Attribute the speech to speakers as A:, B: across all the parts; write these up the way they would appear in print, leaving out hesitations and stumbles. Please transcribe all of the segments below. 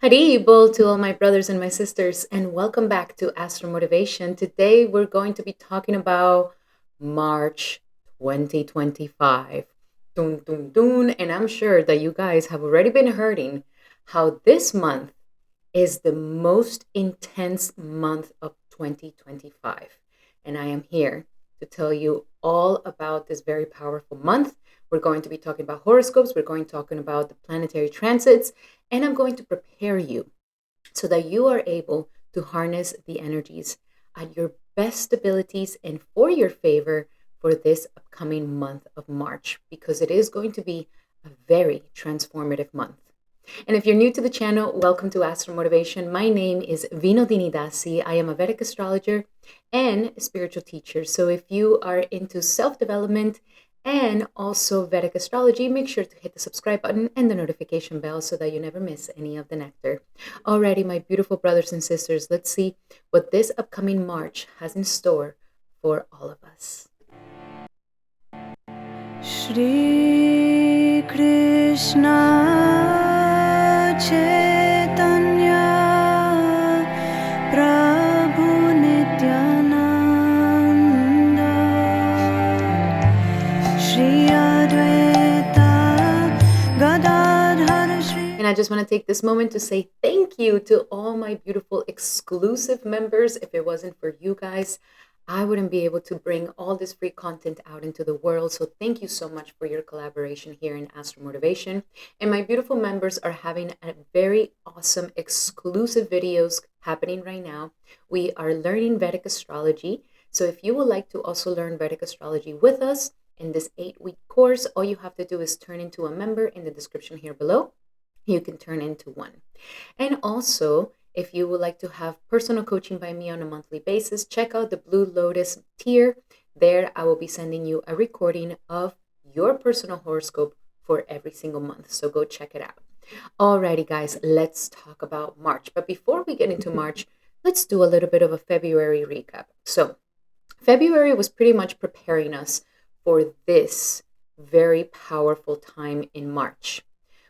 A: Haribol to all my brothers and my sisters, and welcome back to Astral Motivation. Today we're going to be talking about March 2025. Dun, dun, dun. And I'm sure that you guys have already been hearing how this month is the most intense month of 2025. And I am here to tell you all about this very powerful month. We're going to be talking about horoscopes, we're going to be talking about the planetary transits, and I'm going to prepare you so that you are able to harness the energies at your best abilities and for your favor for this upcoming month of March, because it is going to be a very transformative month. And if you're new to the channel, welcome to Astral Motivation. My name is Vinodini Dasi. I am a Vedic astrologer and spiritual teacher. So if you are into self-development and also Vedic astrology, make sure to hit the subscribe button and the notification bell so that you never miss any of the nectar. Alrighty, my beautiful brothers and sisters, let's see what this upcoming March has in store for all of us.
B: Shri Krishna Chaitanya Prabhu Nityananda Shri Advaita Gadadhar Shri.
A: And I just want to take this moment to say thank you to all my beautiful exclusive members. If it wasn't for you guys, I wouldn't be able to bring all this free content out into the world. So thank you so much for your collaboration here in Astral Motivation. And my beautiful members are having a very awesome exclusive videos happening right now. We are learning Vedic astrology. So if you would like to also learn Vedic astrology with us in this 8-week course, all you have to do is turn into a member in the description here below. You can turn into one. And also, if you would like to have personal coaching by me on a monthly basis, check out the Blue Lotus tier. There, I will be sending you a recording of your personal horoscope for every single month. So go check it out. Alrighty, guys, let's talk about March. But before we get into March, let's do a little bit of a February recap. So February was pretty much preparing us for this very powerful time in March.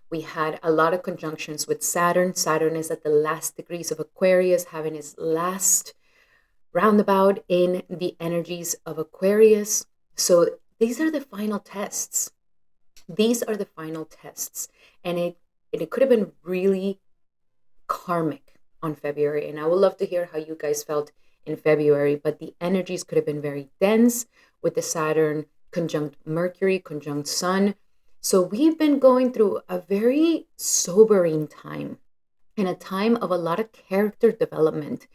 A: We had a lot of conjunctions with Saturn. Saturn is at the last degrees of Aquarius, having its last roundabout in the energies of Aquarius. So these are the final tests. These are the final tests. And it could have been really karmic on February. And I would love to hear how you guys felt in February. But the energies could have been very dense with the Saturn conjunct Mercury, conjunct Sun. So we've been going through a very sobering time and a time of a lot of character development.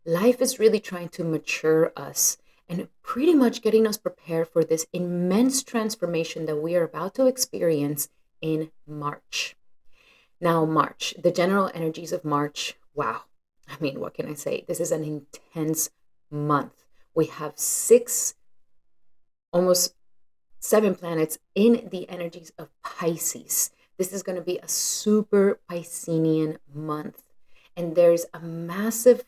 A: Life is really trying to mature us and pretty much getting us prepared for this immense transformation that we are about to experience in March. Now, March, the general energies of March, wow. I mean, what can I say? This is an intense month. We have almost 7 planets in the energies of Pisces. This is going to be a super Piscean month. And there's a massive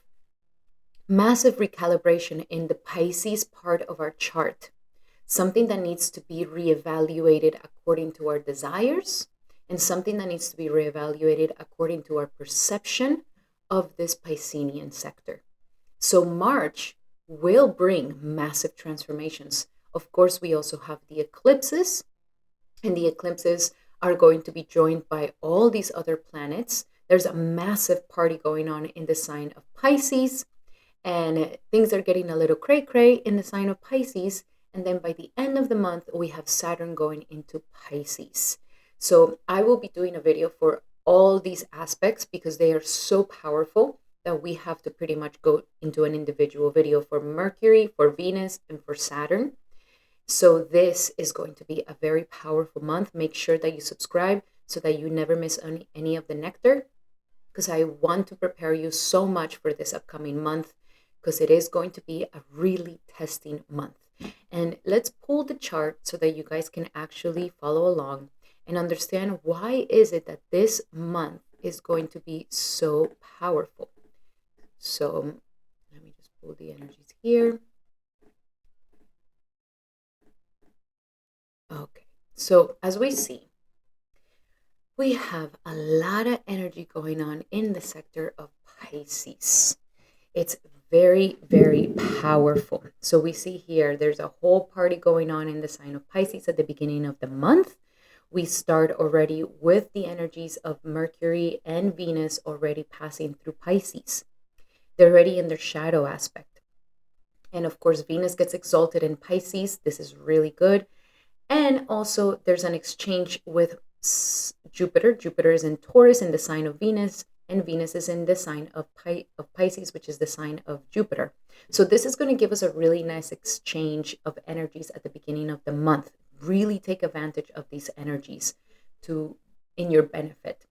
A: recalibration in the Pisces part of our chart. Something that needs to be reevaluated according to our desires, and something that needs to be reevaluated according to our perception of this Piscean sector. So March will bring massive transformations. Of course, we also have the eclipses, and the eclipses are going to be joined by all these other planets. There's a massive party going on in the sign of Pisces, and things are getting a little cray-cray in the sign of Pisces. And then by the end of the month, we have Saturn going into Pisces. So I will be doing a video for all these aspects because they are so powerful that we have to pretty much go into an individual video for Mercury, for Venus, and for Saturn. So this is going to be a very powerful month. Make sure that you subscribe so that you never miss any of the nectar, because I want to prepare you so much for this upcoming month, because it is going to be a really testing month. And let's pull the chart so that you guys can actually follow along and understand why is it that this month is going to be so powerful. So let me just pull the energies here. Okay, so as we see, we have a lot of energy going on in the sector of Pisces. It's very, very powerful. So we see here there's a whole party going on in the sign of Pisces at the beginning of the month. We start already with the energies of Mercury and Venus already passing through Pisces. They're already in their shadow aspect. And of course, Venus gets exalted in Pisces. This is really good. And also, there's an exchange with Jupiter. Jupiter is in Taurus in the sign of Venus, and Venus is in the sign of Pisces, which is the sign of Jupiter. So this is going to give us a really nice exchange of energies at the beginning of the month. Really take advantage of these energies in your benefit.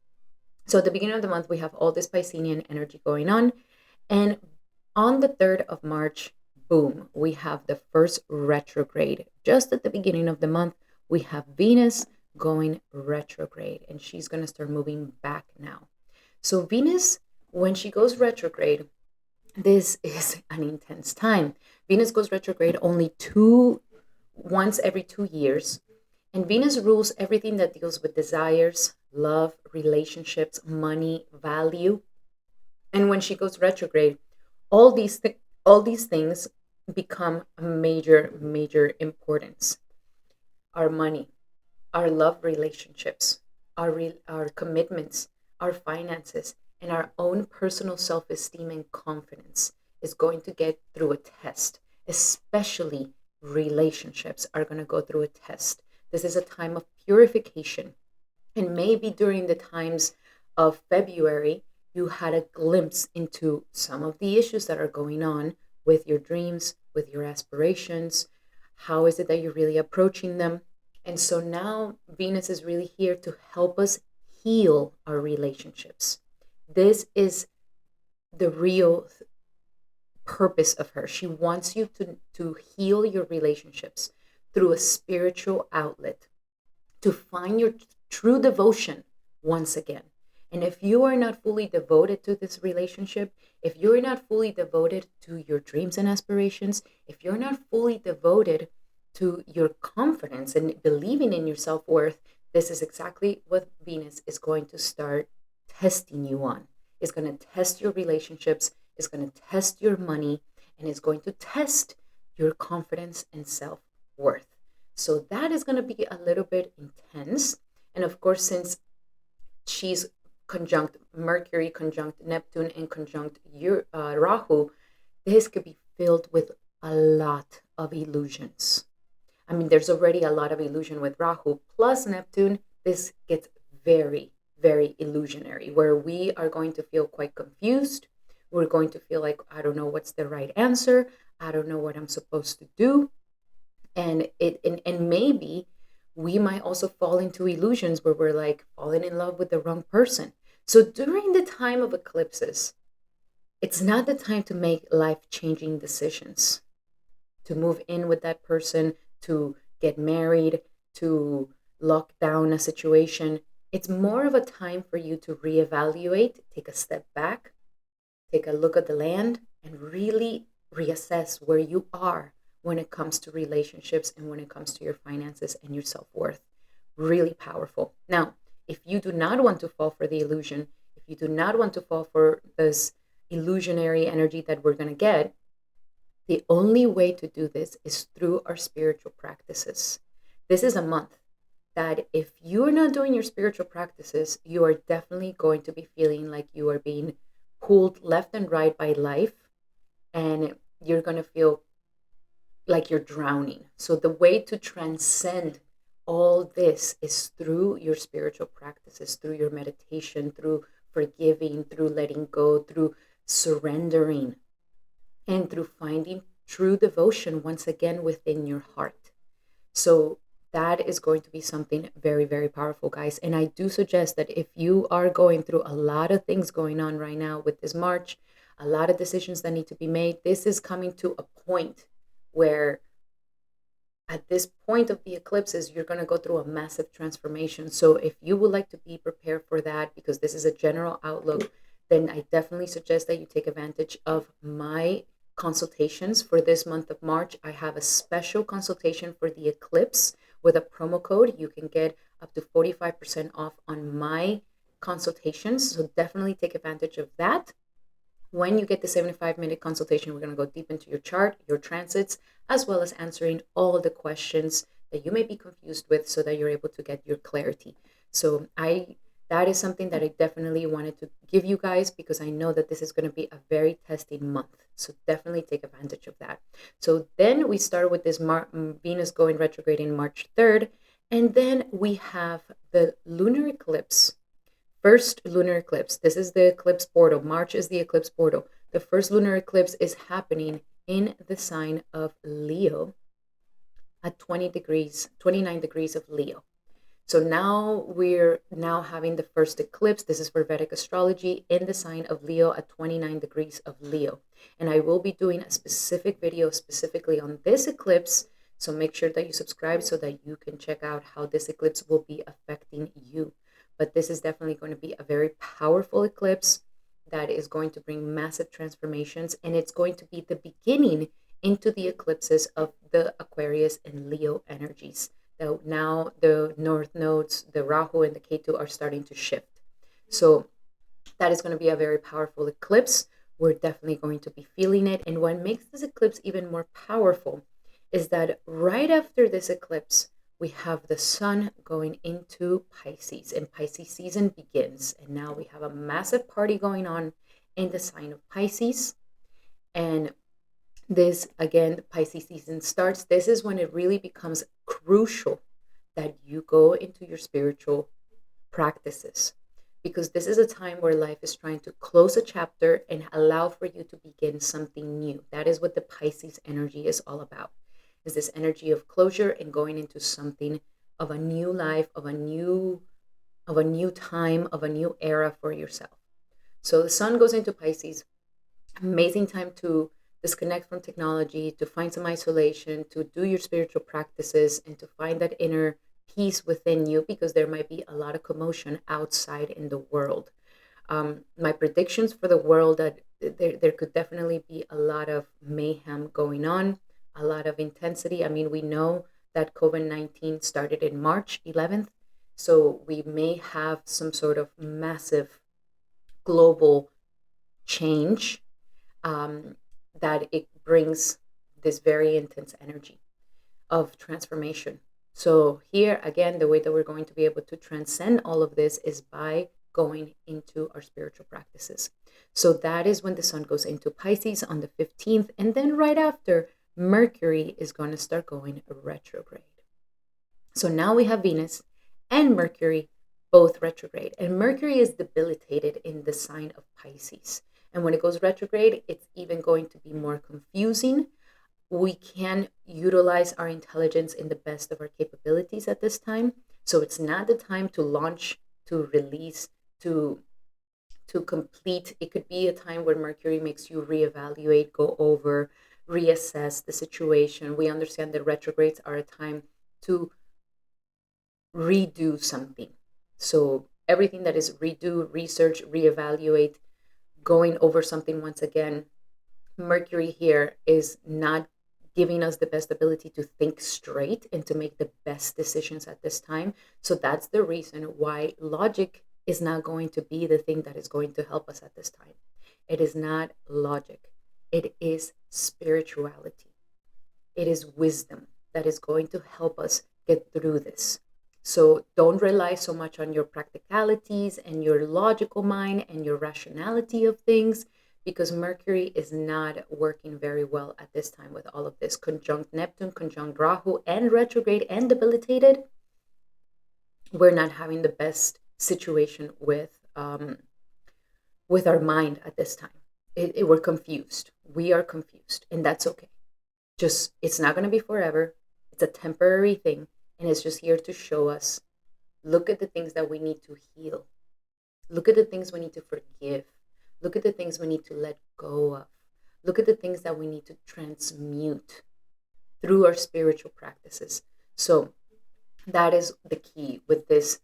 A: So at the beginning of the month, we have all this Piscean energy going on. And on the 3rd of March, boom, we have the first retrograde. Just at the beginning of the month, we have Venus going retrograde, and she's going to start moving back now. So Venus, when she goes retrograde, this is an intense time. Venus goes retrograde only once every 2 years. And Venus rules everything that deals with desires, love, relationships, money, value. And when she goes retrograde, all these things become a major importance. Our money, our love relationships, our commitments, our finances, and our own personal self-esteem and confidence is going to get through a test. Especially relationships are going to go through a test. This is a time of purification. And maybe during the times of February, you had a glimpse into some of the issues that are going on with your dreams, with your aspirations. How is it that you're really approaching them? And so now Venus is really here to help us heal our relationships. This is the real purpose of her. She wants you to heal your relationships through a spiritual outlet, to find your true devotion once again. And if you are not fully devoted to this relationship, if you're not fully devoted to your dreams and aspirations, if you're not fully devoted to your confidence and believing in your self-worth, this is exactly what Venus is going to start testing you on. It's going to test your relationships, it's going to test your money, and it's going to test your confidence and self-worth. So that is going to be a little bit intense. And of course, since she's conjunct Mercury, conjunct Neptune, and conjunct Rahu, this could be filled with a lot of illusions. I mean, there's already a lot of illusion with Rahu plus Neptune. This gets very, very illusionary, where we are going to feel quite confused. We're going to feel like, I don't know what's the right answer. I don't know what I'm supposed to do. And maybe we might also fall into illusions where we're like falling in love with the wrong person. So during the time of eclipses, it's not the time to make life-changing decisions, to move in with that person, to get married, to lock down a situation. It's more of a time for you to reevaluate, take a step back, take a look at the land, and really reassess where you are when it comes to relationships and when it comes to your finances and your self-worth. Really powerful. Now, if you do not want to fall for the illusion, if you do not want to fall for this illusionary energy that we're going to get, the only way to do this is through our spiritual practices. This is a month that if you're not doing your spiritual practices, you are definitely going to be feeling like you are being pulled left and right by life, and you're going to feel like you're drowning. So the way to transcend all this is through your spiritual practices, through your meditation, through forgiving, through letting go, through surrendering, and through finding true devotion once again within your heart. So that is going to be something very, very powerful, guys. And I do suggest that if you are going through a lot of things going on right now with this March, a lot of decisions that need to be made, this is coming to a point where at this point of the eclipses, you're going to go through a massive transformation. So if you would like to be prepared for that, because this is a general outlook, then I definitely suggest that you take advantage of my consultations for this month of March. I have a special consultation for the eclipse with a promo code. You can get up to 45% off on my consultations. So definitely take advantage of that. When you get the 75-minute consultation, we're going to go deep into your chart, your transits, as well as answering all the questions that you may be confused with so that you're able to get your clarity. So that is something that I definitely wanted to give you guys because I know that this is going to be a very testing month. So definitely take advantage of that. So then we start with this Venus going retrograde in March 3rd. And then we have the lunar eclipse. First lunar eclipse. This is the eclipse portal. March is the eclipse portal. The first lunar eclipse is happening in the sign of Leo at 29 degrees of Leo. So now we're having the first eclipse. This is for Vedic astrology in the sign of Leo at 29 degrees of Leo. And I will be doing a specific video specifically on this eclipse. So make sure that you subscribe so that you can check out how this eclipse will be affecting you. But this is definitely going to be a very powerful eclipse that is going to bring massive transformations. And it's going to be the beginning into the eclipses of the Aquarius and Leo energies. Now the north nodes, the Rahu and the Ketu are starting to shift. So that is going to be a very powerful eclipse. We're definitely going to be feeling it. And what makes this eclipse even more powerful is that right after this eclipse, we have the sun going into Pisces, and Pisces season begins. And now we have a massive party going on in the sign of Pisces. And this, again, Pisces season starts. This is when it really becomes crucial that you go into your spiritual practices, because this is a time where life is trying to close a chapter and allow for you to begin something new. That is what the Pisces energy is all about, is this energy of closure and going into something of a new life, of a new time, of a new era for yourself. So the sun goes into Pisces, amazing time to disconnect from technology, to find some isolation, to do your spiritual practices, and to find that inner peace within you, because there might be a lot of commotion outside in the world. My predictions for the world, that there could definitely be a lot of mayhem going on, a lot of intensity. I mean, we know that COVID-19 started in March 11th, so we may have some sort of massive global change that it brings this very intense energy of transformation. So here again, the way that we're going to be able to transcend all of this is by going into our spiritual practices. So that is when the sun goes into Pisces on the 15th. And then right after, Mercury is going to start going retrograde. So now we have Venus and Mercury both retrograde. And Mercury is debilitated in the sign of Pisces. And when it goes retrograde, it's even going to be more confusing. We can utilize our intelligence in the best of our capabilities at this time. So it's not the time to launch, to release, to complete. It could be a time where Mercury makes you reevaluate, go over, reassess the situation. We understand that retrogrades are a time to redo something. So everything that is redo, research, reevaluate, going over something once again. Mercury here is not giving us the best ability to think straight and to make the best decisions at this time. So that's the reason why logic is not going to be the thing that is going to help us at this time. It is not logic. It is spirituality. It is wisdom that is going to help us get through this. So don't rely so much on your practicalities and your logical mind and your rationality of things, because Mercury is not working very well at this time with all of this. Conjunct Neptune, conjunct Rahu, and retrograde and debilitated. We're not having the best situation with our mind at this time. We're confused. We are confused, and that's okay. Just, it's not going to be forever. It's a temporary thing. And it's just here to show us, look at the things that we need to heal. Look at the things we need to forgive. Look at the things we need to let go of. Look at the things that we need to transmute through our spiritual practices. So that is the key with this.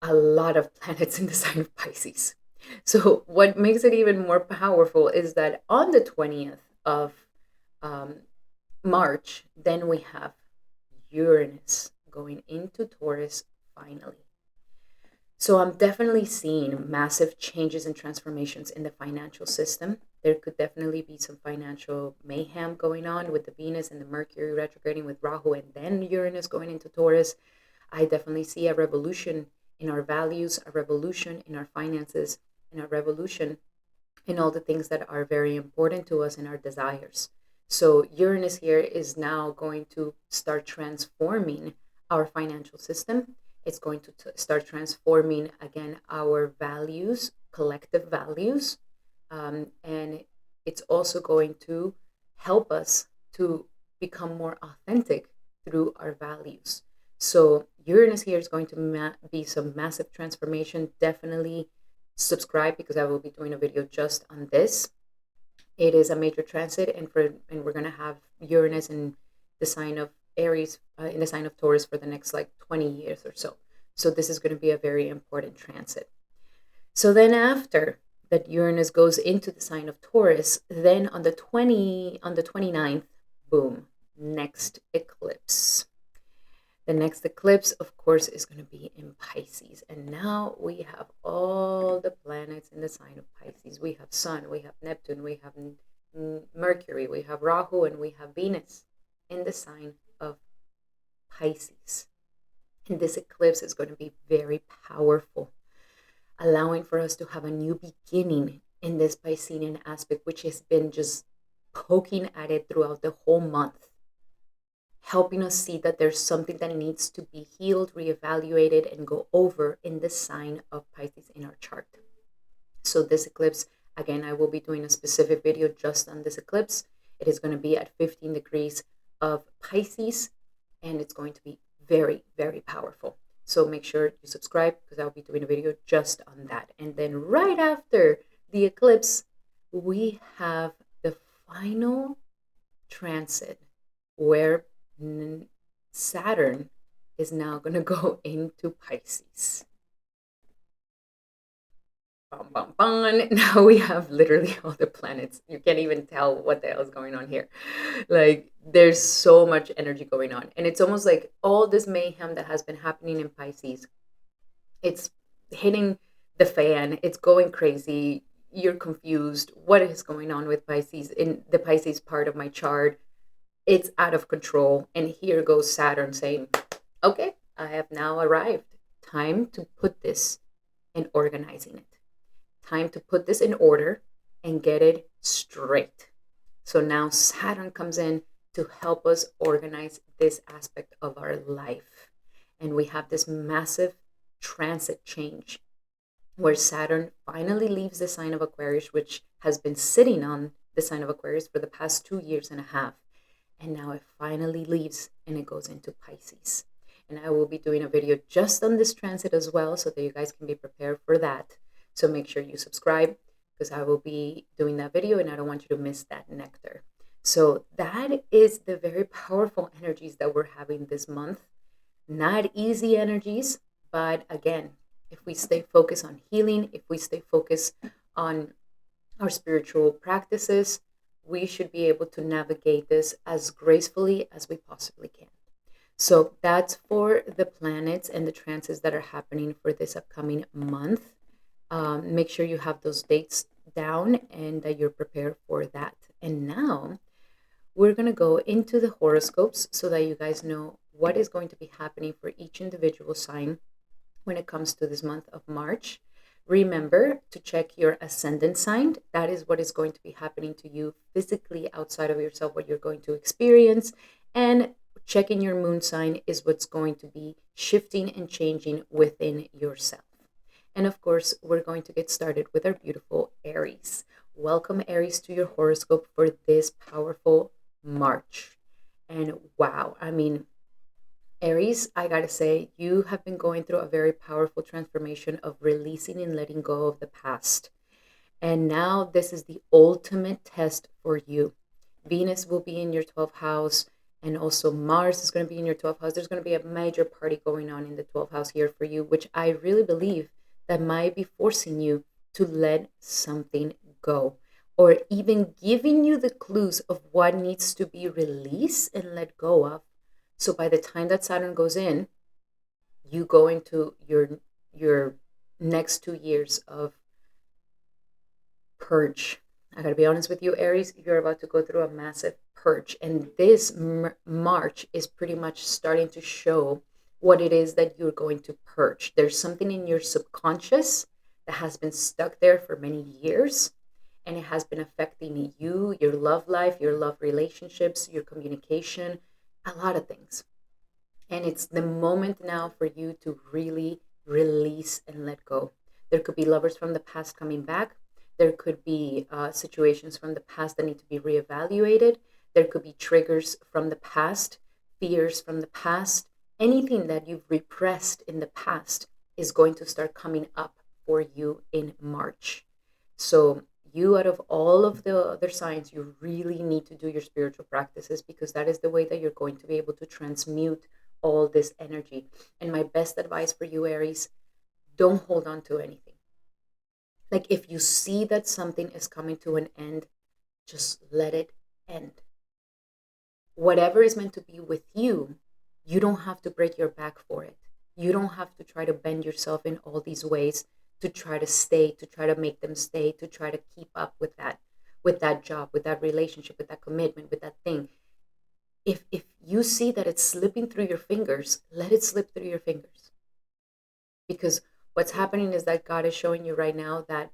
A: A lot of planets in the sign of Pisces. So what makes it even more powerful is that on the 20th of March, then we have Uranus going into Taurus finally. So I'm definitely seeing massive changes and transformations in the financial system. There could definitely be some financial mayhem going on with the Venus and the Mercury retrograding with Rahu and then Uranus going into Taurus. I definitely see a revolution in our values, a revolution in our finances, and a revolution in all the things that are very important to us and our desires. So Uranus here is now going to start transforming our financial system. It's going to start transforming, again, our values, collective values. And it's also going to help us to become more authentic through our values. So Uranus here is going to be some massive transformation. Definitely subscribe because I will be doing a video just on this. It is a major transit, and we're going to have Uranus in the sign of Aries, in the sign of Taurus for the next like 20 years or so. So this is going to be a very important transit. So then after that Uranus goes into the sign of Taurus, then on the 29th, boom, next eclipse. The next eclipse, of course, is going to be in Pisces. And now we have all the planets in the sign of Pisces. We have Sun, we have Neptune, we have Mercury, we have Rahu, and we have Venus in the sign of Pisces. And this eclipse is going to be very powerful, allowing for us to have a new beginning in this Piscean aspect, which has been just poking at it throughout the whole month, helping us see that there's something that needs to be healed, reevaluated, and go over in the sign of Pisces in our chart. So this eclipse, again, I will be doing a specific video just on this eclipse. It is going to be at 15 degrees of Pisces, and it's going to be very, very powerful. So make sure you subscribe because I'll be doing a video just on that. And then right after the eclipse, we have the final transit where Saturn is now going to go into Pisces. Bum, bum, bum. Now we have literally all the planets. You can't even tell what the hell is going on here. Like, there's so much energy going on. And it's almost like all this mayhem that has been happening in Pisces, it's hitting the fan. It's going crazy. You're confused. What is going on with Pisces? In the Pisces part of my chart, it's out of control. And here goes Saturn saying, okay, I have now arrived. Time to put this and organizing it. Time to put this in order and get it straight. So now Saturn comes in to help us organize this aspect of our life. And we have this massive transit change where Saturn finally leaves the sign of Aquarius, which has been sitting on the sign of Aquarius for the past 2.5 years. And now it finally leaves and it goes into Pisces. And I will be doing a video just on this transit as well so that you guys can be prepared for that. So make sure you subscribe because I will be doing that video and I don't want you to miss that nectar. So that is the very powerful energies that we're having this month. Not easy energies, but again, if we stay focused on healing, if we stay focused on our spiritual practices, we should be able to navigate this as gracefully as we possibly can. So that's for the planets and the transits that are happening for this upcoming month. Make sure you have those dates down and that you're prepared for that. And now we're going to go into the horoscopes so that you guys know what is going to be happening for each individual sign when it comes to this month of March. Remember to check your ascendant sign. That is what is going to be happening to you physically outside of yourself, what you're going to experience. And checking your moon sign is what's going to be shifting and changing within yourself. And of course, we're going to get started with our beautiful Aries. Welcome, Aries, to your horoscope for this powerful March. And wow, I mean, Aries, I gotta say, you have been going through a very powerful transformation of releasing and letting go of the past. And now this is the ultimate test for you. Venus will be in your 12th house, and also Mars is going to be in your 12th house. There's going to be a major party going on in the 12th house here for you, which I really believe that might be forcing you to let something go, or even giving you the clues of what needs to be released and let go of So by the time that Saturn goes in, you go into your next 2 years of purge. I gotta be honest with you, Aries, you're about to go through a massive purge. And this March is pretty much starting to show what it is that you're going to purge. There's something in your subconscious that has been stuck there for many years, and it has been affecting you, your love life, your love relationships, your communication, a lot of things. And it's the moment now for you to really release and let go. There could be lovers from the past coming back. There could be situations from the past that need to be reevaluated. There could be triggers from the past, fears from the past. Anything that you've repressed in the past is going to start coming up for you in March. So you, out of all of the other signs, you really need to do your spiritual practices, because that is the way that you're going to be able to transmute all this energy. And my best advice for you, Aries, don't hold on to anything. Like, if you see that something is coming to an end, just let it end. Whatever is meant to be with you, you don't have to break your back for it. You don't have to try to bend yourself in all these ways to try to stay, to try to make them stay, to try to keep up with that job, with that relationship, with that commitment, with that thing. If you see that it's slipping through your fingers, let it slip through your fingers. Because what's happening is that God is showing you right now that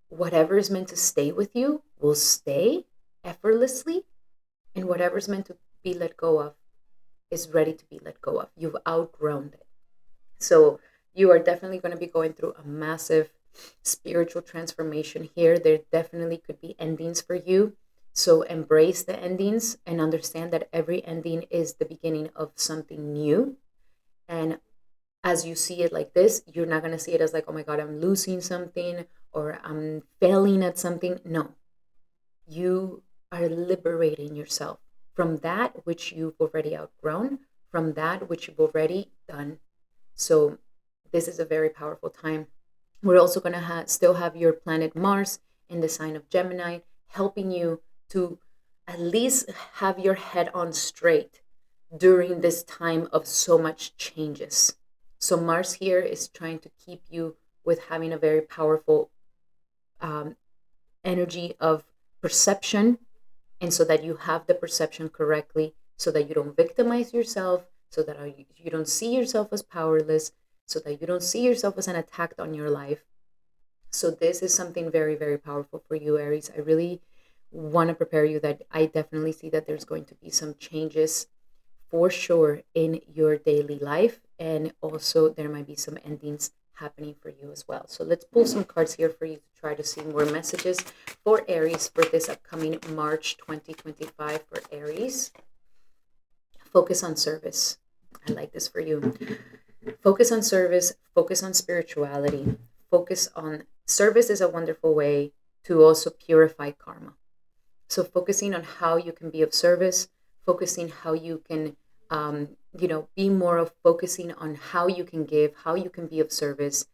A: whatever is meant to stay with you will stay effortlessly, and whatever is meant to be let go of is ready to be let go of. You've outgrown it. So you are definitely going to be going through a massive spiritual transformation here. There definitely could be endings for you. So embrace the endings and understand that every ending is the beginning of something new. And as you see it like this, you're not going to see it as like, oh my God, I'm losing something or I'm failing at something. No, you are liberating yourself from that which you've already outgrown, from that which you've already done. So this is a very powerful time. We're also going to still have your planet Mars in the sign of Gemini, helping you to at least have your head on straight during this time of so much changes. So Mars here is trying to keep you with having a very powerful energy of perception, and so that you have the perception correctly, so that you don't victimize yourself, so that you don't see yourself as powerless, so that you don't see yourself as an attack on your life. So this is something very, very powerful for you, Aries. I really want to prepare you that I definitely see that there's going to be some changes for sure in your daily life, and also there might be some endings happening for you as well. So let's pull some cards here for you to try to see more messages for Aries for this upcoming March 2025 for Aries. Focus on service. I like this for you. Focus on service, focus on spirituality, focus on service is a wonderful way to also purify karma. So focusing on how you can be of service, focusing how you can, be more of focusing on how you can give, how you can be of service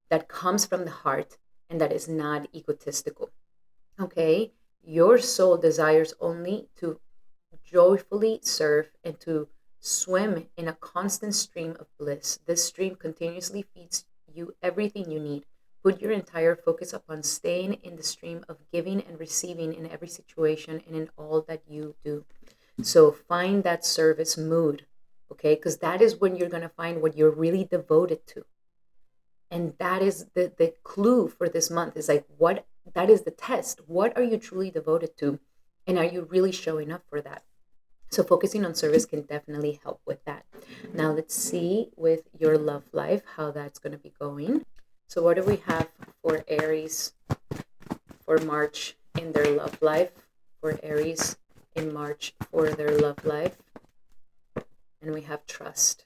A: that comes from the heart and that is not egotistical. Okay? Your soul desires only to joyfully serve and to swim in a constant stream of bliss. This stream continuously feeds you everything you need. Put your entire focus upon staying in the stream of giving and receiving in every situation and in all that you do. So find that service mood, okay? Because that is when you're going to find what you're really devoted to. And that is the clue for this month, is like, what, that is the test. What are you truly devoted to? And are you really showing up for that? So focusing on service can definitely help with that. Now let's see with your love life how that's going to be going. So what do we have for Aries for March in their love life? For Aries in March for their love life. And we have trust.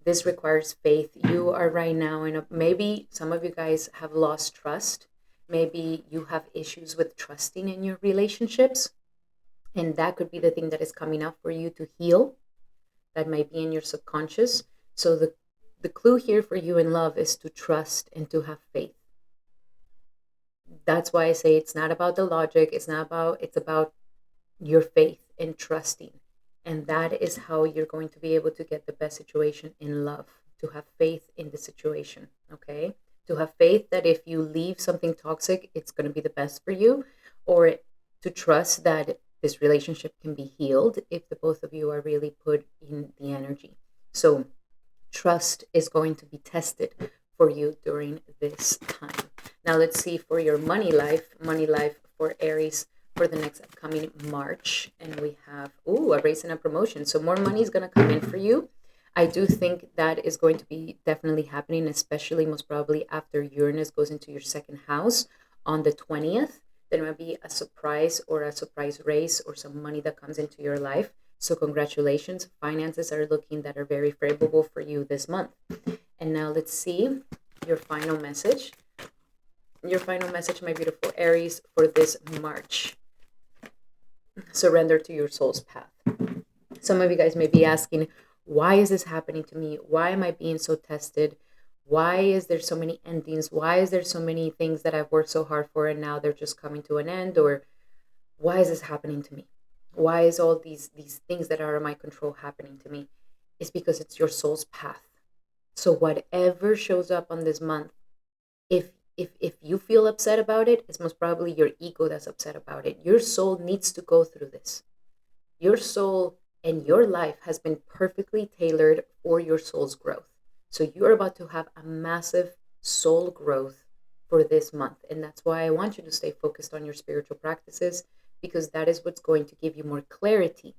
A: This requires faith. You are right now in maybe some of you guys have lost trust. Maybe you have issues with trusting in your relationships. And that could be the thing that is coming up for you to heal. That might be in your subconscious. So the clue here for you in love is to trust and to have faith. That's why I say it's not about the logic. It's about your faith and trusting. And that is how you're going to be able to get the best situation in love, to have faith in the situation, okay? To have faith that if you leave something toxic, it's going to be the best for you, or to trust that this relationship can be healed if the both of you are really put in the energy. So trust is going to be tested for you during this time. Now let's see for your money life for Aries for the next upcoming March. And we have, a raise and a promotion. So more money is going to come in for you. I do think that is going to be definitely happening, especially most probably after Uranus goes into your second house on the 20th. There might be a surprise or a surprise raise or some money that comes into your life. So congratulations. Finances are looking that are very favorable for you this month. And now let's see your final message. Your final message, my beautiful Aries, for this March. Surrender to your soul's path. Some of you guys may be asking, why is this happening to me? Why am I being so tested? Why is there so many endings? Why is there so many things that I've worked so hard for and now they're just coming to an end? Or why is this happening to me? Why is all these things that are in my control happening to me? It's because it's your soul's path. So whatever shows up on this month, if you feel upset about it, it's most probably your ego that's upset about it. Your soul needs to go through this. Your soul and your life has been perfectly tailored for your soul's growth. So you're about to have a massive soul growth for this month. And that's why I want you to stay focused on your spiritual practices, because that is what's going to give you more clarity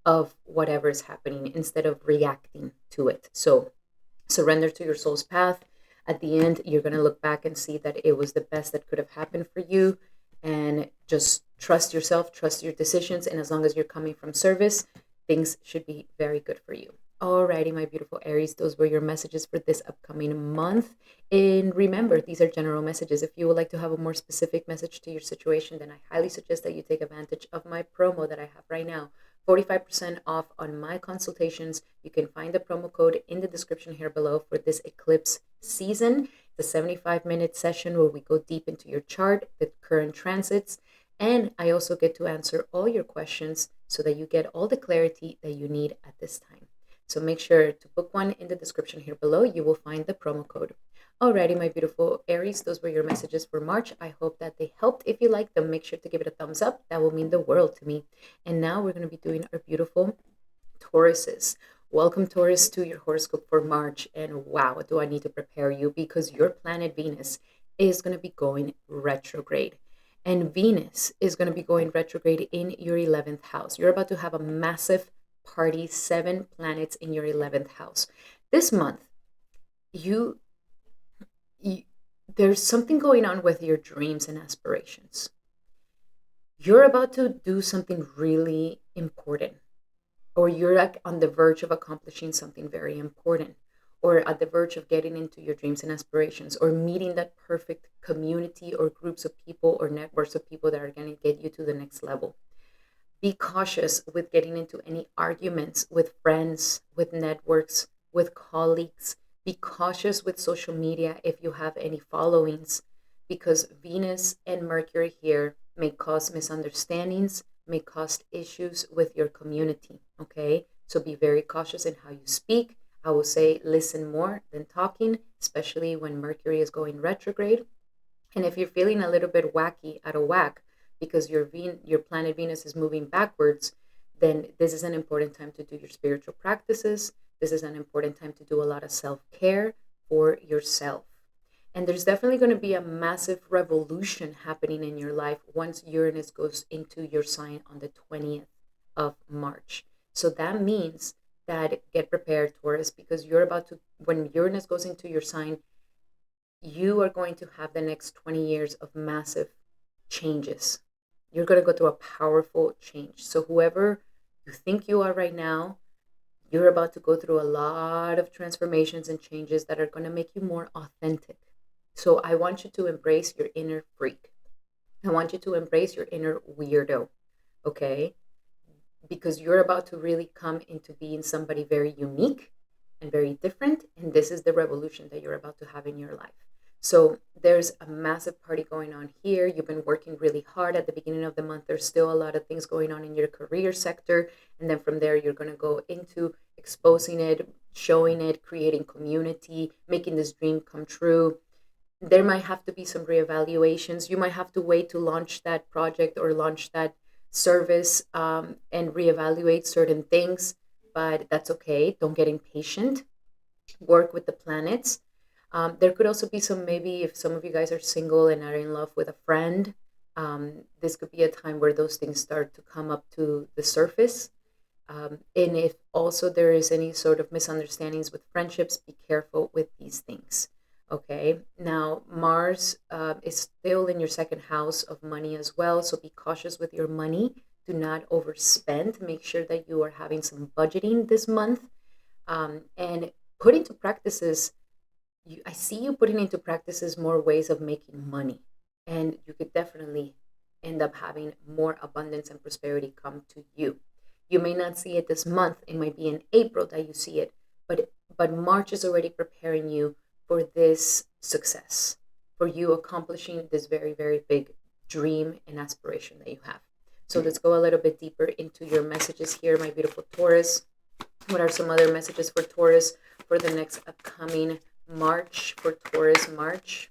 A: of whatever is happening instead of reacting to it. So surrender to your soul's path. At the end, you're going to look back and see that it was the best that could have happened for you. And just trust yourself, trust your decisions. And as long as you're coming from service, things should be very good for you. Alrighty, my beautiful Aries, those were your messages for this upcoming month. And remember, these are general messages. If you would like to have a more specific message to your situation, then I highly suggest that you take advantage of my promo that I have right now. 45% off on my consultations. You can find the promo code in the description here below for this eclipse season. It's a 75-minute session where we go deep into your chart, the current transits, and I also get to answer all your questions so that you get all the clarity that you need at this time. So make sure to book one in the description here below. You will find the promo code. Alrighty, my beautiful Aries, those were your messages for March. I hope that they helped. If you like them, make sure to give it a thumbs up. That will mean the world to me. And now we're going to be doing our beautiful Tauruses. Welcome, Taurus, to your horoscope for March. And wow, do I need to prepare you, because your planet Venus is going to be going retrograde. And Venus is going to be going retrograde in your 11th house. You're about to have a massive party, 7 planets in your 11th house. This month, there's something going on with your dreams and aspirations. You're about to do something really important, or you're like on the verge of accomplishing something very important, or at the verge of getting into your dreams and aspirations, or meeting that perfect community or groups of people or networks of people that are going to get you to the next level. Be cautious with getting into any arguments with friends, with networks, with colleagues. Be cautious with social media if you have any followings, because Venus and Mercury here may cause misunderstandings, may cause issues with your community, okay? So be very cautious in how you speak. I will say listen more than talking, especially when Mercury is going retrograde. And if you're feeling a little bit wacky, out of whack, because your planet Venus is moving backwards, then this is an important time to do your spiritual practices. This is an important time to do a lot of self-care for yourself. And there's definitely going to be a massive revolution happening in your life once Uranus goes into your sign on the 20th of March. So that means that get prepared, Taurus, because you're about to, when Uranus goes into your sign, you are going to have the next 20 years of massive changes. You're going to go through a powerful change. So whoever you think you are right now, you're about to go through a lot of transformations and changes that are going to make you more authentic. So I want you to embrace your inner freak. I want you to embrace your inner weirdo, okay? Because you're about to really come into being somebody very unique and very different. And this is the revolution that you're about to have in your life. So there's a massive party going on here. You've been working really hard at the beginning of the month. There's still a lot of things going on in your career sector. And then from there, you're going to go into exposing it, showing it, creating community, making this dream come true. There might have to be some reevaluations. You might have to wait to launch that project or launch that service, and reevaluate certain things, but that's okay. Don't get impatient. Work with the planets. There could also be some, maybe if some of you guys are single and are in love with a friend, this could be a time where those things start to come up to the surface. And if also there is any sort of misunderstandings with friendships, be careful with these things. Okay. Now, Mars is still in your second house of money as well. So be cautious with your money. Do not overspend. Make sure that you are having some budgeting this month, and put into practices. I see you putting into practices more ways of making money. And you could definitely end up having more abundance and prosperity come to you. You may not see it this month. It might be in April that you see it, but March is already preparing you for this success, for you accomplishing this very, very big dream and aspiration that you have. So let's go a little bit deeper into your messages here, my beautiful Taurus. What are some other messages for Taurus for the next upcoming March, for Taurus March?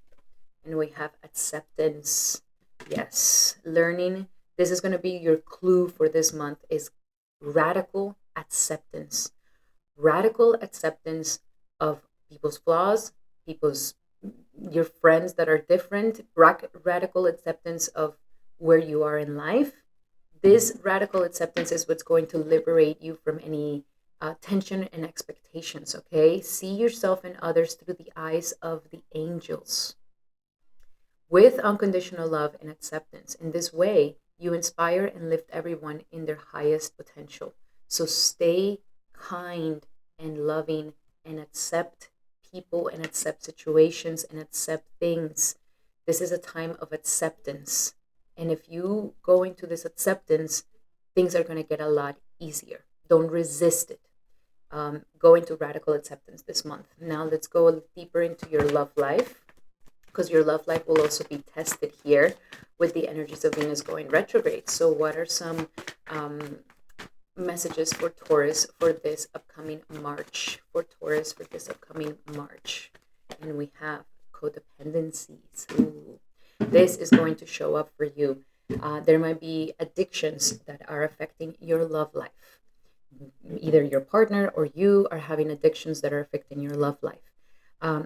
A: And we have acceptance. Yes, learning. This is going to be your clue for this month, is radical acceptance. Radical acceptance of people's flaws, your friends that are different, radical acceptance of where you are in life. This radical acceptance is what's going to liberate you from any tension and expectations. Okay, see yourself and others through the eyes of the angels with unconditional love and acceptance. In this way, you inspire and lift everyone in their highest potential. So stay kind and loving and accept people and accept situations and accept things. This is a time of acceptance. And if you go into this acceptance, things are going to get a lot easier. Don't resist it. Go into radical acceptance this month. Now let's go a little deeper into your love life, because your love life will also be tested here with the energies of Venus going retrograde. So what are some messages for Taurus for this upcoming March? For Taurus for this upcoming March. And we have codependencies. Ooh. This is going to show up for you. There might be addictions that are affecting your love life. Either your partner or you are having addictions that are affecting your love life.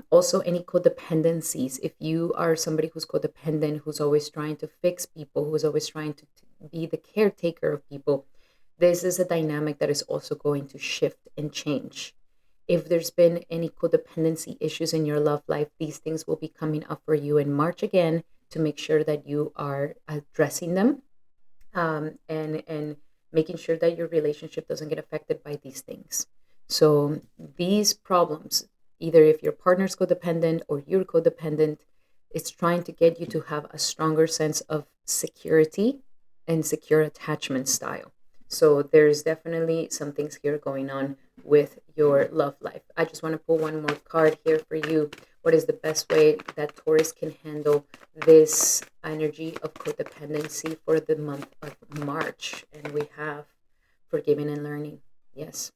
A: Also, any codependencies. If you are somebody who's codependent, who's always trying to fix people, who's always trying to be the caretaker of people, this is a dynamic that is also going to shift and change. If there's been any codependency issues in your love life, these things will be coming up for you in March again, to make sure that you are addressing them, and making sure that your relationship doesn't get affected by these things. So these problems, either if your partner's codependent or you're codependent, it's trying to get you to have a stronger sense of security and secure attachment style. So there's definitely some things here going on with your love life. I just want to pull one more card here for you. What is the best way that Taurus can handle this energy of codependency for the month of March? And we have forgiving and learning. Yes.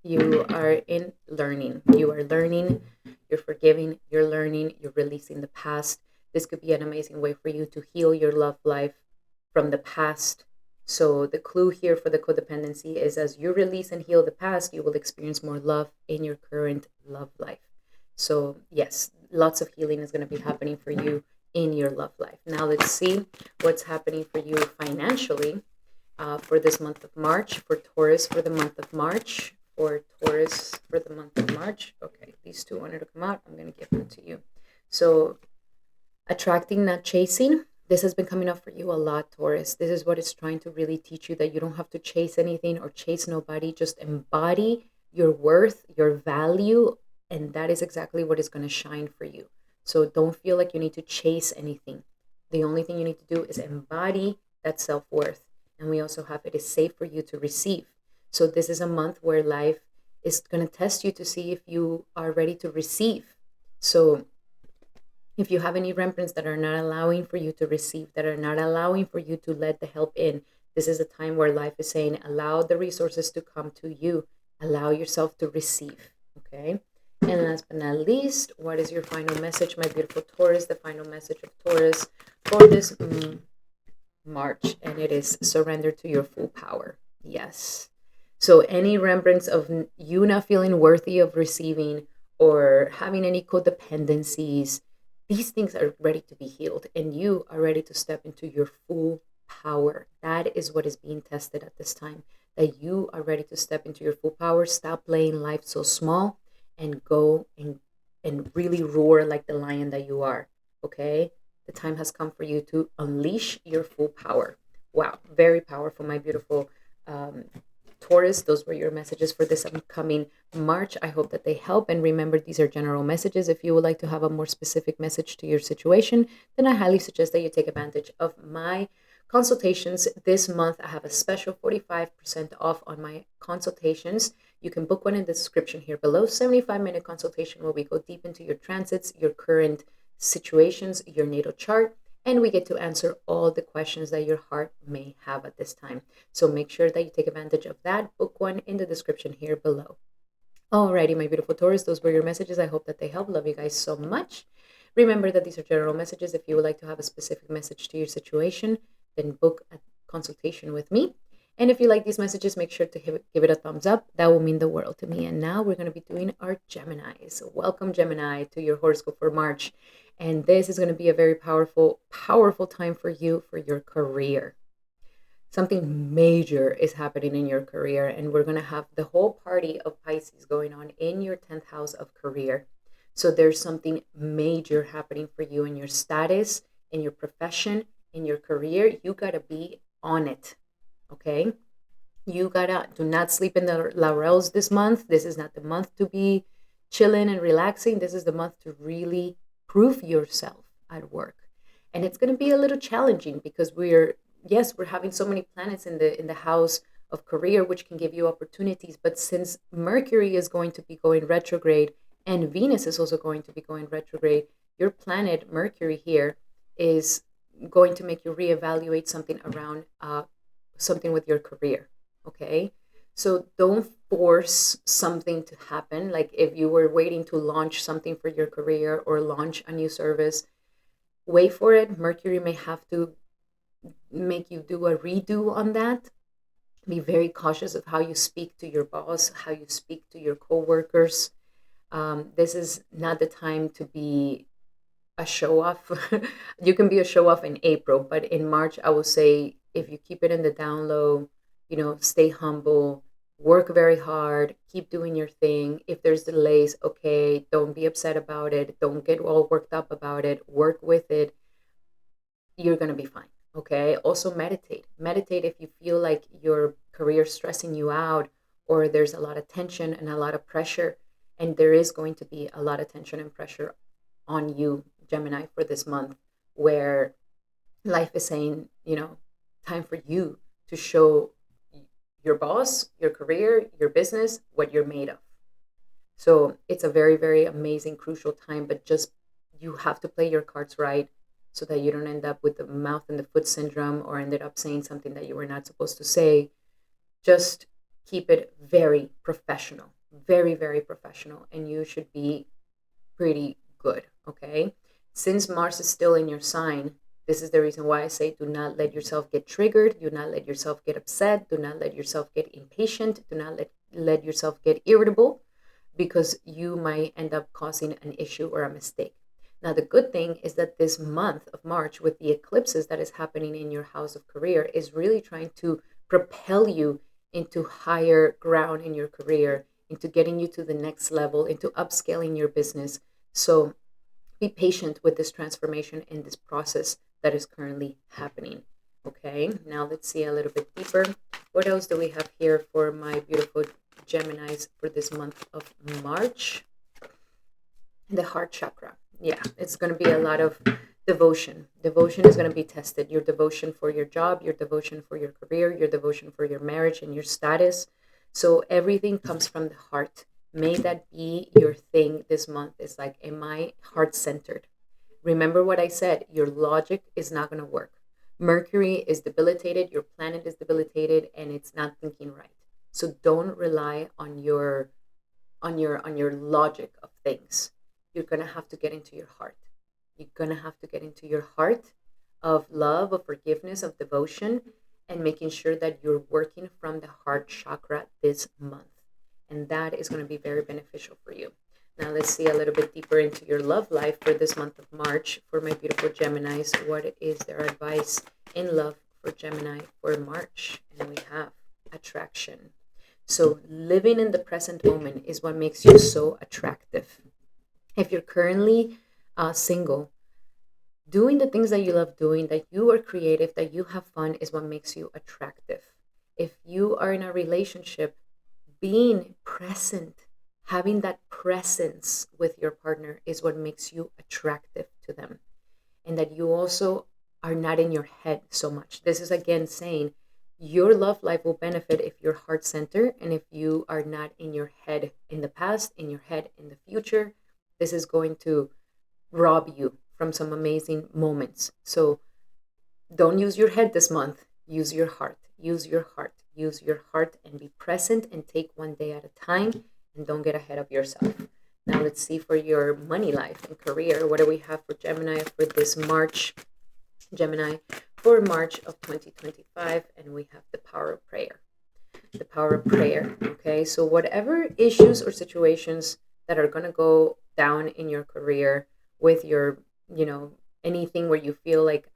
A: You are in learning. You are learning. You're forgiving. You're learning. You're releasing the past. This could be an amazing way for you to heal your love life from the past. So the clue here for the codependency is, as you release and heal the past, you will experience more love in your current love life. So yes, lots of healing is going to be happening for you in your love life. Now let's see what's happening for you financially for this month of March, for Taurus for the month of March, for Taurus for the month of March. Okay, these two wanted to come out. I'm going to give them to you. So attracting, not chasing. This has been coming up for you a lot, Taurus. This is what it's trying to really teach you, that you don't have to chase anything or chase nobody. Just embody your worth, your value, and that is exactly what is going to shine for you. So don't feel like you need to chase anything. The only thing you need to do is embody that self-worth. And we also have, it is safe for you to receive. So this is a month where life is going to test you to see if you are ready to receive. So If you have any remnants that are not allowing for you to receive, that are not allowing for you to let the help in, this is a time where life is saying, allow the resources to come to you. Allow yourself to receive. Okay. And last but not least, what is your final message, my beautiful Taurus? The final message of Taurus for this March, and it is surrender to your full power. Yes. So any remembrance of you not feeling worthy of receiving or having any codependencies, these things are ready to be healed, and you are ready to step into your full power. That is what is being tested at this time. That you are ready to step into your full power. Stop playing life so small and go and really roar like the lion that you are. Okay? The time has come for you to unleash your full power. Wow, very powerful, my beautiful Taurus. Those were your messages for this upcoming March. I hope that they help. And remember, these are general messages. If you would like to have a more specific message to your situation, then I highly suggest that you take advantage of my consultations. This month, I have a special 45% off on my consultations. You can book one in the description here below. 75-minute consultation where we go deep into your transits, your current situations, your natal chart, and we get to answer all the questions that your heart may have at this time. So make sure that you take advantage of that. Book one in the description here below. Alrighty, my beautiful Taurus, those were your messages. I hope that they help. Love you guys so much. Remember that these are general messages. If you would like to have a specific message to your situation, then book a consultation with me. And if you like these messages, make sure to give it a thumbs up. That will mean the world to me. And now we're going to be doing our Geminis. So welcome, Gemini, to your horoscope for March. And this is going to be a very powerful, powerful time for you, for your career. Something major is happening in your career, and we're going to have the whole party of Pisces going on in your 10th house of career. So there's something major happening for you in your status, in your profession, in your career. You got to be on it. Okay? You got to do not sleep in the laurels this month. This is not the month to be chilling and relaxing. This is the month to really prove yourself at work. And it's going to be a little challenging because we're having so many planets in the house of career, which can give you opportunities. But since Mercury is going to be going retrograde and Venus is also going to be going retrograde, your planet Mercury here is going to make you reevaluate something around something with your career. Okay, so don't force something to happen. Like if you were waiting to launch something for your career or launch a new service, wait for it. Mercury may have to make you do a redo on that. Be very cautious of how you speak to your boss, how you speak to your coworkers. This is not the time to be a show off. You can be a show off in April, but in March, I would say if you keep it in the down low, stay humble, work very hard, keep doing your thing. If there's delays, okay, don't be upset about it. Don't get all worked up about it. Work with it. You're going to be fine. Okay. Also meditate. Meditate if you feel like your career is stressing you out or there's a lot of tension and a lot of pressure. And there is going to be a lot of tension and pressure on you, Gemini, for this month, where life is saying, time for you to show your boss, your career, your business, what you're made of. So it's a very, very amazing, crucial time, but just you have to play your cards right so that you don't end up with the mouth and the foot syndrome or ended up saying something that you were not supposed to say. Just keep it very professional, very, very professional, and you should be pretty good, okay? Since Mars is still in your sign, this is the reason why I say do not let yourself get triggered, do not let yourself get upset, do not let yourself get impatient, do not let yourself get irritable, because you might end up causing an issue or a mistake. Now, the good thing is that this month of March, with the eclipses that is happening in your house of career, is really trying to propel you into higher ground in your career, into getting you to the next level, into upscaling your business. So be patient with this transformation and this process that is currently happening. Okay, now let's see a little bit deeper. What else do we have here for my beautiful Geminis for this month of March? The heart chakra. Yeah, it's going to be a lot of devotion. Devotion is going to be tested. Your devotion for your job, your devotion for your career, your devotion for your marriage and your status. So everything comes from the heart. May that be your thing this month. It's like, am I heart centered? remember what I said, your logic is not going to work. Mercury is debilitated, your planet is debilitated, and it's not thinking right. So don't rely on your logic of things. You're going to have to get into your heart. You're going to have to get into your heart of love, of forgiveness, of devotion, and making sure that you're working from the heart chakra this month. And that is going to be very beneficial for you. Now let's see a little bit deeper into your love life for this month of March for my beautiful Geminis. What is their advice in love for Gemini for March? And we have attraction. So living in the present moment is what makes you so attractive. If you're currently single, doing the things that you love doing, that you are creative, that you have fun is what makes you attractive. If you are in a relationship, being present, having that presence with your partner is what makes you attractive to them. And that you also are not in your head so much. This is again saying your love life will benefit if you're heart center and if you are not in your head in the past, in your head in the future. This is going to rob you from some amazing moments. So don't use your head this month. Use your heart. Use your heart. Use your heart and be present and take one day at a time and don't get ahead of yourself. Now let's see for your money life and career. What do we have for Gemini for this March? Gemini for March of 2025, and we have the power of prayer. The power of prayer. Okay, so whatever issues or situations that are going to go down in your career with your, anything where you feel like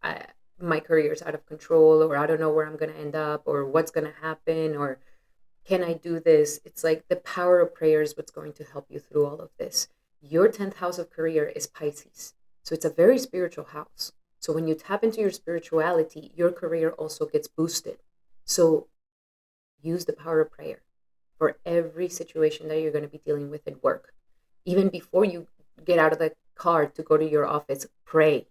A: my career is out of control, or I don't know where I'm going to end up, or what's going to happen, or can I do this? It's like the power of prayer is what's going to help you through all of this. Your 10th house of career is Pisces. So it's a very spiritual house. So when you tap into your spirituality, your career also gets boosted. So use the power of prayer for every situation that you're going to be dealing with at work. Even before you get out of the car to go to your office, pray.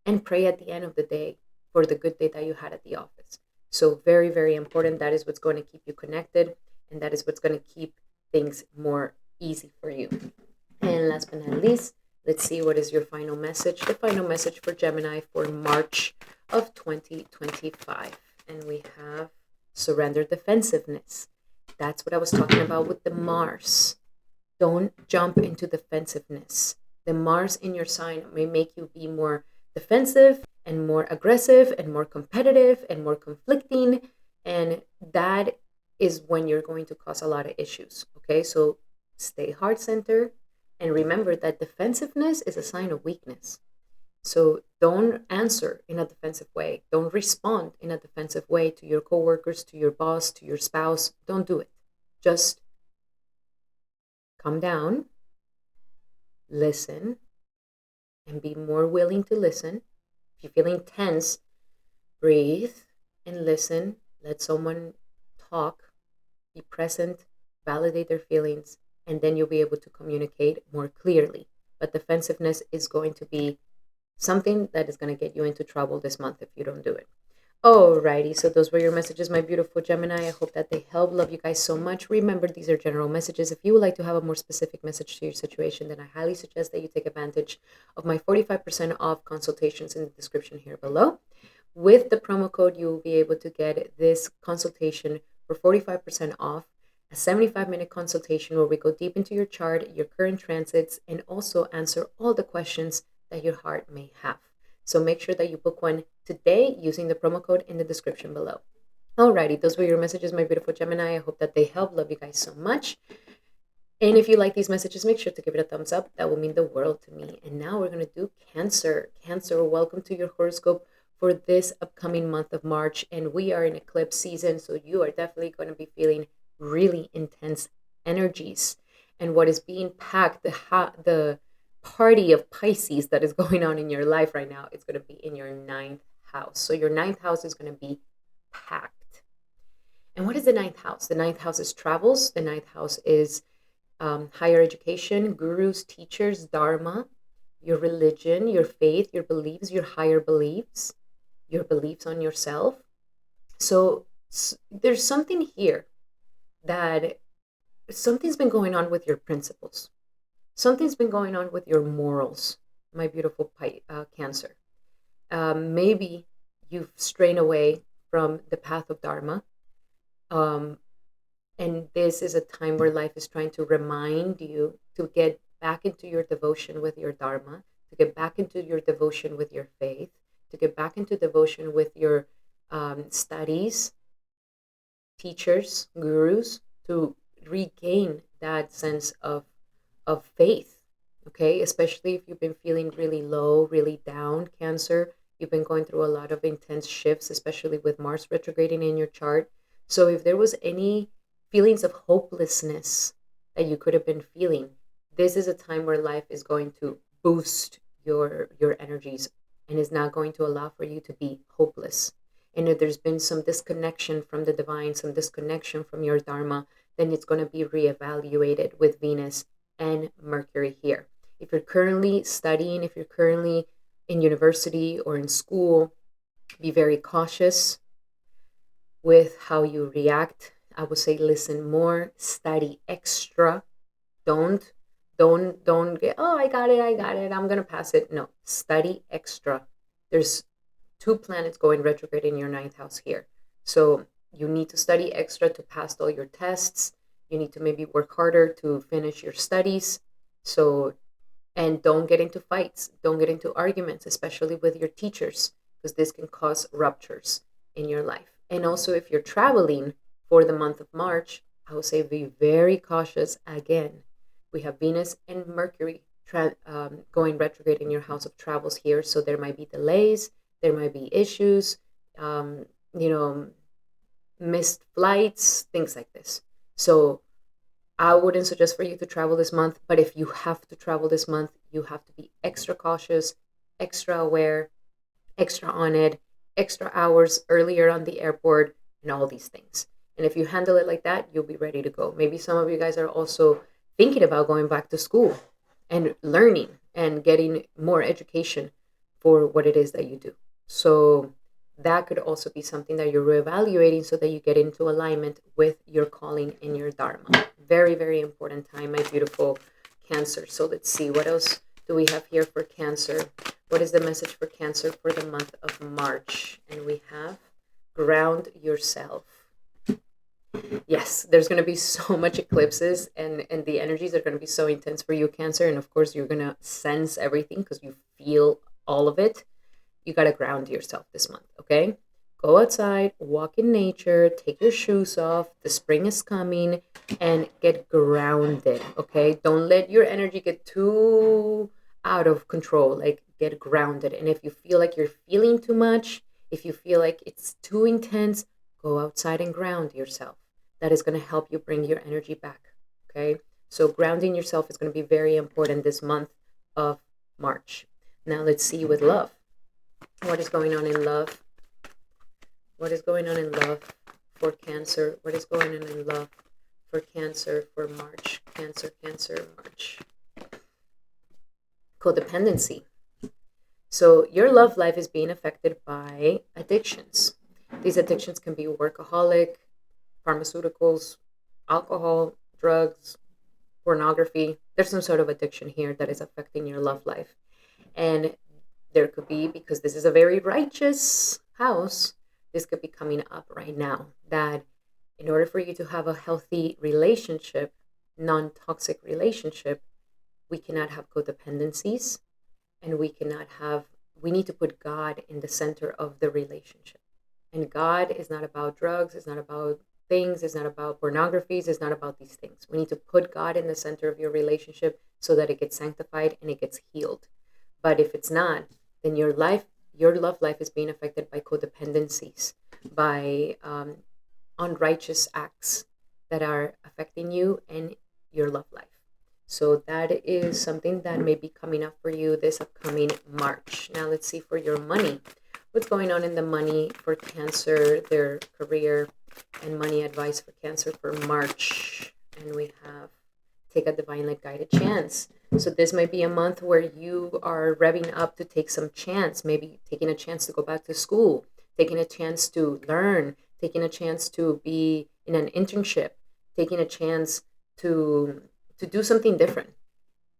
A: And pray at the end of the day for the good day that you had at the office. So very, very important. That is what's going to keep you connected. And that is what's going to keep things more easy for you. And last but not least, let's see what is your final message. The final message for Gemini for March of 2025. And we have surrender defensiveness. That's what I was talking about with the Mars. Don't jump into defensiveness. The Mars in your sign may make you be more defensive and more aggressive and more competitive and more conflicting. And that is when you're going to cause a lot of issues. Okay, so stay heart centered and remember that defensiveness is a sign of weakness. So don't answer in a defensive way. Don't respond in a defensive way to your coworkers, to your boss, to your spouse. Don't do it. Just calm down, listen, and be more willing to listen. If you're feeling tense, breathe and listen. Let someone talk, be present, validate their feelings, and then you'll be able to communicate more clearly. But defensiveness is going to be something that is going to get you into trouble this month if you don't do it. Alrighty, so those were your messages, my beautiful Gemini. I hope that they help. Love you guys so much. Remember, these are general messages. If you would like to have a more specific message to your situation, then I highly suggest that you take advantage of my 45% off consultations in the description here below. With the promo code, you will be able to get this consultation for 45% off, a 75-minute consultation where we go deep into your chart, your current transits, and also answer all the questions that your heart may have. So make sure that you book one today using the promo code in the description below. Alrighty, those were your messages, my beautiful Gemini. I hope that they help. Love you guys so much. And if you like these messages, make sure to give it a thumbs up. That will mean the world to me. And now we're going to do Cancer. Cancer, welcome to your horoscope for this upcoming month of March. And we are in eclipse season, so you are definitely going to be feeling really intense energies. And what is being packed, the party of Pisces that is going on in your life right now, it's going to be in your 9th house. So your 9th house is going to be packed. And what is the 9th house? The 9th house is travels. The 9th house is higher education, gurus, teachers, dharma, your religion, your faith, your beliefs, your higher beliefs, your beliefs on yourself. So there's something here that something's been going on with your principles. Something's been going on with your morals. my beautiful Cancer. Maybe you've strayed away from the path of Dharma. And this is a time where life is trying to remind you to get back into your devotion with your Dharma, to get back into your devotion with your faith, to get back into devotion with your studies, teachers, gurus, to regain that sense of faith. Okay, especially if you've been feeling really low, really down, Cancer. You've been going through a lot of intense shifts, especially with Mars retrograding in your chart. So if there was any feelings of hopelessness that you could have been feeling, this is a time where life is going to boost your energies and is not going to allow for you to be hopeless. And if there's been some disconnection from the divine, some disconnection from your Dharma, then it's going to be reevaluated with Venus and Mercury here. If you're currently studying, if you're currently in university or in school, be very cautious with how you react. I would say listen more, study extra. Don't get, oh, I got it, I'm gonna pass it. No, study extra. There's 2 planets going retrograde in your 9th house here. So you need to study extra to pass all your tests. You need to maybe work harder to finish your studies. So, and don't get into fights. Don't get into arguments, especially with your teachers, because this can cause ruptures in your life. And also, if you're traveling for the month of March, I would say be very cautious again. We have Venus and Mercury going retrograde in your house of travels here. So there might be delays, there might be issues, you know, missed flights, things like this. So I wouldn't suggest for you to travel this month, but if you have to travel this month, you have to be extra cautious, extra aware, extra on it, extra hours earlier on the airport, and all these things. And if you handle it like that, you'll be ready to go. Maybe some of you guys are also thinking about going back to school and learning and getting more education for what it is that you do. So that could also be something that you're reevaluating so that you get into alignment with your calling and your Dharma. Very, very important time, my beautiful Cancer. So let's see, what else do we have here for Cancer? What is the message for Cancer for the month of March? And we have ground yourself. Yes, there's going to be so much eclipses and the energies are going to be so intense for you, Cancer. And of course, you're going to sense everything because you feel all of it. You got to ground yourself this month, okay? Go outside, walk in nature, take your shoes off. The spring is coming and get grounded, okay? Don't let your energy get too out of control. Like, get grounded. And if you feel like you're feeling too much, if you feel like it's too intense, go outside and ground yourself. That is going to help you bring your energy back, okay? So grounding yourself is going to be very important this month of March. Now let's see with love. What is going on in love? What is going on in love for Cancer? What is going on in love for Cancer for March? Cancer, March. Codependency. So your love life is being affected by addictions. These addictions can be workaholic, pharmaceuticals, alcohol, drugs, pornography. There's some sort of addiction here that is affecting your love life. And there could be, because this is a very righteous house, this could be coming up right now, that in order for you to have a healthy relationship, non-toxic relationship, we cannot have codependencies, and we need to put God in the center of the relationship. And God is not about drugs, it's not about things, it's not about pornographies, it's not about these things. We need to put God in the center of your relationship so that it gets sanctified and it gets healed. But if it's not, then your love life is being affected by codependencies, by unrighteous acts that are affecting you and your love life. So that is something that may be coming up for you this upcoming March. Now let's see for your money. What's going on in the money for Cancer, their career, and money advice for Cancer for March? And we have take a divinely guided chance. So this might be a month where you are revving up to take some chance, maybe taking a chance to go back to school, taking a chance to learn, taking a chance to be in an internship, taking a chance to do something different.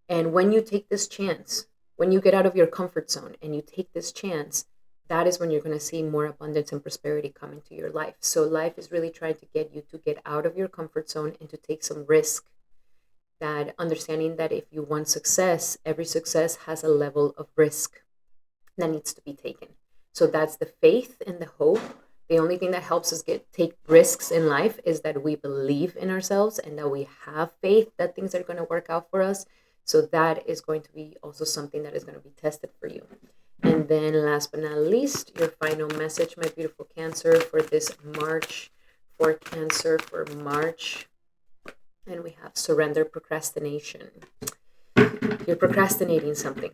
A: And when you take this chance, when you get out of your comfort zone and you take this chance, that is when you're going to see more abundance and prosperity come into your life. So life is really trying to get you to get out of your comfort zone and to take some risk. That understanding that if you want success, every success has a level of risk that needs to be taken. So that's the faith and the hope. The only thing that helps us take risks in life is that we believe in ourselves and that we have faith that things are going to work out for us. So that is going to be also something that is going to be tested for you. And then last but not least, your final message, my beautiful Cancer, for this March, for Cancer for March. And we have surrender, procrastination. You're procrastinating something.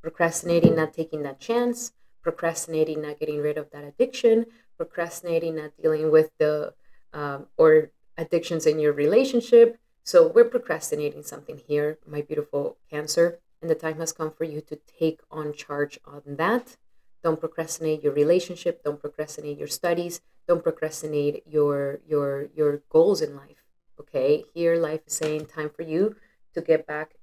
A: Procrastinating not taking that chance, procrastinating not getting rid of that addiction, procrastinating not dealing with the or addictions in your relationship. So we're procrastinating something here, my beautiful Cancer, and the time has come for you to take on charge on that. Don't procrastinate your relationship. Don't procrastinate your studies. Don't procrastinate your goals in life. Okay, here life is saying time for you to get back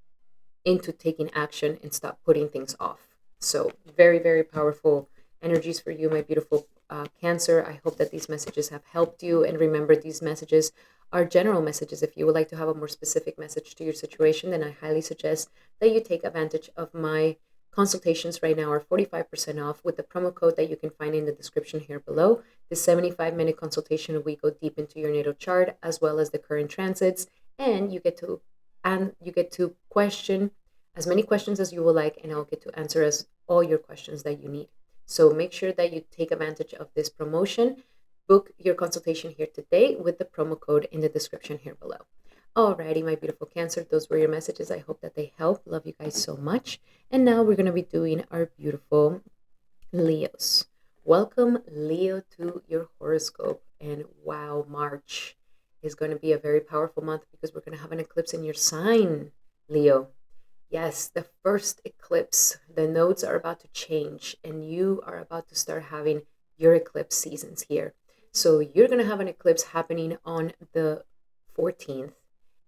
A: into taking action and stop putting things off. So very, very powerful energies for you, my beautiful Cancer. I hope that these messages have helped you. And remember, these messages are general messages. If you would like to have a more specific message to your situation, then I highly suggest that you take advantage of my consultations. Right now are 45% off with the promo code that you can find in the description here below. The 75-minute consultation, we go deep into your natal chart as well as the current transits, and you get to question as many questions as you will like, and I'll get to answer all your questions that you need. So make sure that you take advantage of this promotion. Book your consultation here today with the promo code in the description here below. Alrighty, my beautiful Cancer, those were your messages. I hope that they help. Love you guys so much. And now we're going to be doing our beautiful Leos. Welcome, Leo, to your horoscope. And wow, March is going to be a very powerful month because we're going to have an eclipse in your sign, Leo. Yes, the first eclipse. The nodes are about to change and you are about to start having your eclipse seasons here. So you're going to have an eclipse happening on the 14th,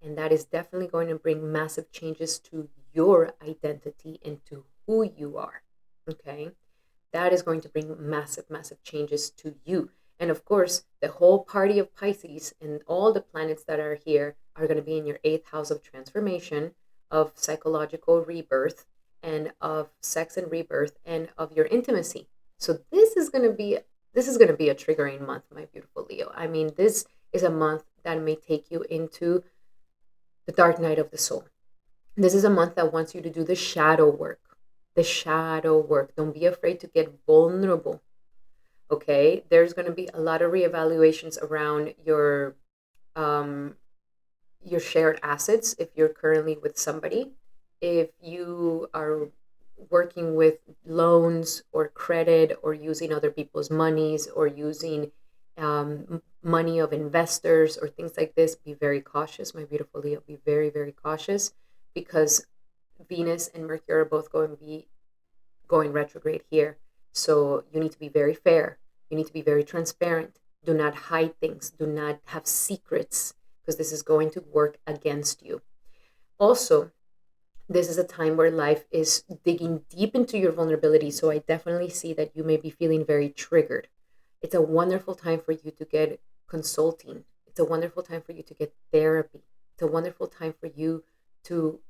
A: and that is definitely going to bring massive changes to your identity and to who you are. Okay? That is going to bring massive, massive changes to you. And of course, the whole party of Pisces and all the planets that are here are going to be in your 8th house of transformation, of psychological rebirth, and of sex and rebirth, and of your intimacy. So this is going to be a triggering month, my beautiful Leo. I mean, this is a month that may take you into the dark night of the soul. This is a month that wants you to do the shadow work. The shadow work. Don't be afraid to get vulnerable. Okay? There's going to be a lot of reevaluations around your shared assets if you're currently with somebody. If you are working with loans or credit or using other people's monies or using money of investors or things like this, be very cautious, my beautiful Leo. Be very, very cautious, because Venus and Mercury are both going to be going retrograde here. So you need to be very fair. You need to be very transparent. Do not hide things. Do not have secrets, because this is going to work against you. Also, this is a time where life is digging deep into your vulnerability. So I definitely see that you may be feeling very triggered. It's a wonderful time for you to get consulting. It's a wonderful time for you to get therapy. It's a wonderful time for you to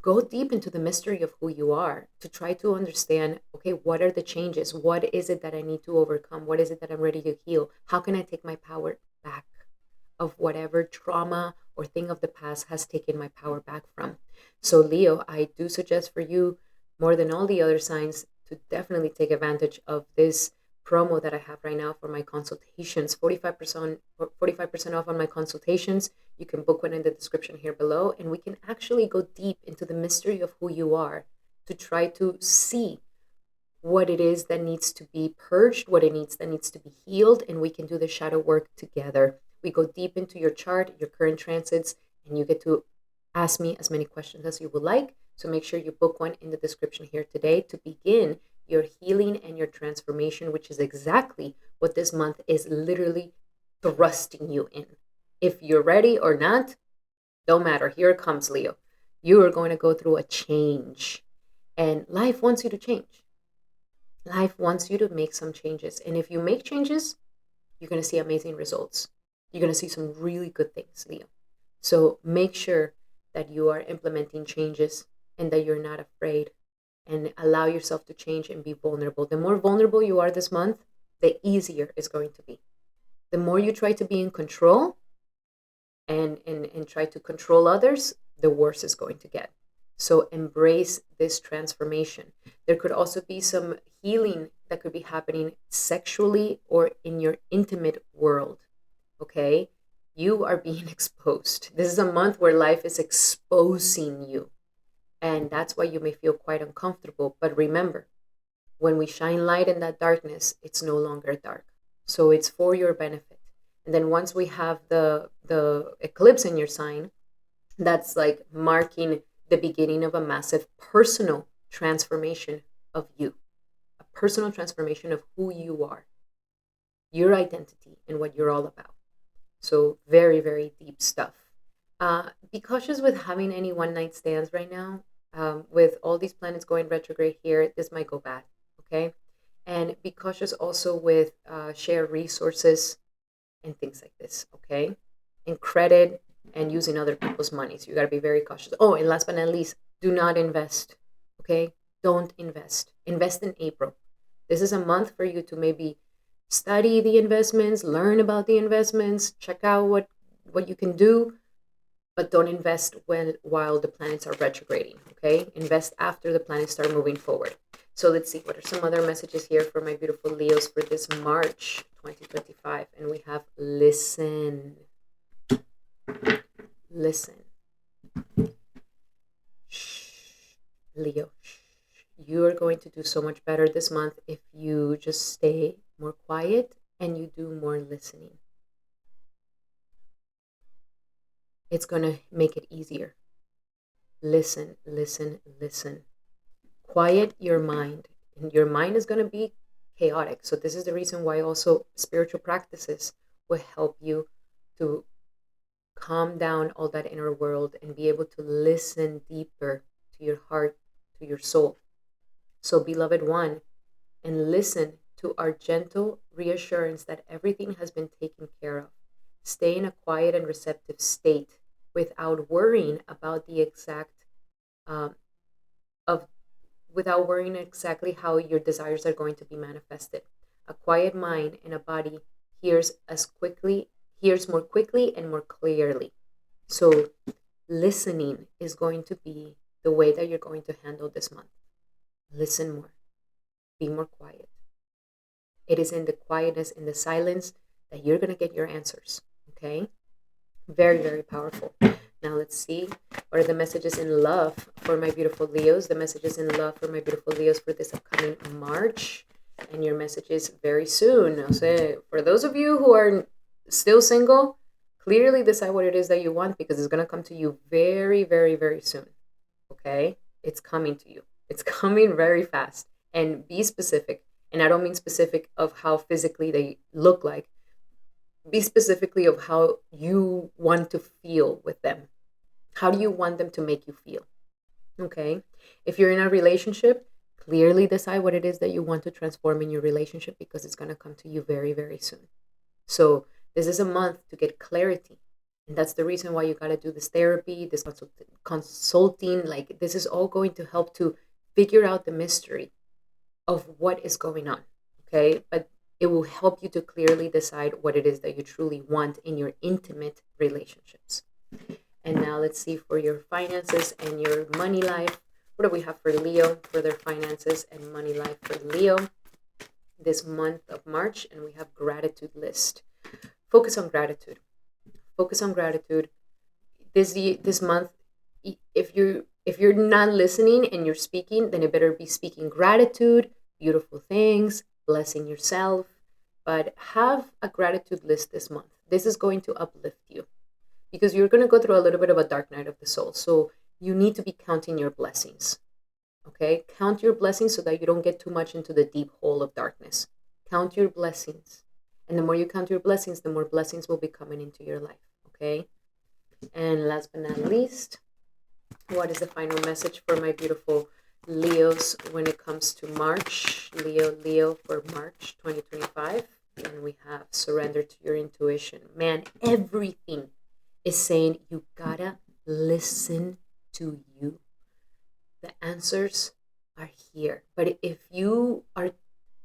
A: go deep into the mystery of who you are, to try to understand, okay, what are the changes? What is it that I need to overcome? What is it that I'm ready to heal? How can I take my power back of whatever trauma or thing of the past has taken my power back from? So Leo, I do suggest for you, more than all the other signs, to definitely take advantage of this promo that I have right now for my consultations. 45% off on my consultations. You can book one in the description here below, and we can actually go deep into the mystery of who you are to try to see what it is that needs to be purged, what it needs that needs to be healed, and we can do the shadow work together. We go deep into your chart, your current transits, and you get to ask me as many questions as you would like. So make sure you book one in the description here today to begin your healing and your transformation, which is exactly what this month is literally thrusting you in. If you're ready or not, don't matter. Here it comes, Leo. You are going to go through a change. And life wants you to change. Life wants you to make some changes. And if you make changes, you're going to see amazing results. You're going to see some really good things, Leo. So make sure that you are implementing changes and that you're not afraid, and allow yourself to change and be vulnerable. The more vulnerable you are this month, the easier it's going to be. The more you try to be in control and try to control others, the worse it's going to get. So embrace this transformation. There could also be some healing that could be happening sexually or in your intimate world. Okay? You are being exposed. This is a month where life is exposing you. And that's why you may feel quite uncomfortable. But remember, when we shine light in that darkness, it's no longer dark. So it's for your benefit. And then once we have the eclipse in your sign, that's like marking the beginning of a massive personal transformation of you, a personal transformation of who you are, your identity, and what you're all about. So very, very deep stuff. Be cautious with having any one night stands right now. With all these planets going retrograde here, this might go bad. Okay. And be cautious also with shared resources and things like this. Okay. And credit and using other people's money. So you got to be very cautious. Oh, and last but not least, do not invest. Okay. Don't invest. Invest in April. This is a month for you to maybe study the investments, learn about the investments, check out what you can do, but don't invest while the planets are retrograding. Okay. Invest after the planets start moving forward. So let's see, what are some other messages here for my beautiful Leos for this March 2025? And we have listen. Listen. Shh. Leo, shh. You are going to do so much better this month if you just stay more quiet and you do more listening. It's going to make it easier. Listen, listen, listen. Quiet your mind. And your mind is going to be chaotic. So this is the reason why also spiritual practices will help you to calm down all that inner world and be able to listen deeper to your heart, to your soul. So beloved one, and listen to our gentle reassurance that everything has been taken care of. Stay in a quiet and receptive state without worrying about the exact without worrying exactly how your desires are going to be manifested. A quiet mind and a body hears more quickly and more clearly. So listening is going to be the way that you're going to handle this month. Listen more. Be more quiet. It is in the quietness, in the silence, that you're going to get your answers. Okay? Very, very powerful. Now let's see, what are the messages in love for my beautiful Leos? The messages in love for my beautiful Leos for this upcoming March, and your messages very soon. So for those of you who are still single, clearly decide what it is that you want, because it's going to come to you very, very, very soon. Okay? It's coming to you. It's coming very fast. And be specific. And I don't mean specific of how physically they look like. Be specifically of how you want to feel with them. How do you want them to make you feel? Okay? If you're in a relationship, clearly decide what it is that you want to transform in your relationship, because it's going to come to you very, very soon. So this is a month to get clarity. And that's the reason why you got to do this therapy, this consulting. Like, this is all going to help to figure out the mystery of what is going on. Okay? But it will help you to clearly decide what it is that you truly want in your intimate relationships. And now let's see for your finances and your money life. What do we have for Leo for their finances and money life for Leo this month of March? And we have gratitude list. Focus on gratitude. Focus on gratitude. This month, if you're not listening and you're speaking, then you better be speaking gratitude, beautiful things, blessing yourself. But have a gratitude list this month. This is going to uplift you, because you're going to go through a little bit of a dark night of the soul. So you need to be counting your blessings. Okay? Count your blessings so that you don't get too much into the deep hole of darkness. Count your blessings. And the more you count your blessings, the more blessings will be coming into your life. Okay? And last but not least, what is the final message for my beautiful Leos when it comes to March. Leo for March 2025. And we have surrender to your intuition. Man, everything is saying you gotta listen to you. The answers are here. But if you are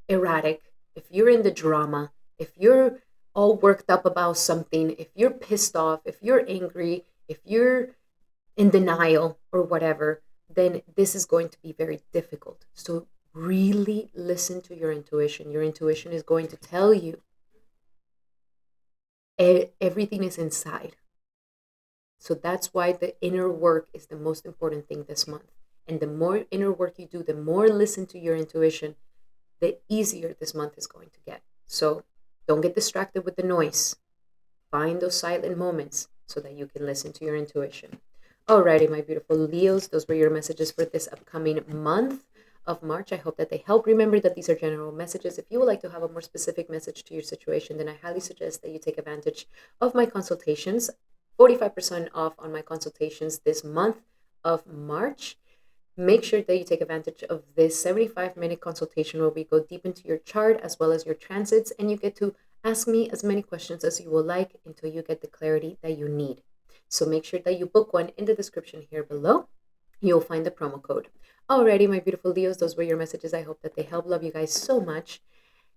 A: erratic, if you're in the drama, if you're all worked up about something, if you're pissed off, if you're angry, if you're in denial or whatever, then this is going to be very difficult. So really listen to your intuition. Your intuition is going to tell you everything is inside. So that's why the inner work is the most important thing this month. And the more inner work you do, the more listen to your intuition, the easier this month is going to get. So don't get distracted with the noise. Find those silent moments so that you can listen to your intuition. Alrighty, my beautiful Leos, those were your messages for this upcoming month of March. I hope that they help. Remember that these are general messages. If you would like to have a more specific message to your situation, then I highly suggest that you take advantage of my consultations. 45% off on my consultations this month of March. Make sure that you take advantage of this 75-minute consultation where we go deep into your chart as well as your transits, and you get to ask me as many questions as you will like until you get the clarity that you need. So make sure that you book one in the description here below. You'll find the promo code. Alrighty, my beautiful Leos, those were your messages. I hope that they help. Love you guys so much.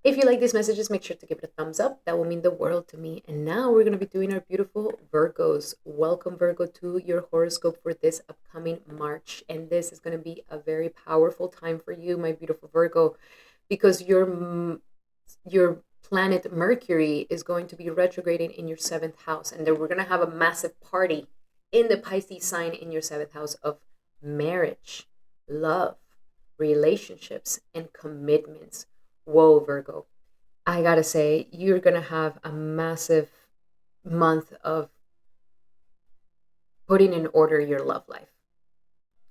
A: If you like these messages, make sure to give it a thumbs up. That will mean the world to me. And now we're going to be doing our beautiful Virgos. Welcome, Virgo, to your horoscope for this upcoming March. And this is going to be a very powerful time for you, my beautiful Virgo, because your planet Mercury is going to be retrograding in your 7th house. And then we're going to have a massive party in the Pisces sign in your 7th house of marriage, love, relationships, and commitments. Whoa, Virgo. I gotta say, you're gonna have a massive month of putting in order your love life.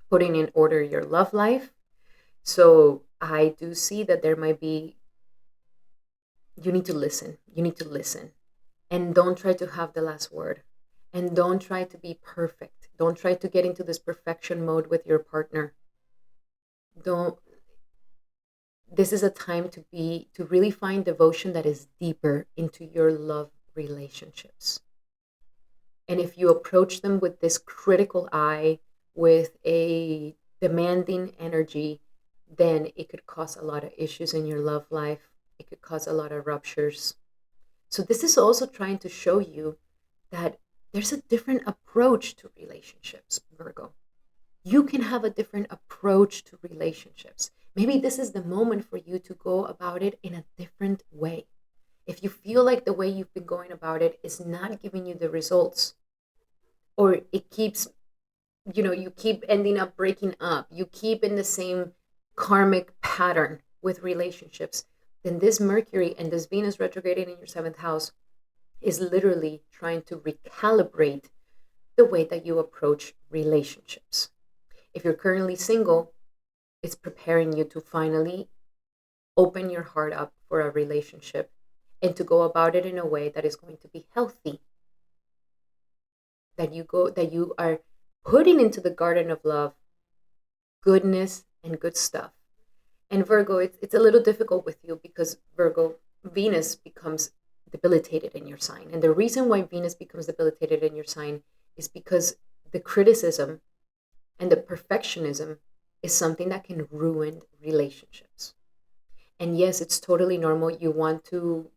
A: Putting in order your love life. So I do see that there might be, you need to listen. You need to listen. And don't try to have the last word. And don't try to be perfect. Don't try to get into this perfection mode with your partner. This is a time to really find devotion that is deeper into your love relationships. And if you approach them with this critical eye, with a demanding energy, then it could cause a lot of issues in your love life. It could cause a lot of ruptures. So this is also trying to show you that there's a different approach to relationships, Virgo. You can have a different approach to relationships. Maybe this is the moment for you to go about it in a different way. If you feel like the way you've been going about it is not giving you the results, or it keeps, you keep ending up breaking up, you keep in the same karmic pattern with relationships, then this Mercury and this Venus retrograding in your 7th house is literally trying to recalibrate the way that you approach relationships. If you're currently single, it's preparing you to finally open your heart up for a relationship and to go about it in a way that is going to be healthy. That you are putting into the garden of love goodness and good stuff. And Virgo, it's a little difficult with you because Virgo, Venus becomes debilitated in your sign. And the reason why Venus becomes debilitated in your sign is because the criticism and the perfectionism is something that can ruin relationships. And yes, it's totally normal. You want to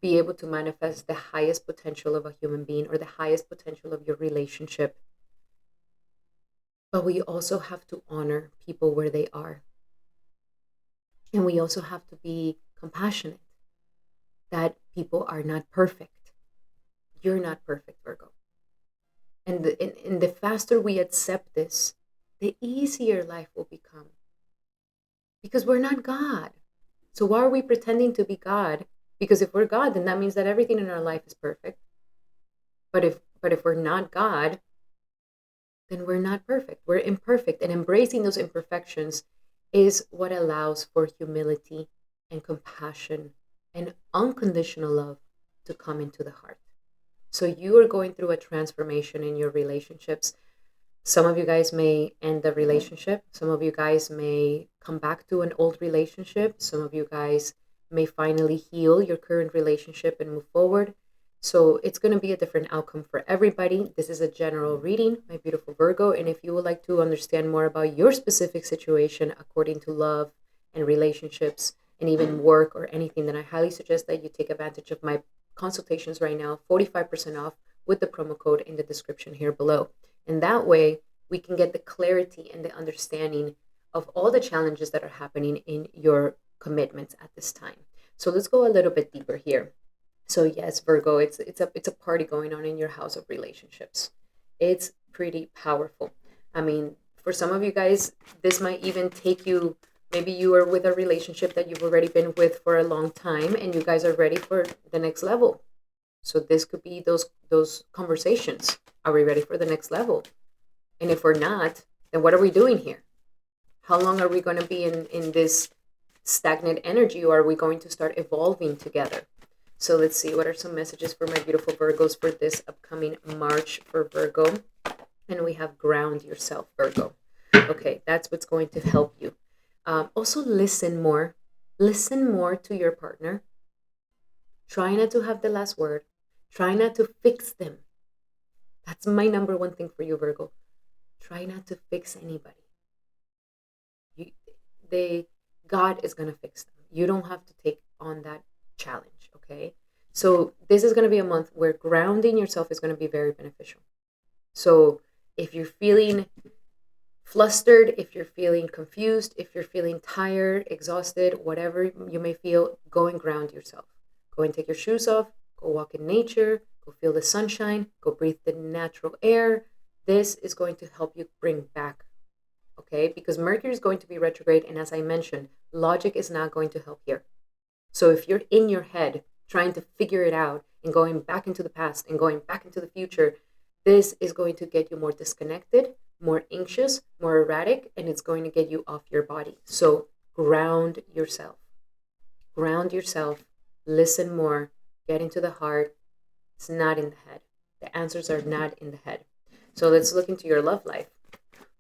A: be able to manifest the highest potential of a human being or the highest potential of your relationship. But we also have to honor people where they are. And we also have to be compassionate that people are not perfect. You're not perfect, Virgo. And the faster we accept this, the easier life will become. Because we're not God. So why are we pretending to be God? Because if we're God, then that means that everything in our life is perfect. But if we're not God, then we're not perfect. We're imperfect. And embracing those imperfections is what allows for humility and compassion and unconditional love to come into the heart. So you are going through a transformation in your relationships. Some of you guys may end the relationship. Some of you guys may come back to an old relationship. Some of you guys may finally heal your current relationship and move forward. So it's going to be a different outcome for everybody. This is a general reading, my beautiful Virgo. And if you would like to understand more about your specific situation according to love and relationships and even work or anything, then I highly suggest that you take advantage of my consultations right now, 45% off with the promo code in the description here below. And that way we can get the clarity and the understanding of all the challenges that are happening in your commitments at this time. So let's go a little bit deeper here. So yes, Virgo, it's a party going on in your house of relationships. It's pretty powerful. I mean, for some of you guys, this might even take you, maybe you are with a relationship that you've already been with for a long time and you guys are ready for the next level. So this could be those conversations. Are we ready for the next level? And if we're not, then what are we doing here? How long are we going to be in this stagnant energy, or are we going to start evolving together? So let's see, what are some messages for my beautiful Virgos for this upcoming March for Virgo? And we have ground yourself, Virgo. Okay, that's what's going to help you. Also listen more. Listen more to your partner. Try not to have the last word. Try not to fix them. That's my number one thing for you, Virgo. Try not to fix anybody. God is going to fix them. You don't have to take on that challenge, okay? So this is going to be a month where grounding yourself is going to be very beneficial. So if you're feeling flustered, if you're feeling confused, if you're feeling tired, exhausted, whatever you may feel, go and ground yourself. Go and take your shoes off, go walk in nature, go feel the sunshine, go breathe the natural air. This is going to help you bring back, okay? Because Mercury is going to be retrograde, and as I mentioned, logic is not going to help here. So if you're in your head trying to figure it out and going back into the past and going back into the future, this is going to get you more disconnected, more anxious, more erratic, and it's going to get you off your body. So ground yourself. Ground yourself. Listen more. Get into the heart. It's not in the head. The answers are not in the head. So let's look into your love life.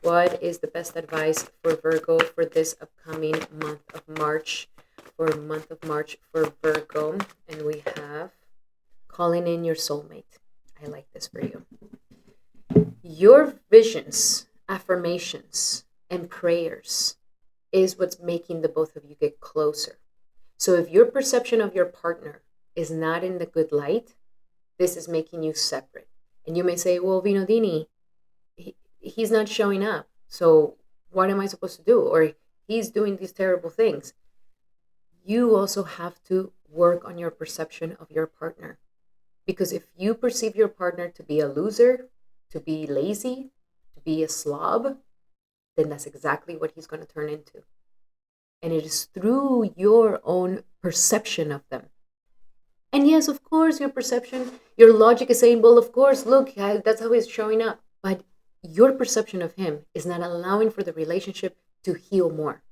A: What is the best advice for Virgo for this upcoming month of March? For Virgo. And we have calling in your soulmate. I like this for you. Your visions, affirmations, and prayers is what's making the both of you get closer. So if your perception of your partner is not in the good light, this is making you separate. And you may say, well, Vinodini, he's not showing up. So what am I supposed to do? Or he's doing these terrible things. You also have to work on your perception of your partner. Because if you perceive your partner to be a loser, to be lazy, to be a slob, then that's exactly what he's going to turn into. And it is through your own perception of them. And yes, of course, your perception, your logic is saying, well, of course, look, that's how he's showing up. But your perception of him is not allowing for the relationship to heal more.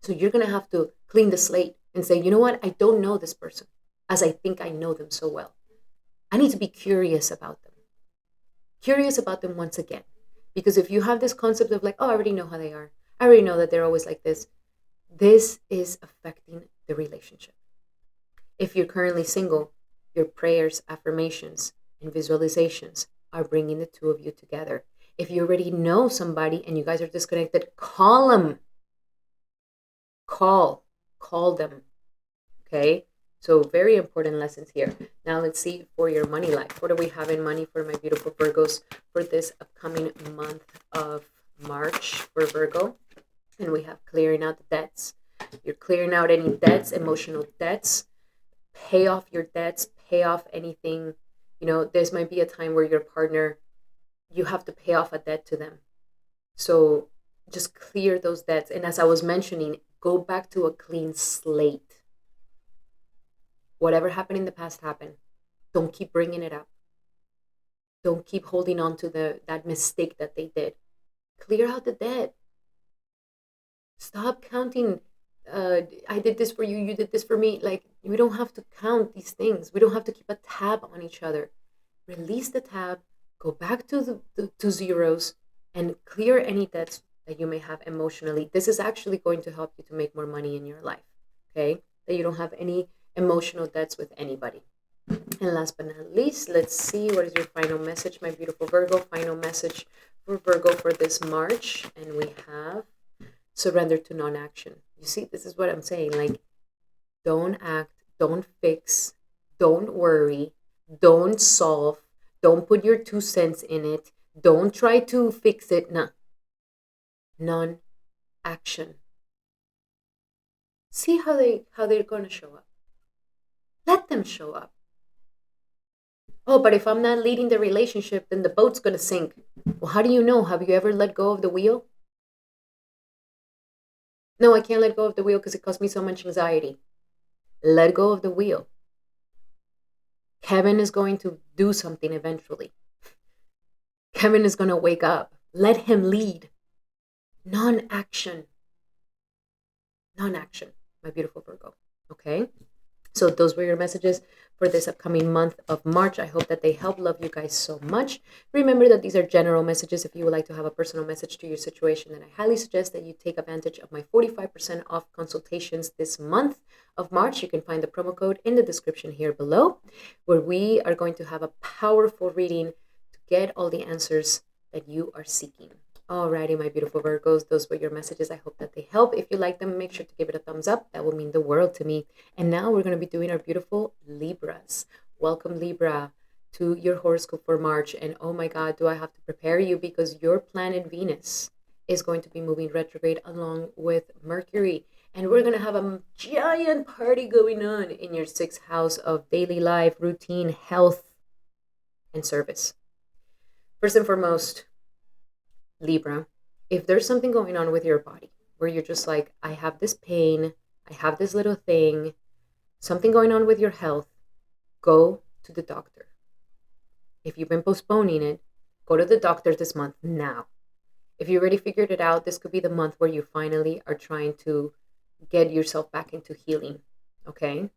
A: So you're going to have to clean the slate and say, you know what? I don't know this person as I think I know them so well. I need to be curious about them. Curious about them once again. Because if you have this concept of like, oh, I already know how they are. I already know that they're always like this. This is affecting the relationship. If you're currently single, your prayers, affirmations, and visualizations are bringing the two of you together. If you already know somebody and you guys are disconnected, call them. Call them. Okay? So very important lessons here. Now let's see for your money life. What do we have in money for my beautiful Virgos for this upcoming month of March for Virgo? And we have clearing out the debts. You're clearing out any debts, emotional debts. Pay off your debts. Pay off anything. You know, there's might be a time where your partner, you have to pay off a debt to them. So just clear those debts. And as I was mentioning, go back to a clean slate. Whatever happened in the past happened. Don't keep bringing it up. Don't keep holding on to that mistake that they did. Clear out the debt. Stop counting. I did this for you. You did this for me. Like, we don't have to count these things. We don't have to keep a tab on each other. Release the tab. Go back to the zeros and clear any debts that you may have emotionally. This is actually going to help you to make more money in your life, okay? That you don't have any emotional debts with anybody. And last but not least, let's see, what is your final message, my beautiful Virgo? Final message for Virgo for this March. And we have surrender to non-action. You see, this is what I'm saying. Like, don't act, don't fix, don't worry, don't solve, don't put your 2 cents in it, don't try to fix it. No. Non-action. See how they're gonna show up. Let them show up. Oh, but if I'm not leading the relationship, then the boat's gonna sink. Well, how do you know? Have you ever let go of the wheel? No, I can't let go of the wheel because it costs me so much anxiety. Let go of the wheel. Kevin is going to do something eventually. Kevin is going to wake up. Let him lead. Non-action. Non-action, my beautiful Virgo. Okay? So those were your messages for this upcoming month of March. I hope that they help. Love you guys so much. Remember that these are general messages. If you would like to have a personal message to your situation, then I highly suggest that you take advantage of my 45% off consultations this month of March. You can find the promo code in the description here below, where we are going to have a powerful reading to get all the answers that you are seeking. Alrighty, my beautiful Virgos, those were your messages. I hope that they help. If you like them, make sure to give it a thumbs up. That will mean the world to me. And now we're going to be doing our beautiful Libras. Welcome, Libra, to your horoscope for March. And oh my God, do I have to prepare you, because your planet Venus is going to be moving retrograde along with Mercury. And we're going to have a giant party going on in your 6th house of daily life, routine, health, and service. First and foremost, Libra, if there's something going on with your body where you're just like, I have this pain, I have this little thing, something going on with your health, go to the doctor. If you've been postponing it, go to the doctor this month now. If you already figured it out, this could be the month where you finally are trying to get yourself back into healing, okay?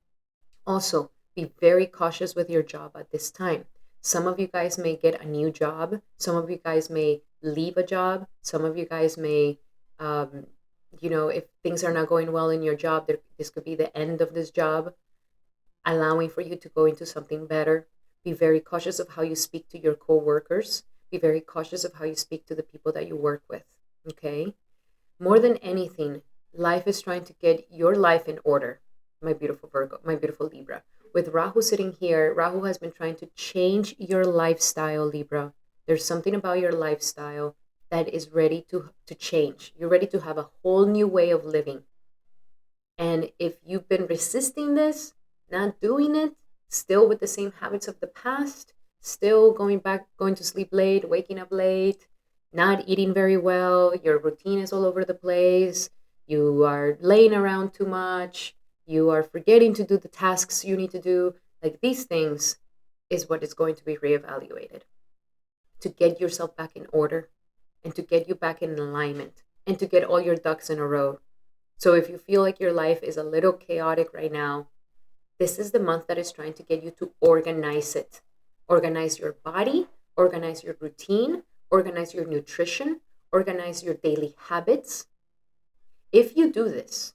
A: Also, be very cautious with your job at this time. Some of you guys may get a new job. Some of you guys may leave a job. Some of you guys may, if things are not going well in your job, this could be the end of this job, allowing for you to go into something better. Be very cautious of how you speak to your coworkers. Be very cautious of how you speak to the people that you work with, okay? More than anything, life is trying to get your life in order, my beautiful Virgo, my beautiful Libra. With Rahu sitting here, Rahu has been trying to change your lifestyle, Libra. There's something about your lifestyle that is ready to change. You're ready to have a whole new way of living. And if you've been resisting this, not doing it, still with the same habits of the past, still going to sleep late, waking up late, not eating very well, your routine is all over the place, you are laying around too much, you are forgetting to do the tasks you need to do, like these things is what is going to be reevaluated to get yourself back in order and to get you back in alignment and to get all your ducks in a row. So if you feel like your life is a little chaotic right now, this is the month that is trying to get you to organize it. Organize your body, organize your routine, organize your nutrition, organize your daily habits. If you do this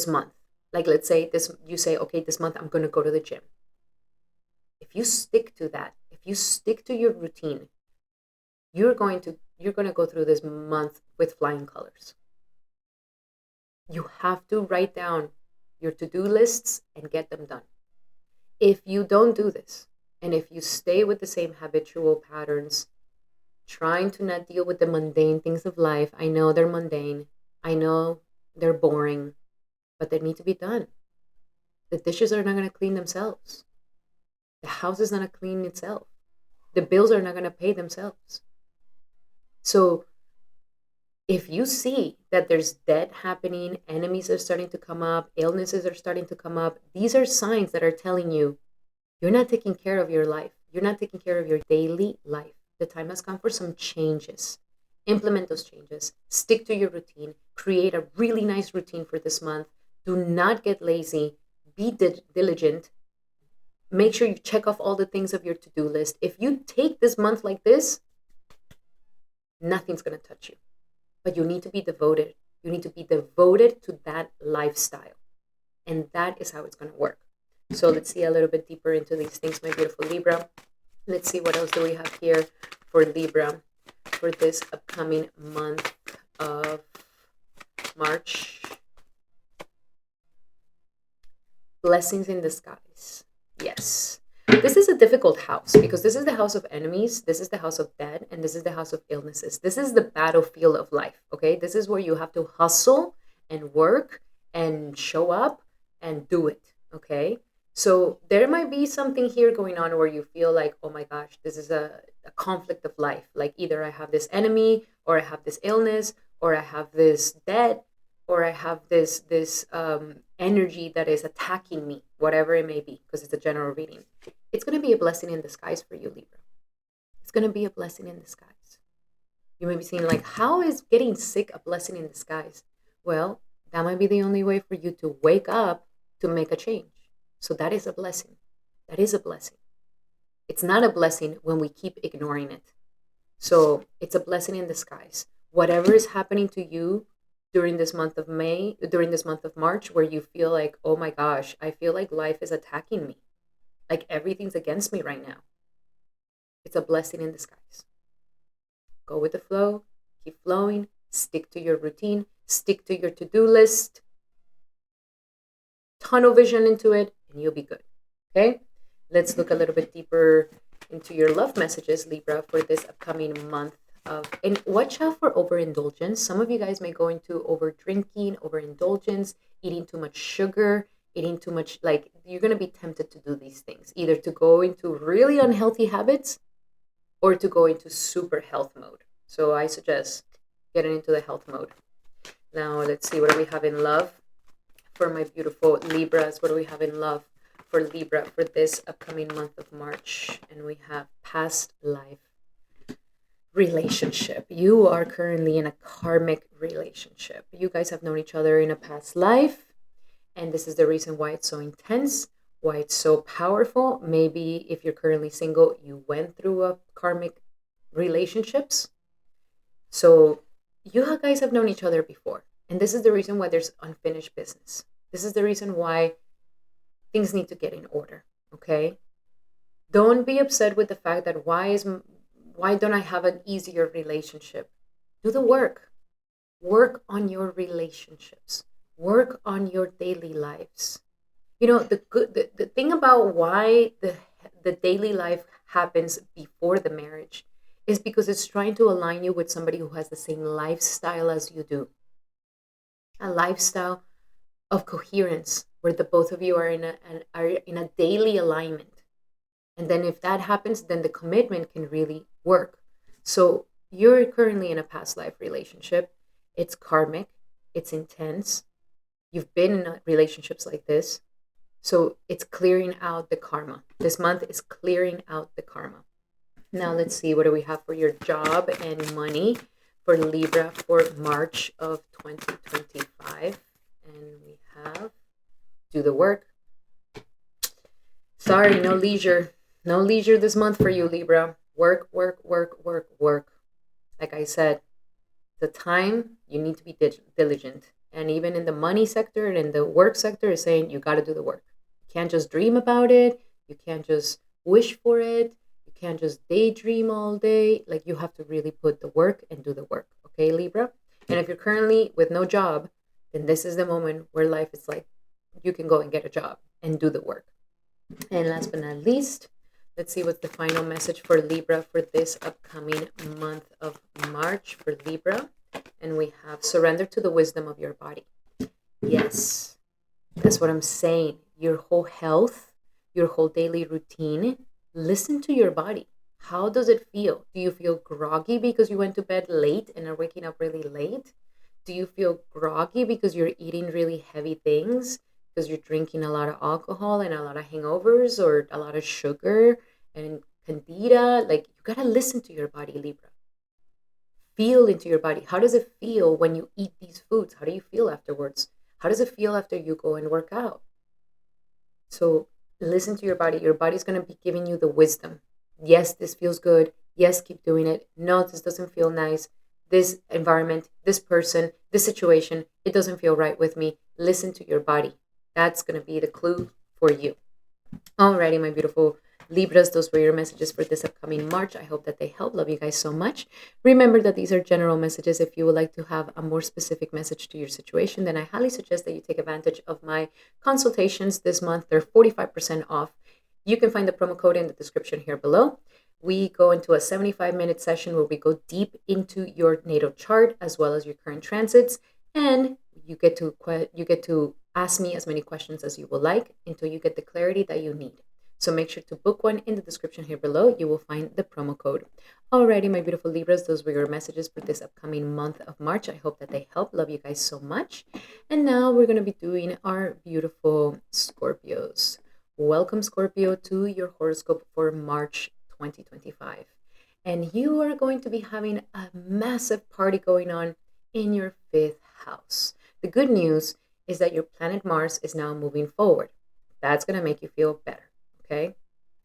A: month, like let's say you say, okay, this month I'm going to go to the gym. If you stick to that, if you stick to your routine, you're going to go through this month with flying colors. You have to write down your to-do lists and get them done. If you don't do this, and if you stay with the same habitual patterns, trying to not deal with the mundane things of life, I know they're mundane, I know they're boring, but they need to be done. The dishes are not going to clean themselves. The house is not going to clean itself. The bills are not going to pay themselves. So if you see that there's debt happening, enemies are starting to come up, illnesses are starting to come up, these are signs that are telling you you're not taking care of your life. You're not taking care of your daily life. The time has come for some changes. Implement those changes. Stick to your routine. Create a really nice routine for this month. Do not get lazy. Be diligent. Make sure you check off all the things of your to-do list. If you take this month like this, Nothing's going to touch you. But you need to be devoted. You need to be devoted to that lifestyle. And that is how it's going to work. So let's see a little bit deeper into these things, my beautiful Libra. Let's see what else do we have here for Libra for this upcoming month of March. Blessings in disguise. Yes. This is a difficult house because this is the house of enemies, this is the house of death, and this is the house of illnesses. This is the battlefield of life, okay? This is where you have to hustle and work and show up and do it, okay? So there might be something here going on where you feel like, oh my gosh, this is a conflict of life. Like either I have this enemy, or I have this illness, or I have this debt, or I have this energy that is attacking me, whatever it may be, because it's a general reading. It's going to be a blessing in disguise for you, Libra. It's going to be a blessing in disguise. You may be saying, like, how is getting sick a blessing in disguise? Well, that might be the only way for you to wake up to make a change. So that is a blessing. That is a blessing. It's not a blessing when we keep ignoring it. So it's a blessing in disguise. Whatever is happening to you during this month of March, where you feel like, oh my gosh, I feel like life is attacking me. Like everything's against me right now. It's a blessing in disguise. Go with the flow, keep flowing, stick to your routine, stick to your to-do list, tunnel vision into it, and you'll be good. Okay? Let's look a little bit deeper into your love messages, Libra, for this upcoming month of, and watch out for overindulgence. Some of you guys may go into over drinking, overindulgence, eating too much sugar, eating too much, like you're going to be tempted to do these things, either to go into really unhealthy habits or to go into super health mode. So I suggest getting into the health mode. Now let's see, what do we have in love for my beautiful Libras? What do we have in love for Libra for this upcoming month of March? And we have past life relationship. You are currently in a karmic relationship. You guys have known each other in a past life, and this is the reason why it's so intense, why it's so powerful. Maybe if you're currently single, you went through a karmic relationships. So you guys have known each other before, and this is the reason why there's unfinished business. This is the reason why things need to get in order, okay? Don't be upset with the fact that why don't I have an easier relationship? Do the work. Work on your relationships. Work on your daily lives. You know, the thing about why the daily life happens before the marriage is because it's trying to align you with somebody who has the same lifestyle as you do. A lifestyle of coherence where the both of you are in a daily alignment. And then if that happens, then the commitment can really work. So you're currently in a past life relationship. It's karmic. It's intense. You've been in relationships like this. So it's clearing out the karma. This month is clearing out the karma. Now let's see, what do we have for your job and money for Libra for March of 2025? And we have do the work. Sorry, no leisure. No leisure this month for you, Libra. Work, work, work, work, work. Like I said, the time you need to be diligent. And even in the money sector and in the work sector is saying you got to do the work. You can't just dream about it. You can't just wish for it. You can't just daydream all day. Like you have to really put the work and do the work. Okay, Libra? And if you're currently with no job, then this is the moment where life is like you can go and get a job and do the work. And last but not least, let's see what's the final message for Libra for this upcoming month of March for Libra. And we have surrender to the wisdom of your body. Yes, that's what I'm saying. Your whole health, your whole daily routine, listen to your body. How does it feel? Do you feel groggy because you went to bed late and are waking up really late? Do you feel groggy because you're eating really heavy things? Because you're drinking a lot of alcohol and a lot of hangovers or a lot of sugar and candida? Like, you got to listen to your body, Libra. Feel into your body. How does it feel when you eat these foods? How do you feel afterwards? How does it feel after you go and work out? So listen to your body. Your body's going to be giving you the wisdom. Yes, this feels good. Yes, keep doing it. No, this doesn't feel nice. This environment, this person, this situation, it doesn't feel right with me. Listen to your body. That's going to be the clue for you. Alrighty, my beautiful Libras, those were your messages for this upcoming March. I hope that they help. Love you guys so much. Remember that these are general messages. If you would like to have a more specific message to your situation, then I highly suggest that you take advantage of my consultations this month. They're 45% off. You can find the promo code in the description here below. We go into a 75-minute session where we go deep into your natal chart as well as your current transits, and you get to ask me as many questions as you will like until you get the clarity that you need. So make sure to book one in the description here below. You will find the promo code. Alrighty, my beautiful Libras, those were your messages for this upcoming month of March. I hope that they help. Love you guys so much. And now we're going to be doing our beautiful Scorpios. Welcome, Scorpio, to your horoscope for March 2025. And you are going to be having a massive party going on in your 5th house. The good news is that your planet Mars is now moving forward. That's going to make you feel better, okay?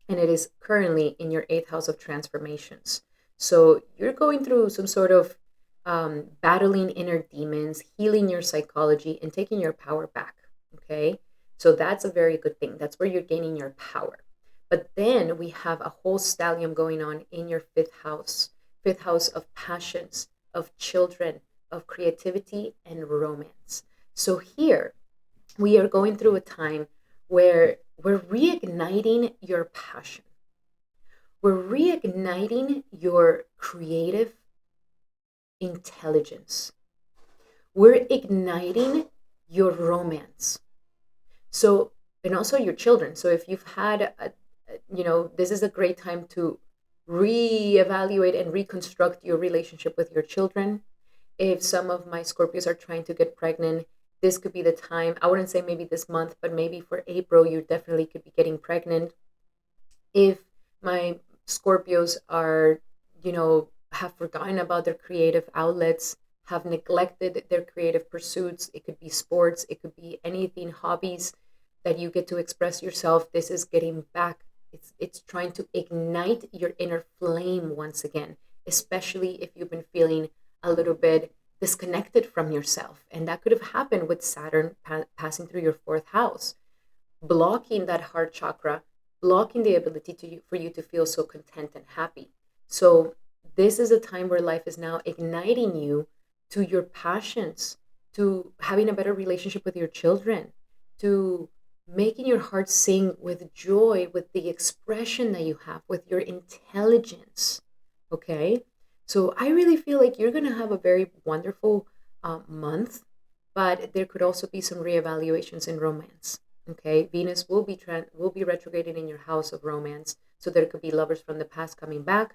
A: And it is currently in your 8th house of transformations. So you're going through some sort of battling inner demons, healing your psychology, and taking your power back, okay? So that's a very good thing. That's where you're gaining your power. But then we have a whole stellium going on in your 5th house of passions, of children, of creativity and romance. So here we are going through a time where we're reigniting your passion. We're reigniting your creative intelligence. We're igniting your romance. So, and also your children. So if you've had, this is a great time to reevaluate and reconstruct your relationship with your children. If some of my Scorpios are trying to get pregnant, this could be the time. I wouldn't say maybe this month, but maybe for April, you definitely could be getting pregnant. If my Scorpios are, have forgotten about their creative outlets, have neglected their creative pursuits, it could be sports, it could be anything, hobbies that you get to express yourself. This is getting back. It's trying to ignite your inner flame once again, especially if you've been feeling a little bit disconnected from yourself. And that could have happened with Saturn passing through your 4th house, blocking that heart chakra, blocking the ability for you to feel so content and happy. So this is a time where life is now igniting you to your passions, to having a better relationship with your children, to making your heart sing with joy, with the expression that you have, with your intelligence. Okay? So I really feel like you're going to have a very wonderful month, but there could also be some reevaluations in romance. Okay? Venus will be retrograding in your house of romance. So there could be lovers from the past coming back.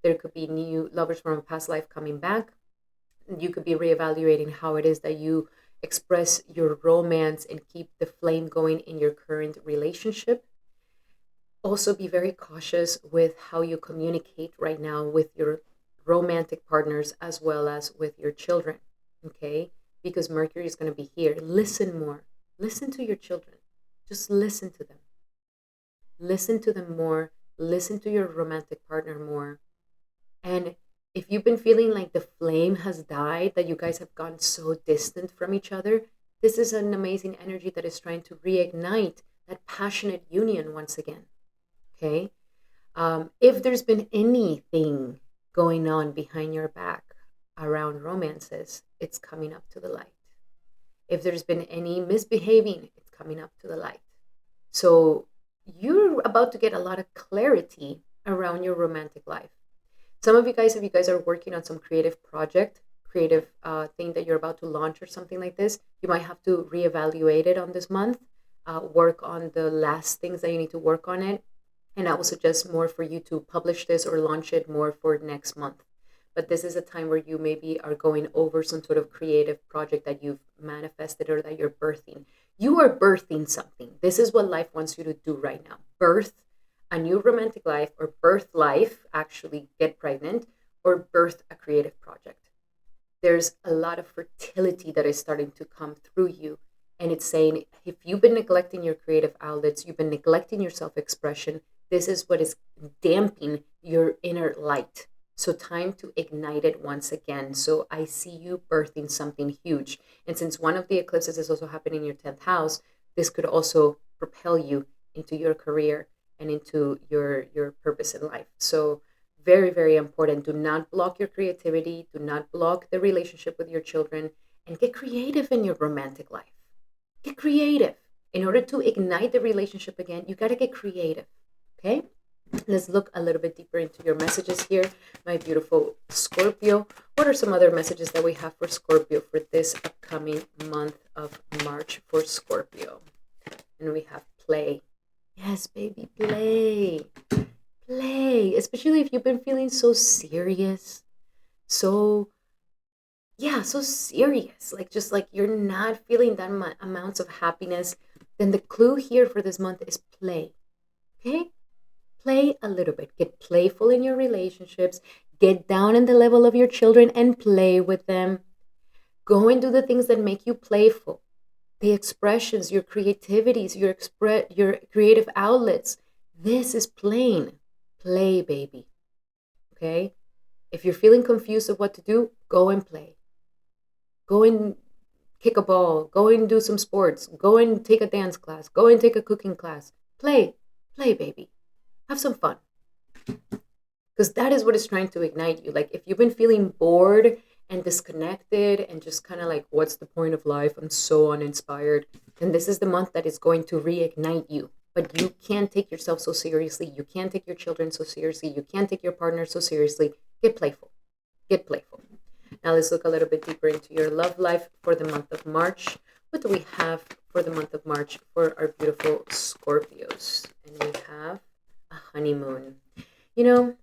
A: There could be new lovers from a past life coming back. You could be reevaluating how it is that you express your romance and keep the flame going in your current relationship. Also, be very cautious with how you communicate right now with your romantic partners as well as with your children, okay? Because Mercury is going to be here. Listen more. Listen to your children. Just listen to them. Listen to them more. Listen to your romantic partner more. And if you've been feeling like the flame has died, that you guys have gone so distant from each other, this is an amazing energy that is trying to reignite that passionate union once again. Okay? If there's been anything going on behind your back around romances, it's coming up to the light. If there's been any misbehaving, it's coming up to the light. So you're about to get a lot of clarity around your romantic life. Some of you guys, if you guys are working on some creative project, creative thing that you're about to launch or something like this, you might have to reevaluate it on this month, work on the last things that you need to work on it. And I will suggest more for you to publish this or launch it more for next month. But this is a time where you maybe are going over some sort of creative project that you've manifested or that you're birthing. You are birthing something. This is what life wants you to do right now. Birth a new romantic life, or birth life, actually get pregnant, or birth a creative project. There's a lot of fertility that is starting to come through you. And it's saying, if you've been neglecting your creative outlets, you've been neglecting your self-expression, this is what is damping your inner light. So time to ignite it once again. So I see you birthing something huge. And since one of the eclipses is also happening in your 10th house, this could also propel you into your career and into your purpose in life. So very, very important. Do not block your creativity. Do not block the relationship with your children, and get creative in your romantic life. Get creative. In order to ignite the relationship again, you got to get creative. Okay? Let's look a little bit deeper into your messages here, my beautiful Scorpio. What are some other messages that we have for Scorpio for this upcoming month of March for Scorpio? And we have play. Yes, baby, play. Play. Especially if you've been feeling so serious, so serious, like just like you're not feeling that amounts of happiness, then the clue here for this month is play. Okay? Play a little bit. Get playful in your relationships. Get down in the level of your children and play with them. Go and do the things that make you playful. The expressions, your creativities, your creative outlets. This is playing. Play, baby. Okay? If you're feeling confused of what to do, go and play. Go and kick a ball. Go and do some sports. Go and take a dance class. Go and take a cooking class. Play. Play, baby. Have some fun. Because that is what is trying to ignite you. Like if you've been feeling bored and disconnected and just kind of like, what's the point of life? I'm so uninspired. Then this is the month that is going to reignite you. But you can't take yourself so seriously. You can't take your children so seriously. You can't take your partner so seriously. Get playful. Get playful. Now let's look a little bit deeper into your love life for the month of March. What do we have for the month of March for our beautiful Scorpios? And we have a honeymoon. You know,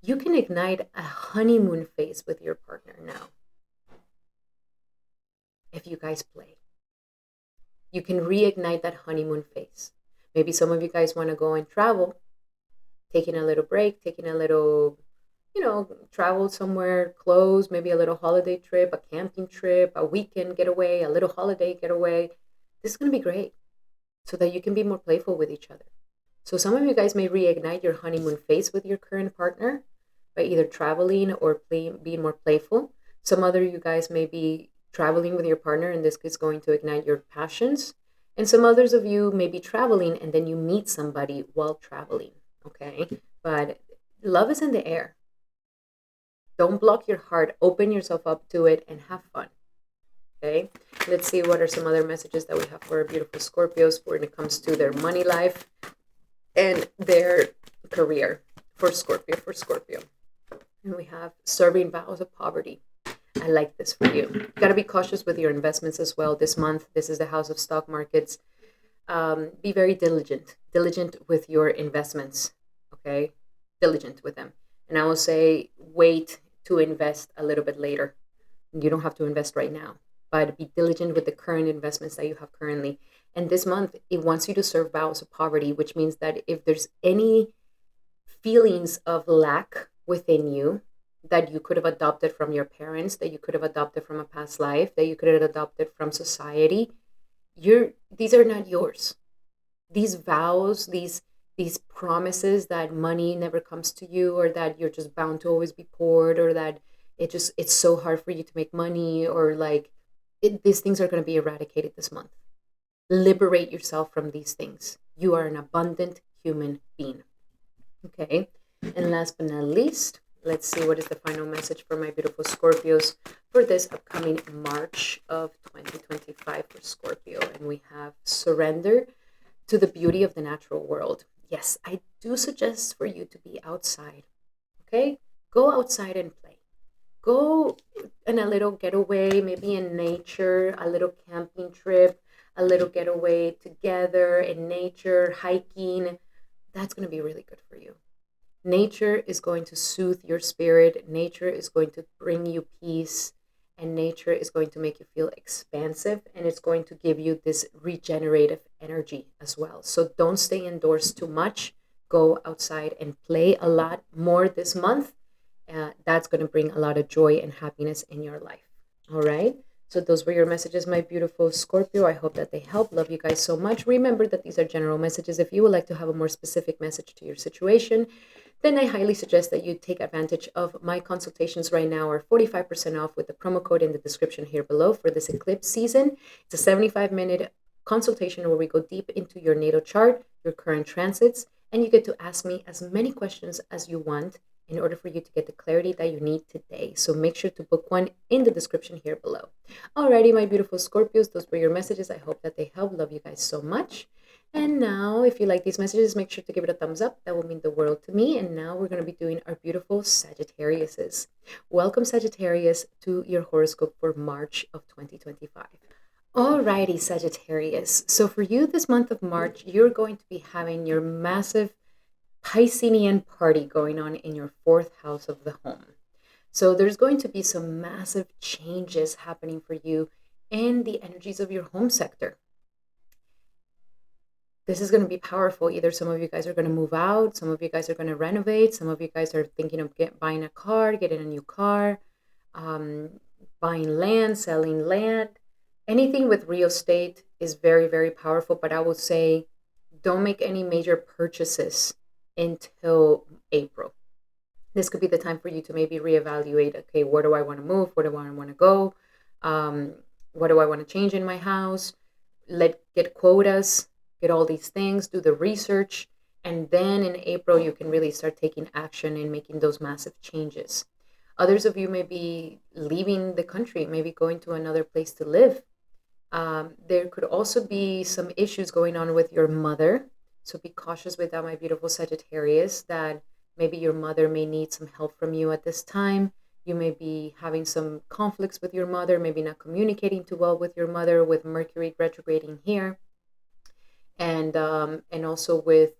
A: you can ignite a honeymoon phase with your partner now. If you guys play, you can reignite that honeymoon phase. Maybe some of you guys want to go and travel, taking a little break, taking a little, travel somewhere close, maybe a little holiday trip, a camping trip, a weekend getaway, a little holiday getaway. This is going to be great so that you can be more playful with each other. So some of you guys may reignite your honeymoon phase with your current partner by either traveling or being more playful. Some other you guys may be traveling with your partner, and this is going to ignite your passions. And some others of you may be traveling and then you meet somebody while traveling, okay? But love is in the air. Don't block your heart. Open yourself up to it and have fun, okay? Let's see what are some other messages that we have for our beautiful Scorpios when it comes to their money life and their career for Scorpio. And we have serving vows of poverty. I like this for you. You got to be cautious with your investments as well this month. This is the house of stock markets. Be very diligent with your investments, okay? Diligent with them. And I will say wait to invest a little bit later. You don't have to invest right now, but be diligent with the current investments that you have currently. And this month, it wants you to serve vows of poverty, which means that if there's any feelings of lack within you that you could have adopted from your parents, that you could have adopted from a past life, that you could have adopted from society, these are not yours. These vows, these promises that money never comes to you, or that you're just bound to always be poor, or that it's so hard for you to make money, or these things are going to be eradicated this month. Liberate yourself from these things. You are an abundant human being. Okay. And last but not least, let's see what is the final message for my beautiful Scorpios for this upcoming March of 2025 for Scorpio. And we have surrender to the beauty of the natural world. Yes, I do suggest for you to be outside. Okay? Go outside and play. Go on a little getaway, maybe in nature, a little camping trip, a little getaway together in nature, hiking. That's going to be really good for you. Nature is going to soothe your spirit. Nature is going to bring you peace. And nature is going to make you feel expansive. And it's going to give you this regenerative energy as well. So don't stay indoors too much. Go outside and play a lot more this month. That's going to bring a lot of joy and happiness in your life. All right. So those were your messages, my beautiful Scorpio. I hope that they help. Love you guys so much. Remember that these are general messages. If you would like to have a more specific message to your situation, then I highly suggest that you take advantage of my consultations right now, or 45% off with the promo code in the description here below for this eclipse season. It's a 75-minute consultation where we go deep into your natal chart, your current transits, and you get to ask me as many questions as you want in order for you to get the clarity that you need today. So make sure to book one in the description here below. Alrighty, my beautiful Scorpios, those were your messages. I hope that they help. Love you guys so much. And now, if you like these messages, make sure to give it a thumbs up. That will mean the world to me. And now we're going to be doing our beautiful Sagittariuses. Welcome, Sagittarius, to your horoscope for March of 2025. Alrighty, Sagittarius. So for you this month of March, you're going to be having your massive Piscean party going on in your fourth house of the home. So there's going to be some massive changes happening for you in the energies of your home sector. This is going to be powerful. Either some of you guys are going to move out, some of you guys are going to renovate, some of you guys are thinking of buying a car, getting a new car, buying land, selling land. Anything with real estate is very, very powerful, but I would say don't make any major purchases until April. This could be the time for you to maybe reevaluate, okay, where do I want to move? Where do I want to go? What do I want to change in my house? Get quotas, get all these things, do the research, and then in April you can really start taking action and making those massive changes. Others of you may be leaving the country, maybe going to another place to live. There could also be some issues going on with your mother. So be cautious with that, my beautiful Sagittarius, that maybe your mother may need some help from you at this time. You may be having some conflicts with your mother, maybe not communicating too well with your mother, with Mercury retrograding here. And also with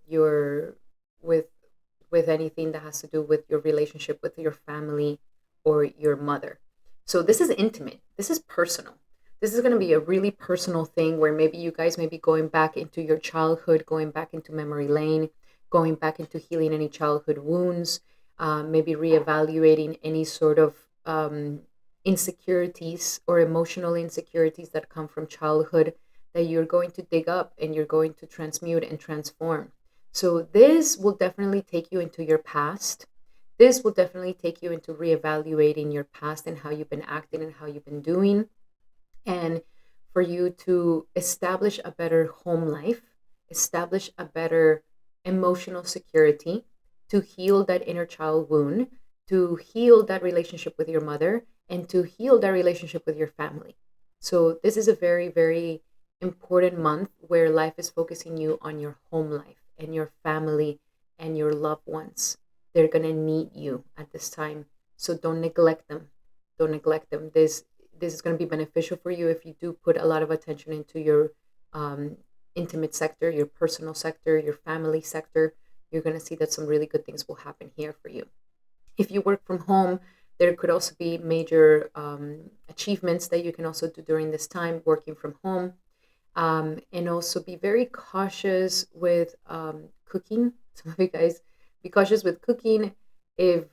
A: anything that has to do with your relationship with your family or your mother. So this is intimate. This is personal. This is going to be a really personal thing where maybe you guys may be going back into your childhood, going back into memory lane, going back into healing any childhood wounds, maybe reevaluating any sort of insecurities or emotional insecurities that come from childhood that you're going to dig up and you're going to transmute and transform. So this will definitely take you into your past. This will definitely take you into reevaluating your past and how you've been acting and how you've been doing. And for you to establish a better home life, establish a better emotional security, to heal that inner child wound, to heal that relationship with your mother, and to heal that relationship with your family. So this is a very, very important month where life is focusing you on your home life and your family and your loved ones. They're going to need you at this time. So don't neglect them. Don't neglect them. This is going to be beneficial for you if you do put a lot of attention into your intimate sector, your personal sector, your family sector. You're going to see that some really good things will happen here for you. If you work from home, there could also be major achievements that you can also do during this time working from home. And also be very cautious with cooking. Some of you guys be cautious with cooking, if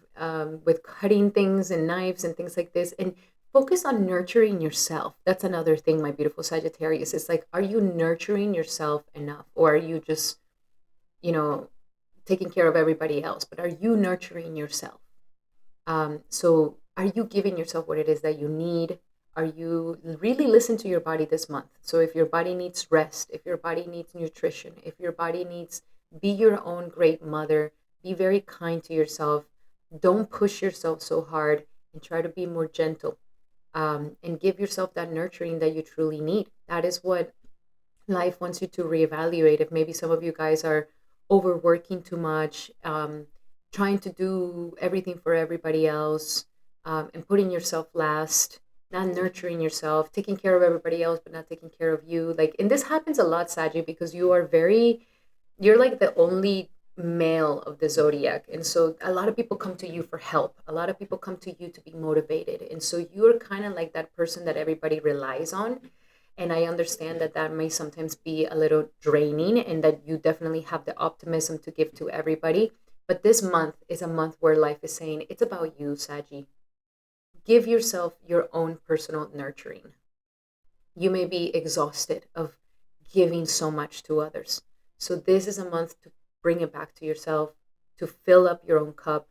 A: with cutting things and knives and things like this, and focus on nurturing yourself. That's another thing, my beautiful Sagittarius. It's like, are you nurturing yourself enough, or are you just, taking care of everybody else? But are you nurturing yourself? So are you giving yourself what it is that you need? Are you really listen to your body this month? So if your body needs rest, if your body needs nutrition, if your body needs, be your own great mother, be very kind to yourself. Don't push yourself so hard, and try to be more gentle, and give yourself that nurturing that you truly need. That is what life wants you to reevaluate. If maybe some of you guys are overworking too much, trying to do everything for everybody else, and putting yourself last, not nurturing yourself, taking care of everybody else, but not taking care of you. And this happens a lot, Saggy, because you're like the only male of the zodiac. And so a lot of people come to you for help. A lot of people come to you to be motivated. And so you're kind of like that person that everybody relies on. And I understand that that may sometimes be a little draining, and that you definitely have the optimism to give to everybody. But this month is a month where life is saying, it's about you, Saggy. Give yourself your own personal nurturing. You may be exhausted of giving so much to others. So this is a month to bring it back to yourself, to fill up your own cup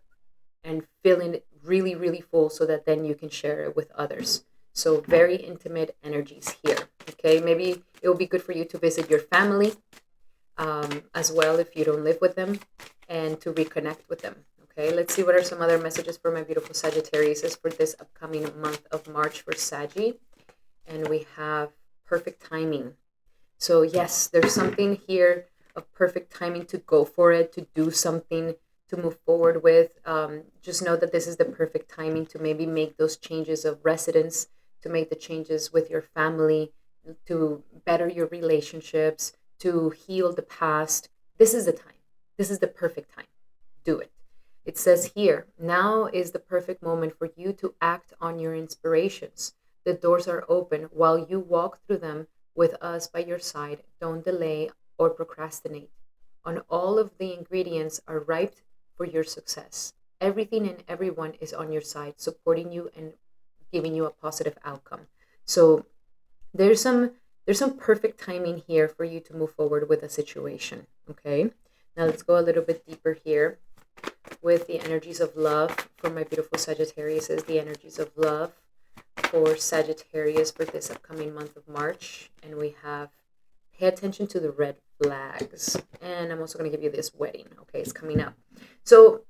A: and feeling it really, really full so that then you can share it with others. So very intimate energies here. Okay, maybe it will be good for you to visit your family as well if you don't live with them, and to reconnect with them. Okay, let's see what are some other messages for my beautiful Sagittarius for this upcoming month of March for Saggy. And we have perfect timing. So yes, there's something here of perfect timing to go for it, to do something, to move forward with. Just know that this is the perfect timing to maybe make those changes of residence, to make the changes with your family, to better your relationships, to heal the past. This is the time. This is the perfect time. Do it. It says here, now is the perfect moment for you to act on your inspirations. The doors are open while you walk through them with us by your side. Don't delay or procrastinate. On all of the ingredients are ripe for your success. Everything and everyone is on your side, supporting you and giving you a positive outcome. So there's some perfect timing here for you to move forward with a situation. Okay. Now let's go a little bit deeper here with the energies of love for my beautiful Sagittarius. Is the energies of love for Sagittarius for this upcoming month of March. And we have pay attention to the red flags. And I'm also going to give you this wedding. Okay, it's coming up. So,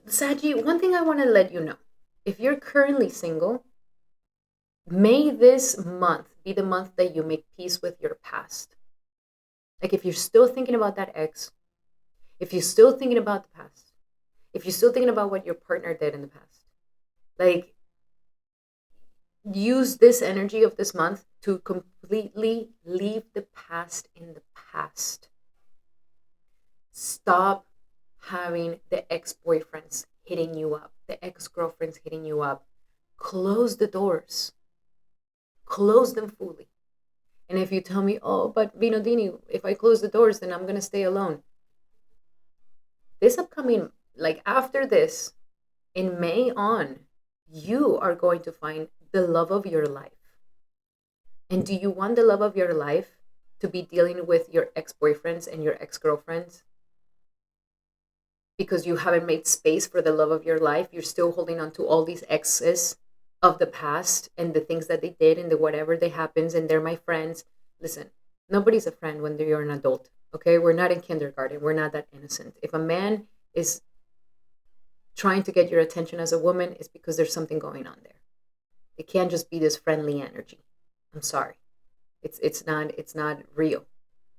A: Saggy, one thing I want to let you know. If you're currently single, may this month be the month that you make peace with your past. Like if you're still thinking about that ex, if you're still thinking about the past, if you're still thinking about what your partner did in the past, like use this energy of this month to completely leave the past in the past. Stop having the ex-boyfriends hitting you up, the ex-girlfriends hitting you up. Close the doors. Close them fully. And if you tell me, oh, but Vinodini, if I close the doors, then I'm going to stay alone. This upcoming, like after this, in May on, you are going to find the love of your life. And do you want the love of your life to be dealing with your ex-boyfriends and your ex-girlfriends? Because you haven't made space for the love of your life, you're still holding on to all these exes of the past and the things that they did and the whatever that happens, and they're my friends. Listen, nobody's a friend when you're an adult, okay? We're not in kindergarten. We're not that innocent. If a man is trying to get your attention as a woman, it's because there's something going on there. It can't just be this friendly energy. I'm sorry. It's not real.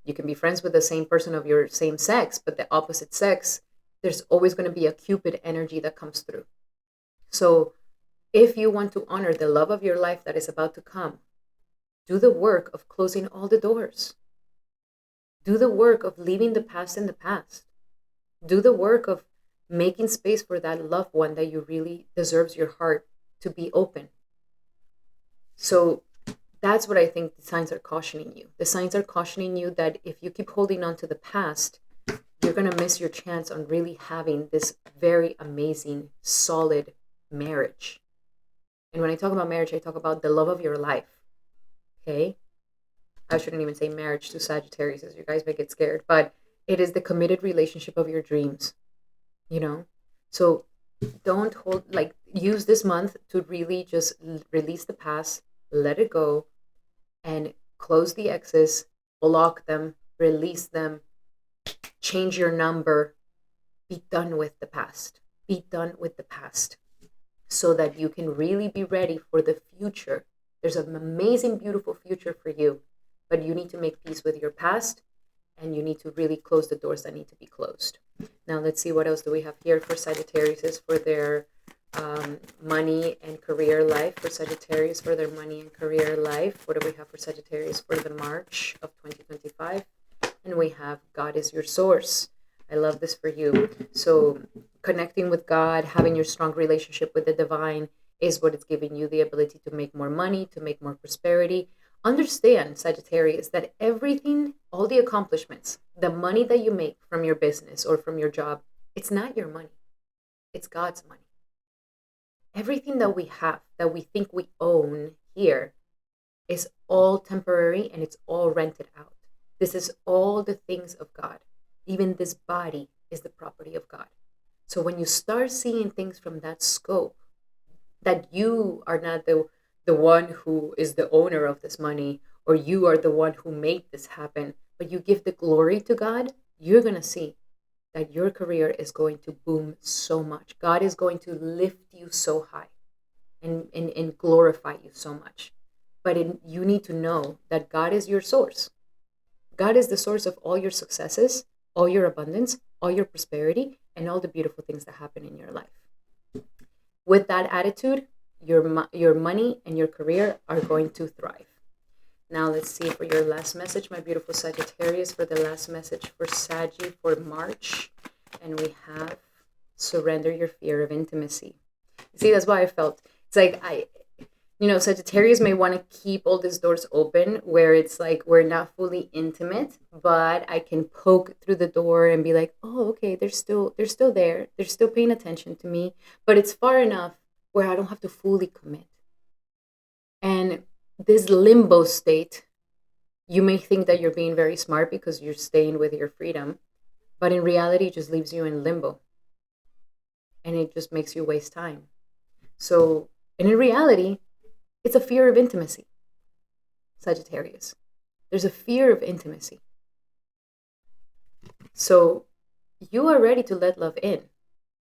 A: You can be friends with the same person of your same sex, but the opposite sex, there's always going to be a Cupid energy that comes through. So if you want to honor the love of your life that is about to come, do the work of closing all the doors. Do the work of leaving the past in the past. Do the work of making space for that loved one that you really deserves your heart to be open. So that's what I think the signs are cautioning you. The signs are cautioning you that if you keep holding on to the past, you're going to miss your chance on really having this very amazing, solid marriage. And when I talk about marriage, I talk about the love of your life. Okay? I shouldn't even say marriage to Sagittarius, as you guys may get scared, but it is the committed relationship of your dreams, So don't use this month to really just release the past, let it go, and close the exes, block them, release them, change your number, be done with the past. Be done with the past so that you can really be ready for the future. There's an amazing, beautiful future for you, but you need to make peace with your past and you need to really close the doors that need to be closed. Now, let's see what else do we have here for Sagittarius for their money and career life. For Sagittarius for their money and career life. What do we have for Sagittarius for the March of 2025? And we have God is your source. I love this for you. So connecting with God, having your strong relationship with the divine is what is giving you the ability to make more money, to make more prosperity. Understand, Sagittarius, that everything, all the accomplishments, the money that you make from your business or from your job, it's not your money. It's God's money. Everything that we have, that we think we own here, is all temporary and it's all rented out. This is all the things of God. Even this body is the property of God. So when you start seeing things from that scope, that you are not the one who is the owner of this money, or you are the one who made this happen, but you give the glory to God, you're going to see that your career is going to boom so much. God is going to lift you so high and glorify you so much. But you need to know that God is your source. God is the source of all your successes, all your abundance, all your prosperity, and all the beautiful things that happen in your life. With that attitude, your money and your career are going to thrive. Now let's see for your last message, my beautiful Sagittarius, for the last message for Saggy for March. And we have surrender your fear of intimacy. See, that's why I felt it's like Sagittarius may want to keep all these doors open where it's like we're not fully intimate, but I can poke through the door and be like, oh, okay, they're still there. They're still paying attention to me, but it's far enough where I don't have to fully commit. And this limbo state, you may think that you're being very smart because you're staying with your freedom, but in reality, it just leaves you in limbo. And it just makes you waste time. So, and in reality, it's a fear of intimacy, Sagittarius. There's a fear of intimacy. So you are ready to let love in.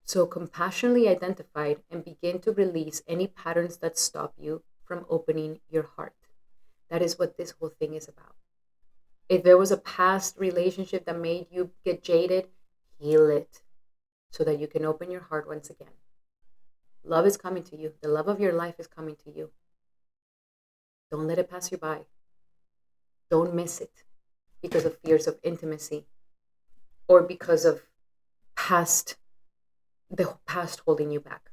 A: So compassionately identify and begin to release any patterns that stop you from opening your heart. That is what this whole thing is about. If there was a past relationship that made you get jaded, heal it so that you can open your heart once again. Love is coming to you. The love of your life is coming to you. Don't let it pass you by. Don't miss it because of fears of intimacy or because of the past holding you back.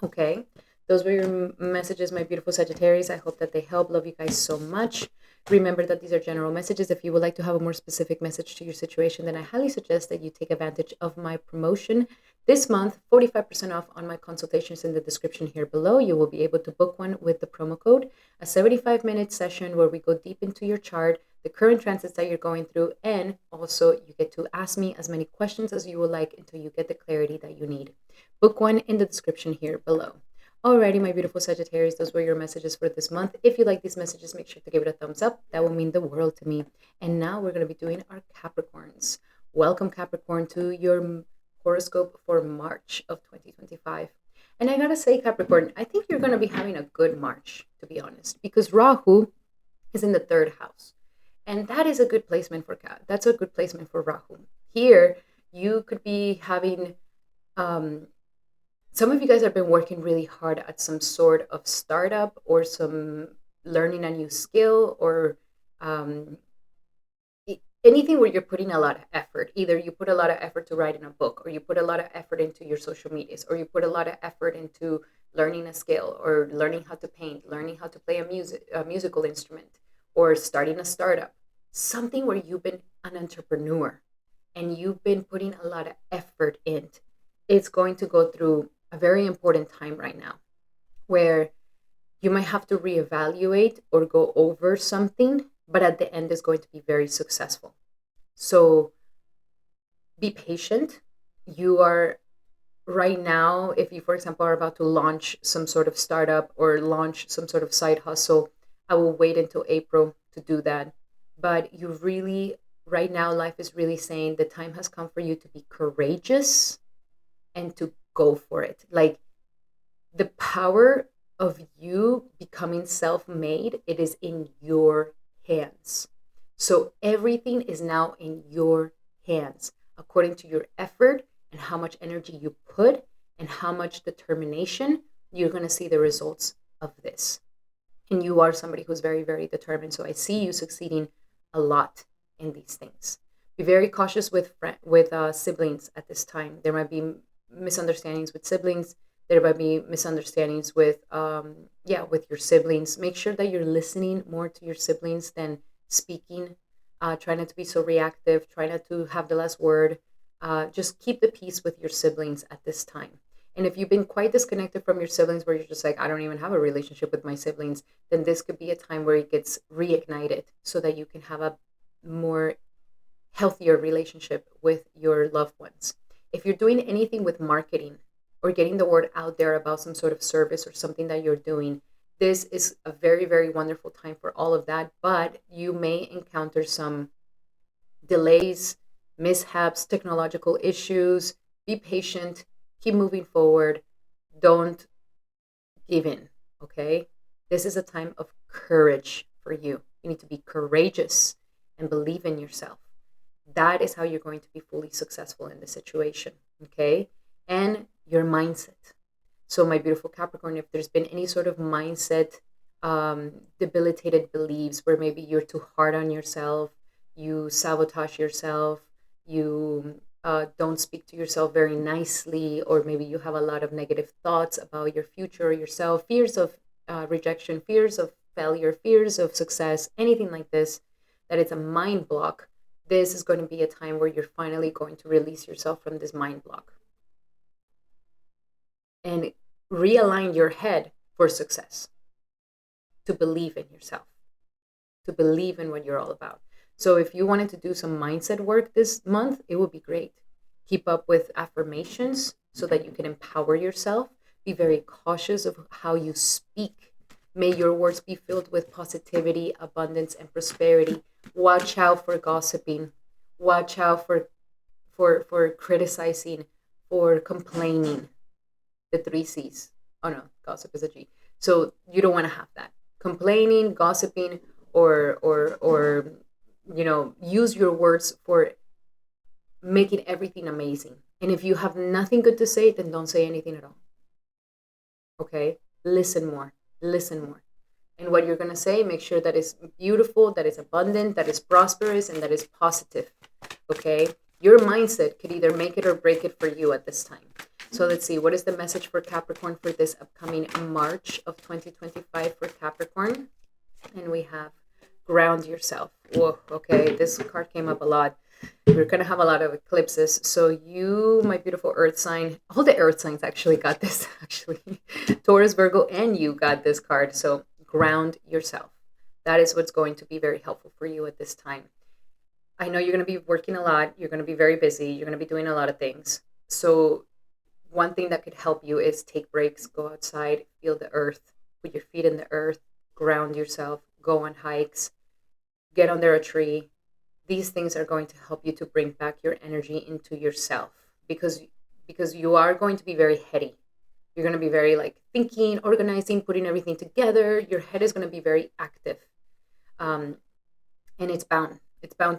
A: Okay? Those were your messages, my beautiful Sagittarius. I hope that they help. Love you guys so much. Remember that these are general messages. If you would like to have a more specific message to your situation, then I highly suggest that you take advantage of my promotion. This month, 45% off on my consultations in the description here below. You will be able to book one with the promo code, a 75-minute session where we go deep into your chart, the current transits that you're going through, and also you get to ask me as many questions as you would like until you get the clarity that you need. Book one in the description here below. Alrighty, my beautiful Sagittarius, those were your messages for this month. If you like these messages, make sure to give it a thumbs up. That will mean the world to me. And now we're going to be doing our Capricorns. Welcome, Capricorn, to your horoscope for March of 2025. And I gotta say, Capricorn, I think you're going to be having a good March, to be honest, because Rahu is in the third house. And that is a good placement for That's a good placement for Rahu. Here, you could be having... some of you guys have been working really hard at some sort of startup or some learning a new skill or anything where you're putting a lot of effort. Either you put a lot of effort to writing a book, or you put a lot of effort into your social medias, or you put a lot of effort into learning a skill or learning how to paint, learning how to play a musical instrument, or starting a startup. Something where you've been an entrepreneur and you've been putting a lot of effort in. It's going to go through a very important time right now where you might have to reevaluate or go over something, but at the end is going to be very successful. So be patient. You are right now, if you, for example, are about to launch some sort of startup or launch some sort of side hustle, I will wait until April to do that. But you really, right now, life is really saying the time has come for you to be courageous and to go for it. Like the power of you becoming self-made, it is in your hands. So everything is now in your hands according to your effort and how much energy you put and how much determination. You're going to see the results of this. And you are somebody who's very, very determined. So I see you succeeding a lot in these things. Be very cautious with siblings at this time. There might be misunderstandings with siblings. There might be misunderstandings with your siblings. Make sure that you're listening more to your siblings than speaking. Try not to be so reactive. Try not to have the last word. Just keep the peace with your siblings at this time. And if you've been quite disconnected from your siblings, where you're just like, I don't even have a relationship with my siblings, then this could be a time where it gets reignited so that you can have a more healthier relationship with your loved ones. If you're doing anything with marketing or getting the word out there about some sort of service or something that you're doing, this is a very, very wonderful time for all of that. But you may encounter some delays, mishaps, technological issues. Be patient, keep moving forward. Don't give in, okay? This is a time of courage for you. You need to be courageous and believe in yourself. That is how you're going to be fully successful in the situation, okay? And your mindset. So, my beautiful Capricorn, if there's been any sort of mindset debilitated beliefs where maybe you're too hard on yourself, you sabotage yourself, you don't speak to yourself very nicely, or maybe you have a lot of negative thoughts about your future or yourself, fears of rejection, fears of failure, fears of success, anything like this, that it's a mind block, this is going to be a time where you're finally going to release yourself from this mind block and realign your head for success, to believe in yourself, to believe in what you're all about. So if you wanted to do some mindset work this month, it would be great. Keep up with affirmations so that you can empower yourself. Be very cautious of how you speak. May your words be filled with positivity, abundance, and prosperity. Watch out for gossiping. Watch out for criticizing, for complaining. The three C's. Oh no, gossip is a G. So you don't want to have that. Complaining, gossiping, or use your words for making everything amazing. And if you have nothing good to say, then don't say anything at all. Okay? Listen more. Listen more. And what you're going to say, make sure that it's beautiful, that it's abundant, that it's prosperous, and that it's positive. Okay? Your mindset could either make it or break it for you at this time. So let's see, what is the message for Capricorn for this upcoming March of 2025 for Capricorn? And we have ground yourself. Whoa, okay, this card came up a lot. We're going to have a lot of eclipses. So you, my beautiful earth sign, all the earth signs actually got this, actually. Taurus, Virgo, and you got this card. So ground yourself. That is what's going to be very helpful for you at this time. I know you're going to be working a lot. You're going to be very busy. You're going to be doing a lot of things. So one thing that could help you is take breaks, go outside, feel the earth, put your feet in the earth, ground yourself, go on hikes, get under a tree. These things are going to help you to bring back your energy into yourself because you are going to be very heady. You're going to be very like thinking, organizing, putting everything together. Your head is going to be very active. And it's bound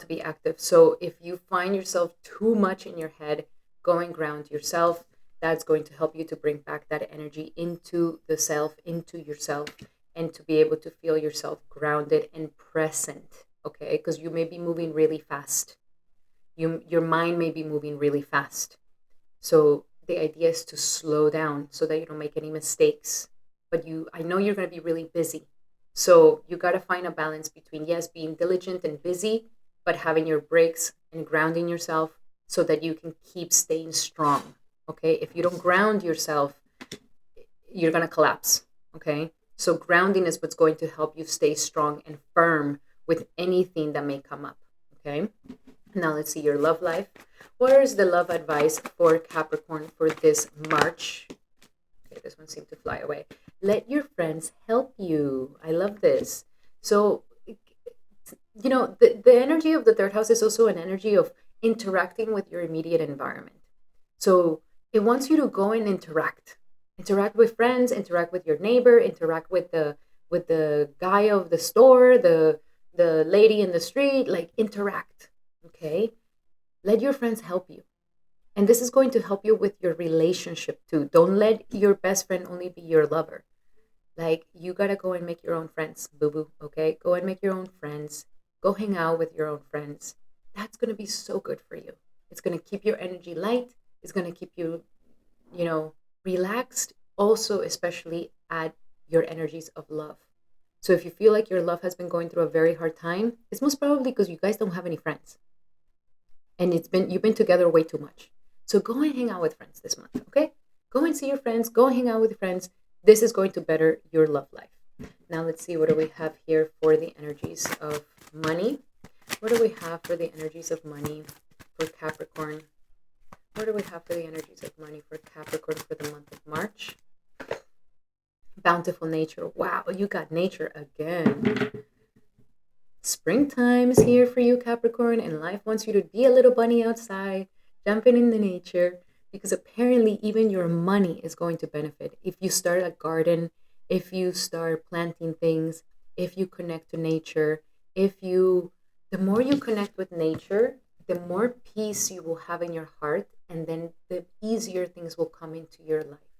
A: to be active. So if you find yourself too much in your head, go and ground yourself. That's going to help you to bring back that energy into the self, into yourself, and to be able to feel yourself grounded and present, okay? Because you may be moving really fast. Your mind may be moving really fast. So the idea is to slow down so that you don't make any mistakes. But I know you're going to be really busy. So you got to find a balance between, yes, being diligent and busy, but having your breaks and grounding yourself so that you can keep staying strong. Okay, if you don't ground yourself, you're going to collapse. Okay, so grounding is what's going to help you stay strong and firm with anything that may come up. Okay, now let's see your love life. What is the love advice for Capricorn for this March? Okay, this one seemed to fly away. Let your friends help you. I love this. So, the energy of the third house is also an energy of interacting with your immediate environment. So it wants you to go and interact with friends, interact with your neighbor, interact with the guy of the store, the lady in the street, like interact. Okay, let your friends help you, and this is going to help you with your relationship too. Don't let your best friend only be your lover. Like, you gotta go and make your own friends, boo boo. Okay, go and make your own friends. Go hang out with your own friends. That's gonna be so good for you. It's gonna keep your energy light. It's going to keep you, relaxed. Also, especially add your energies of love. So if you feel like your love has been going through a very hard time, it's most probably because you guys don't have any friends. And you've been together way too much. So go and hang out with friends this month, okay? Go and see your friends. Go hang out with your friends. This is going to better your love life. Now let's see, what do we have here for the energies of money? What do we have for the energies of money for Capricorn? What do we have for the energies of money for Capricorn for the month of March? Bountiful nature. Wow, you got nature again. Springtime is here for you, Capricorn, and life wants you to be a little bunny outside, jumping in the nature, because apparently even your money is going to benefit. If you start a garden, if you start planting things, if you connect to nature, the more you connect with nature, the more peace you will have in your heart, and then the easier things will come into your life.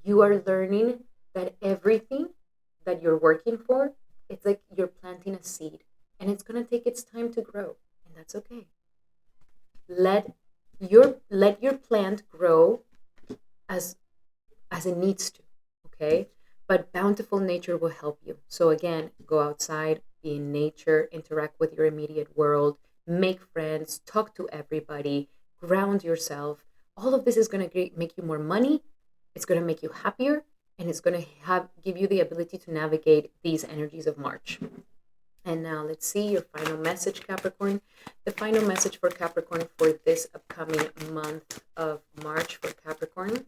A: You are learning that everything that you're working for, it's like you're planting a seed, and it's going to take its time to grow, and that's okay. Let your plant grow as it needs to, okay? But bountiful nature will help you. So again, go outside, be in nature, interact with your immediate world, make friends, talk to everybody, ground yourself. All of this is going to make you more money. It's going to make you happier, and it's going to give you the ability to navigate these energies of March. And now let's see your final message, Capricorn. The final message for Capricorn for this upcoming month of March for Capricorn.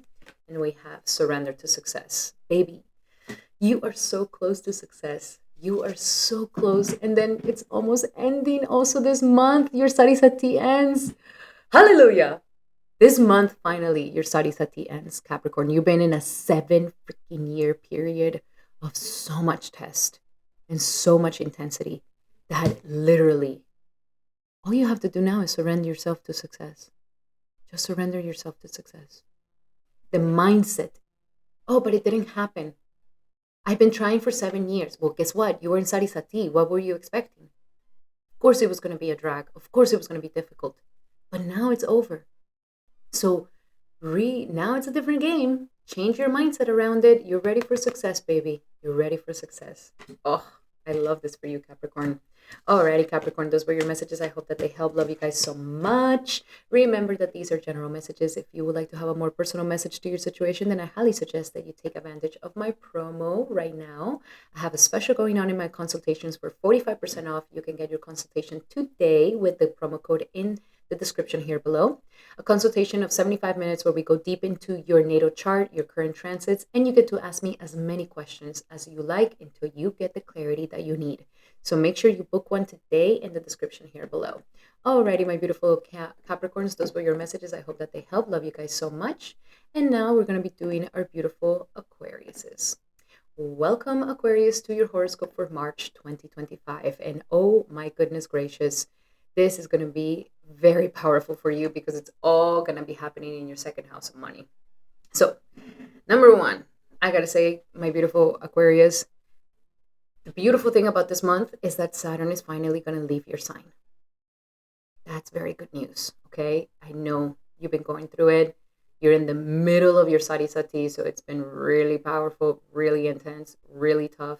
A: And we have surrender to success. Baby, you are so close to success. You are so close. And then it's almost ending also this month. Your Sarisati ends. Hallelujah. This month, finally, your Sarisati ends, Capricorn. You've been in a 7 freaking year period of so much test and so much intensity that literally all you have to do now is surrender yourself to success. Just surrender yourself to success. The mindset, oh, but it didn't happen. I've been trying for 7 years. Well, guess what? You were in Sarisati. What were you expecting? Of course it was going to be a drag. Of course it was going to be difficult. But now it's over. So now it's a different game. Change your mindset around it. You're ready for success, baby. You're ready for success. Oh, I love this for you, Capricorn. Alrighty, Capricorn, those were your messages. I hope that they help. Love you guys so much. Remember that these are general messages. If you would like to have a more personal message to your situation, then I highly suggest that you take advantage of my promo right now. I have a special going on in my consultations for 45% off. You can get your consultation today with the promo code in the description here below. A consultation of 75 minutes where we go deep into your natal chart, your current transits, and you get to ask me as many questions as you like until you get the clarity that you need. So make sure you book one today in the description here below. Alrighty, my beautiful Capricorns, those were your messages. I hope that they help. Love you guys so much. And now we're going to be doing our beautiful Aquariuses. Welcome, Aquarius, to your horoscope for March 2025. And oh my goodness gracious, this is going to be very powerful for you because it's all going to be happening in your second house of money. So, number one, I got to say, my beautiful Aquarius, the beautiful thing about this month is that Saturn is finally going to leave your sign. That's very good news, okay? I know you've been going through it. You're in the middle of your Sarisati, so it's been really powerful, really intense, really tough.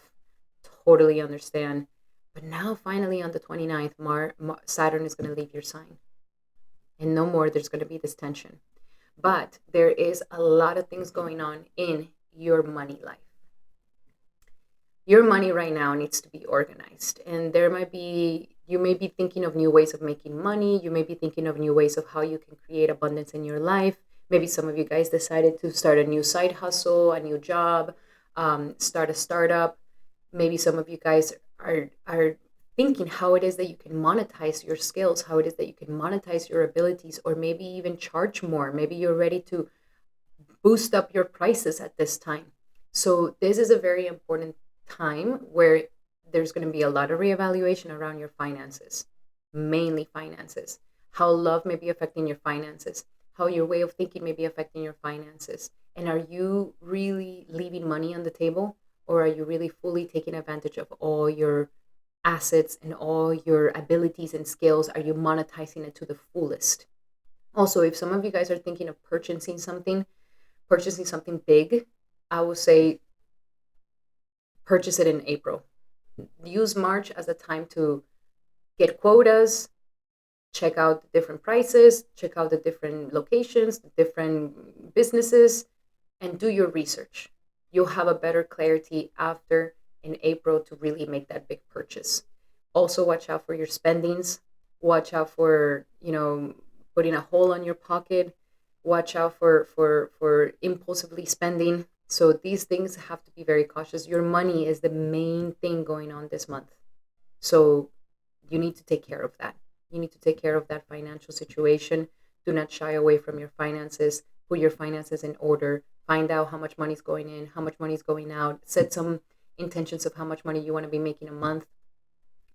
A: Totally understand. But now, finally, on the 29th, Saturn is going to leave your sign. And no more, there's going to be this tension. But there is a lot of things going on in your money life. Your money right now needs to be organized. And you may be thinking of new ways of making money. You may be thinking of new ways of how you can create abundance in your life. Maybe some of you guys decided to start a new side hustle, a new job, start a startup. Maybe some of you guys are thinking how it is that you can monetize your skills, how it is that you can monetize your abilities, or maybe even charge more. Maybe you're ready to boost up your prices at this time. So this is a very important time where there's going to be a lot of reevaluation around your finances, mainly finances, how love may be affecting your finances, how your way of thinking may be affecting your finances. And are you really leaving money on the table? Or are you really fully taking advantage of all your assets and all your abilities and skills? Are you monetizing it to the fullest? Also, if some of you guys are thinking of purchasing something big, I would say purchase it in April. Use March as a time to get quotas, check out the different prices, check out the different locations, the different businesses, and do your research. You'll have a better clarity after in April to really make that big purchase. Also, watch out for your spendings. Watch out for, putting a hole on your pocket. Watch out for impulsively spending. So these things have to be very cautious. Your money is the main thing going on this month. So you need to take care of that. You need to take care of that financial situation. Do not shy away from your finances. Put your finances in order. Find out how much money is going in, how much money is going out. Set some intentions of how much money you want to be making a month.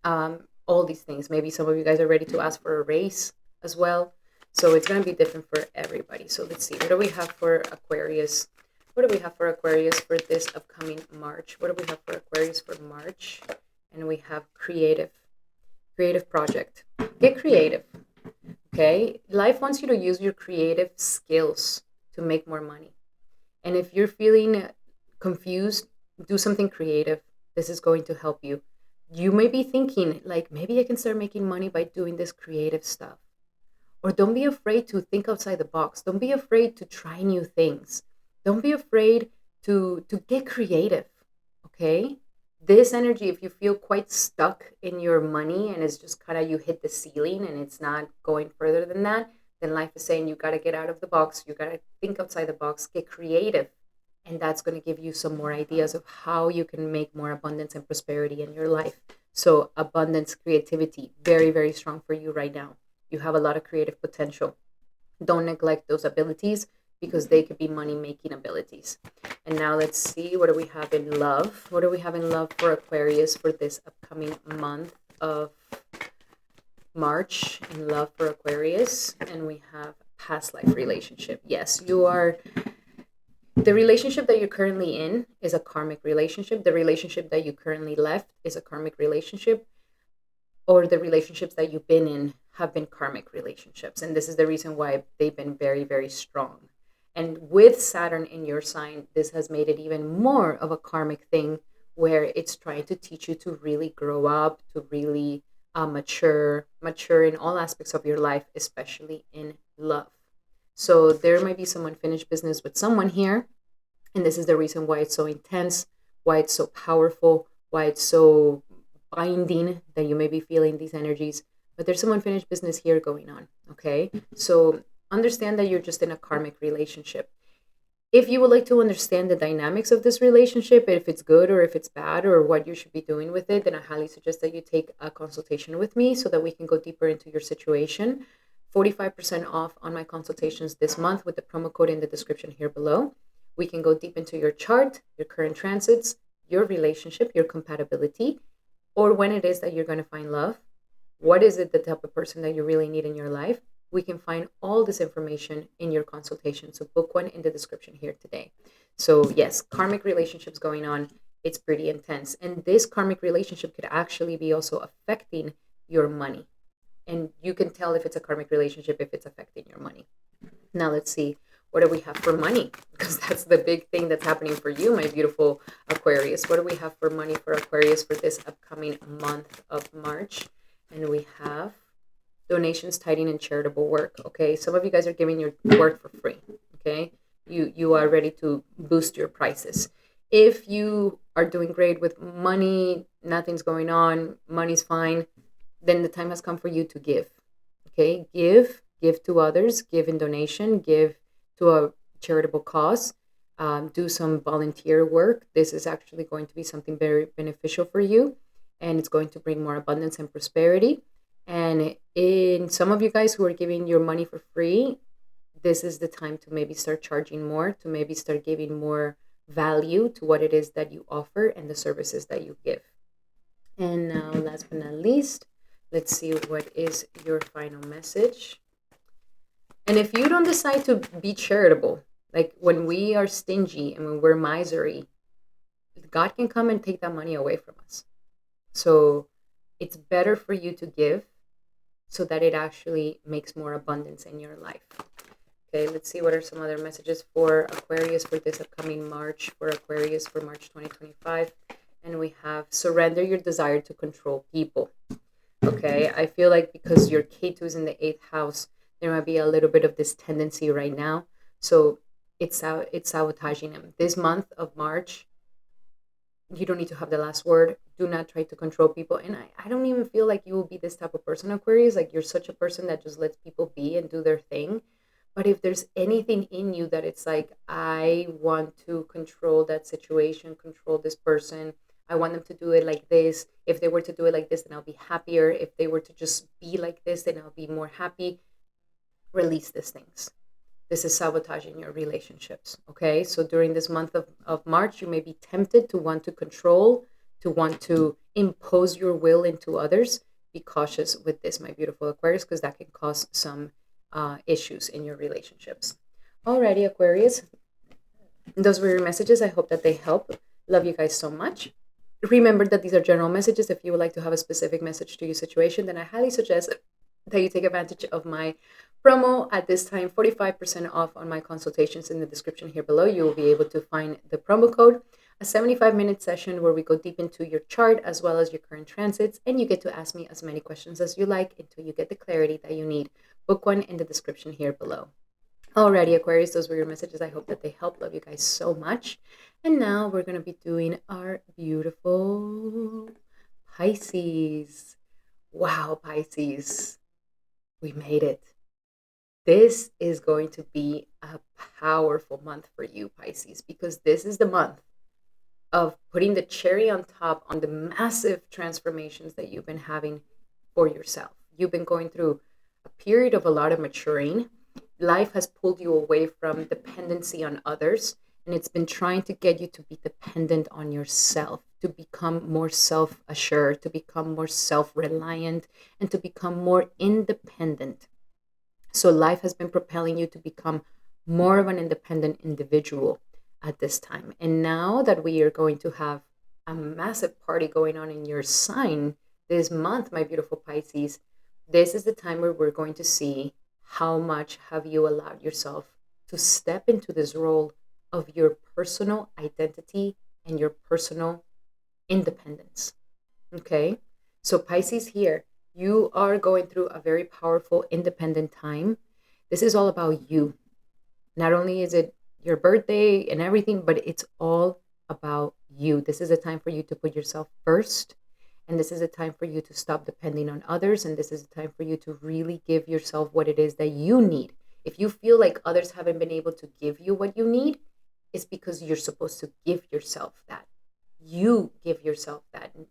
A: All these things. Maybe some of you guys are ready to ask for a raise as well. So it's going to be different for everybody. So let's see. What do we have for Aquarius? What do we have for Aquarius for this upcoming March? What do we have for Aquarius for March? And we have creative project. Get creative. Okay? Life wants you to use your creative skills to make more money. And if you're feeling confused, do something creative. This is going to help you. You may be thinking, like, maybe I can start making money by doing this creative stuff. Or don't be afraid to think outside the box. Don't be afraid to try new things. Don't be afraid to get creative. Okay? This energy, if you feel quite stuck in your money and it's just kind of you hit the ceiling and it's not going further than that, then life is saying you got to get out of the box. You got to think outside the box, get creative. And that's going to give you some more ideas of how you can make more abundance and prosperity in your life. So abundance, creativity, very, very strong for you right now. You have a lot of creative potential. Don't neglect those abilities because they could be money-making abilities. And now let's see, what do we have in love? What do we have in love for Aquarius for this upcoming month of March in love for Aquarius? And we have past life relationship. Yes, the relationship that you're currently in is a karmic relationship. The relationship that you currently left is a karmic relationship, or the relationships that you've been in have been karmic relationships. And this is the reason why they've been very, very strong. And with Saturn in your sign, this has made it even more of a karmic thing where it's trying to teach you to really grow up, to really mature in all aspects of your life, especially in love. So there might be some unfinished business with someone here. And this is the reason why it's so intense, why it's so powerful, why it's so binding that you may be feeling these energies. But there's some unfinished business here going on. Okay. So understand that you're just in a karmic relationship. If you would like to understand the dynamics of this relationship, if it's good or if it's bad or what you should be doing with it, then I highly suggest that you take a consultation with me so that we can go deeper into your situation. 45% off on my consultations this month with the promo code in the description here below. We can go deep into your chart, your current transits, your relationship, your compatibility, or when it is that you're going to find love. What is it, the type of person that you really need in your life? We can find all this information in your consultation. So book one in the description here today. So yes, karmic relationships going on. It's pretty intense. And this karmic relationship could actually be also affecting your money. And you can tell if it's a karmic relationship, if it's affecting your money. Now let's see, what do we have for money? Because that's the big thing that's happening for you, my beautiful Aquarius. What do we have for money for Aquarius for this upcoming month of March? And we have donations, tithing, and charitable work. Okay, some of you guys are giving your work for free. Okay, you are ready to boost your prices. If you are doing great with money, nothing's going on, money's fine, then the time has come for you to give. Okay, give to others, give in donation, give to a charitable cause, do some volunteer work. This is actually going to be something very beneficial for you, and it's going to bring more abundance and prosperity. And in some of you guys who are giving your money for free, this is the time to maybe start charging more, to maybe start giving more value to what it is that you offer and the services that you give. And now, last but not least, let's see what is your final message. And if you don't decide to be charitable, like when we are stingy and when we're miserly, God can come and take that money away from us. So it's better for you to give so that it actually makes more abundance in your life. Okay, let's see what are some other messages for Aquarius for this upcoming March, for Aquarius for March 2025. And we have surrender your desire to control people. Okay, I feel like because your K2 is in the 8th house, there might be a little bit of this tendency right now. So it's sabotaging them. This month of March, you don't need to have the last word. Do not try to control people. And I don't even feel like you will be this type of person, Aquarius. Like you're such a person that just lets people be and do their thing. But if there's anything in you that it's like, I want to control that situation, control this person, I want them to do it like this. If they were to do it like this, then I'll be happier. If they were to just be like this, then I'll be more happy. Release these things. This is sabotaging your relationships. Okay. So during this month of March, you may be tempted to want to control, to want to impose your will into others. Be cautious with this, my beautiful Aquarius, because that can cause some issues in your relationships. Alrighty, Aquarius. Those were your messages. I hope that they help. Love you guys so much. Remember that these are general messages. If you would like to have a specific message to your situation, then I highly suggest that you take advantage of my promo at this time, 45% off on my consultations. In the description here below, you will be able to find the promo code, a 75-minute session where we go deep into your chart as well as your current transits, and you get to ask me as many questions as you like until you get the clarity that you need. Book one in the description here below. Alrighty, Aquarius, those were your messages. I hope that they help. Love you guys so much. And now we're going to be doing our beautiful Pisces. Wow, Pisces, we made it. This is going to be a powerful month for you, Pisces, because this is the month of putting the cherry on top on the massive transformations that you've been having for yourself. You've been going through a period of a lot of maturing. Life has pulled you away from dependency on others, and it's been trying to get you to be dependent on yourself, to become more self-assured, to become more self-reliant, and to become more independent. So life has been propelling you to become more of an independent individual at this time. And now that we are going to have a massive party going on in your sign this month, my beautiful Pisces, this is the time where we're going to see how much have you allowed yourself to step into this role of your personal identity and your personal independence. Okay? So Pisces here, you are going through a very powerful independent time. This is all about you. Not only is it your birthday and everything, but it's all about you. This is a time for you to put yourself first. And this is a time for you to stop depending on others. And this is a time for you to really give yourself what it is that you need. If you feel like others haven't been able to give you what you need, it's because you're supposed to give yourself that. You give yourself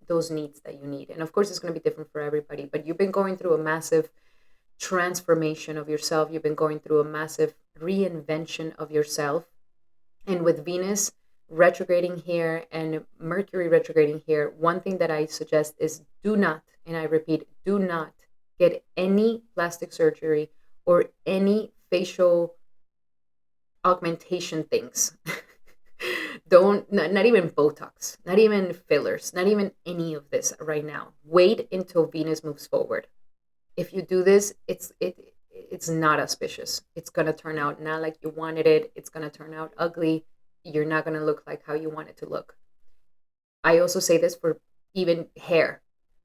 A: those needs that you need. And of course, it's going to be different for everybody, but you've been going through a massive transformation of yourself. You've been going through a massive reinvention of yourself. And with Venus retrograding here and Mercury retrograding here, one thing that I suggest is do not, and I repeat, do not get any plastic surgery or any facial augmentation things. Not even Botox, not even fillers, not even any of this right now. Wait until Venus moves forward. If you do this, it's not auspicious. It's gonna turn out not like you wanted it. It's gonna turn out ugly. You're not gonna look like how you want it to look. I also say this for even hair.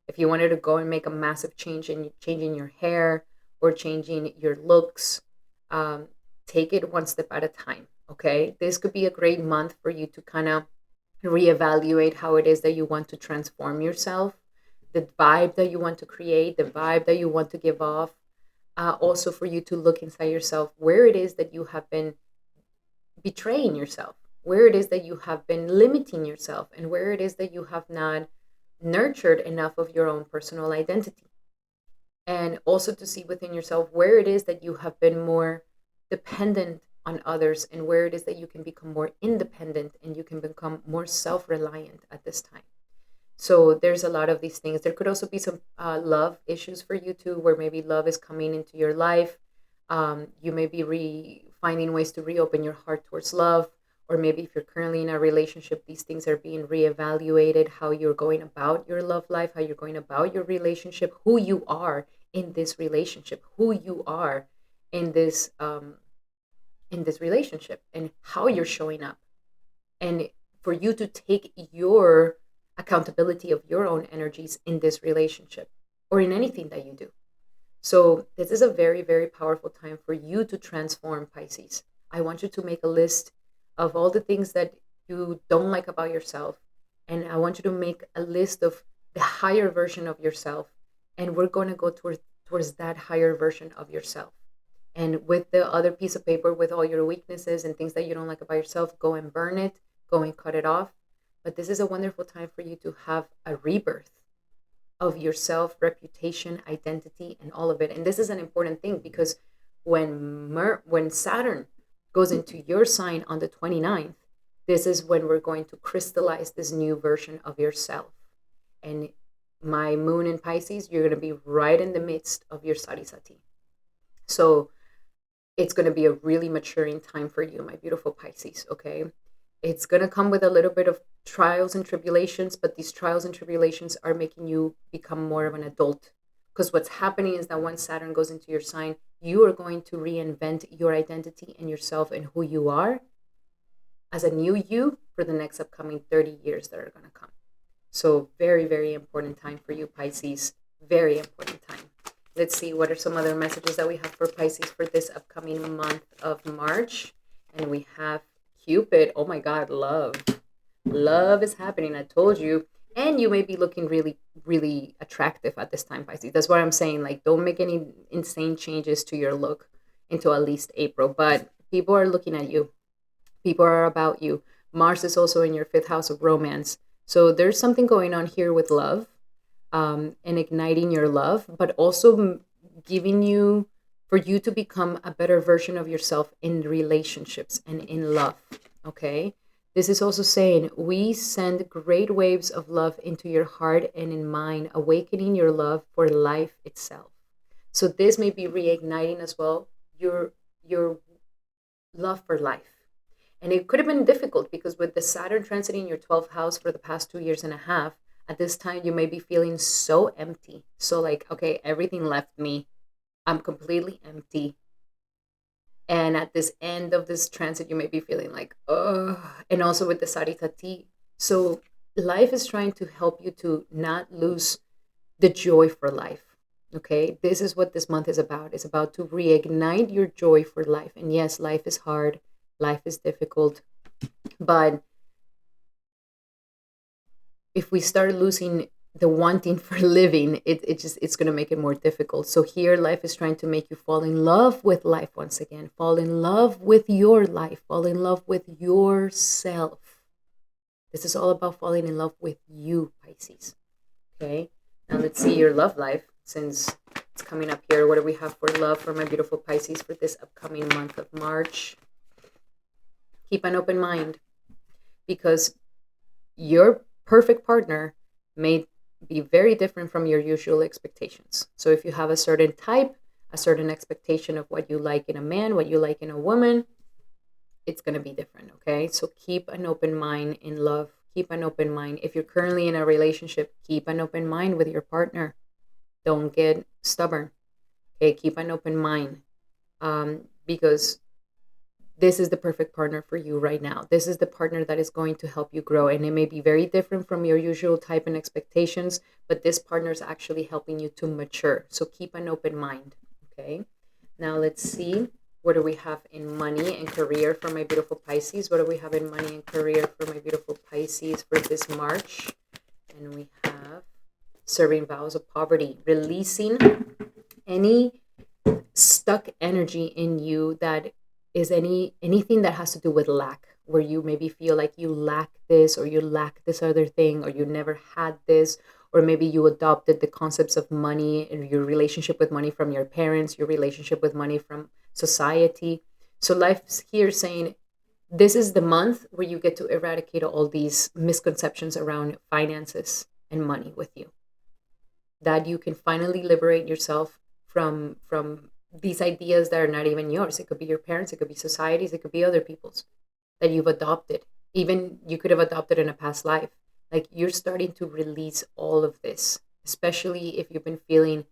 A: If you wanted to go and make a massive change in changing your hair or changing your looks, take it one step at a time. Okay, this could be a great month for you to kind of reevaluate how it is that you want to transform yourself, the vibe that you want to create, the vibe that you want to give off. Also, for you to look inside yourself where it is that you have been betraying yourself, where it is that you have been limiting yourself, and where it is that you have not nurtured enough of your own personal identity. And also to see within yourself where it is that you have been more dependent on others and where it is that you can become more independent and you can become more self-reliant at this time. So there's a lot of these things. There could also be some love issues for you too, where maybe love is coming into your life. You may be finding ways to reopen your heart towards love, or maybe if you're currently in a relationship, these things are being reevaluated, how you're going about your love life, how you're going about your relationship, who you are in this relationship, who you are in this relationship, and how you're showing up, and for you to take your accountability of your own energies in this relationship. or in anything that you do. So this is a very, very powerful time for you to transform, Pisces. I want you to make a list of all the things that you don't like about yourself. And I want you to make a list of the higher version of yourself. And we're going to go towards that higher version of yourself. And with the other piece of paper with all your weaknesses and things that you don't like about yourself, go and burn it, go and cut it off. But this is a wonderful time for you to have a rebirth of yourself, reputation, identity, and all of it. And this is an important thing because when Saturn goes into your sign on the 29th, this is when we're going to crystallize this new version of yourself. And my moon in Pisces, you're going to be right in the midst of your Sarisati. So it's going to be a really maturing time for you, my beautiful Pisces, okay? It's going to come with a little bit of trials and tribulations, but these trials and tribulations are making you become more of an adult. Because what's happening is that once Saturn goes into your sign, you are going to reinvent your identity and yourself and who you are as a new you for the next upcoming 30 years that are going to come. So very, very important time for you, Pisces. Very important time. Let's see, what are some other messages that we have for Pisces for this upcoming month of March? And we have Cupid. Oh my God, love. Love is happening. I told you. And you may be looking really, really attractive at this time, Pisces. That's what I'm saying. Like, don't make any insane changes to your look until at least April. But people are looking at you. People are about you. Mars is also in your fifth house of romance. So there's something going on here with love, and igniting your love, but also giving you, for you to become a better version of yourself in relationships and in love. Okay? This is also saying we send great waves of love into your heart and in mind, awakening your love for life itself. So this may be reigniting as well your love for life. And it could have been difficult because with the Saturn transiting your 12th house for the past 2 years and a half, at this time you may be feeling so empty. So like, okay, everything left me. I'm completely empty. And at this end of this transit, you may be feeling like, oh, and also with the Saritati. So life is trying to help you to not lose the joy for life. Okay, this is what this month is about. It's about to reignite your joy for life. And yes, life is hard, life is difficult, but if we start losing the wanting for living, it's going to make it more difficult. So here life is trying to make you fall in love with life once again, fall in love with your life, fall in love with yourself. This is all about falling in love with you, Pisces. Okay, now let's see your love life, since it's coming up here. What do we have for love for my beautiful Pisces for this upcoming month of March? Keep an open mind, because your perfect partner may be very different from your usual expectations. So if you have a certain type, a certain expectation of what you like in a man, what you like in a woman, it's going to be different, okay? So keep an open mind in love. Keep an open mind. If you're currently in a relationship, keep an open mind with your partner. Don't get stubborn, okay? Keep an open mind, because this is the perfect partner for you right now. This is the partner that is going to help you grow. And it may be very different from your usual type and expectations, but this partner is actually helping you to mature. So keep an open mind, okay? Now let's see. What do we have in money and career for my beautiful Pisces? What do we have in money and career for my beautiful Pisces for this March? And we have serving vows of poverty, releasing any stuck energy in you that is anything that has to do with lack, where you maybe feel like you lack this or you lack this other thing, or you never had this, or maybe you adopted the concepts of money and your relationship with money from your parents, your relationship with money from society. So life's here saying this is the month where you get to eradicate all these misconceptions around finances and money with you, that you can finally liberate yourself from these ideas that are not even yours. It could be your parents, it could be societies, it could be other people's that you've adopted. Even you could have adopted in a past life. Like, you're starting to release all of this, especially if you've been feeling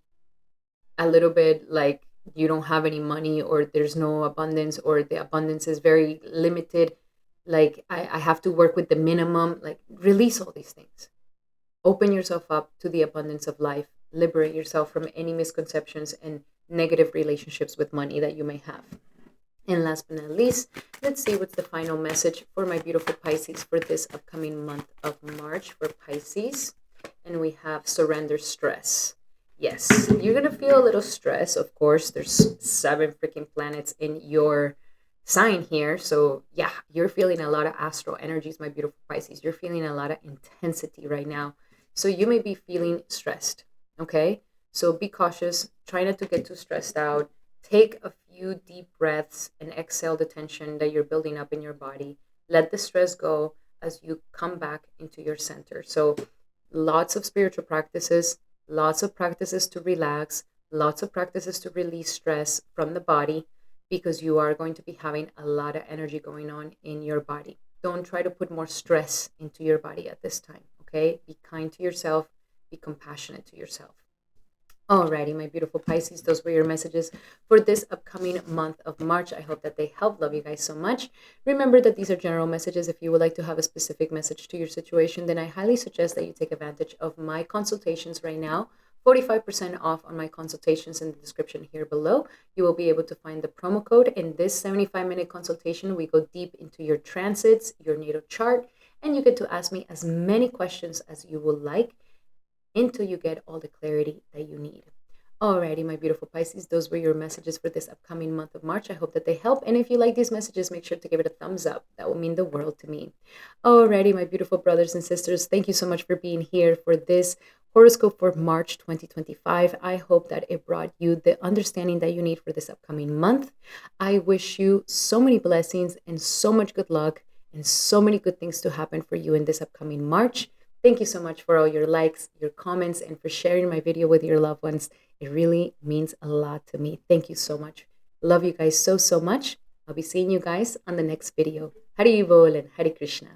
A: a little bit like you don't have any money, or there's no abundance, or the abundance is very limited. Like, I have to work with the minimum. Like, release all these things. Open yourself up to the abundance of life. liberate yourself from any misconceptions and negative relationships with money that you may have. And last but not least, let's see what's the final message for my beautiful Pisces for this upcoming month of March for Pisces. And we have surrender stress. Yes, you're going to feel a little stress. Of course, there's 7 freaking planets in your sign here. So yeah, you're feeling a lot of astral energies, my beautiful Pisces. You're feeling a lot of intensity right now. So you may be feeling stressed. Okay. So be cautious. Try not to get too stressed out. Take a few deep breaths and exhale the tension that you're building up in your body. Let the stress go as you come back into your center. So lots of spiritual practices, lots of practices to relax, lots of practices to release stress from the body, because you are going to be having a lot of energy going on in your body. Don't try to put more stress into your body at this time, okay? Be kind to yourself, be compassionate to yourself. Alrighty, my beautiful Pisces, those were your messages for this upcoming month of March. I hope that they help. Love you guys so much. Remember that these are general messages. If you would like to have a specific message to your situation, then I highly suggest that you take advantage of my consultations right now. 45% off on my consultations in the description here below. You will be able to find the promo code. In this 75-minute consultation, we go deep into your transits, your natal chart, and you get to ask me as many questions as you would like until you get all the clarity that you need. Alrighty, my beautiful Pisces, those were your messages for this upcoming month of March. I hope that they help. And if you like these messages, make sure to give it a thumbs up. That will mean the world to me. Alrighty, my beautiful brothers and sisters, thank you so much for being here for this horoscope for March 2025. I hope that it brought you the understanding that you need for this upcoming month. I wish you so many blessings and so much good luck and so many good things to happen for you in this upcoming March. Thank you so much for all your likes, your comments, and for sharing my video with your loved ones. It really means a lot to me. Thank you so much. Love you guys so, so much. I'll be seeing you guys on the next video. Hari Bol and Hari Krishna.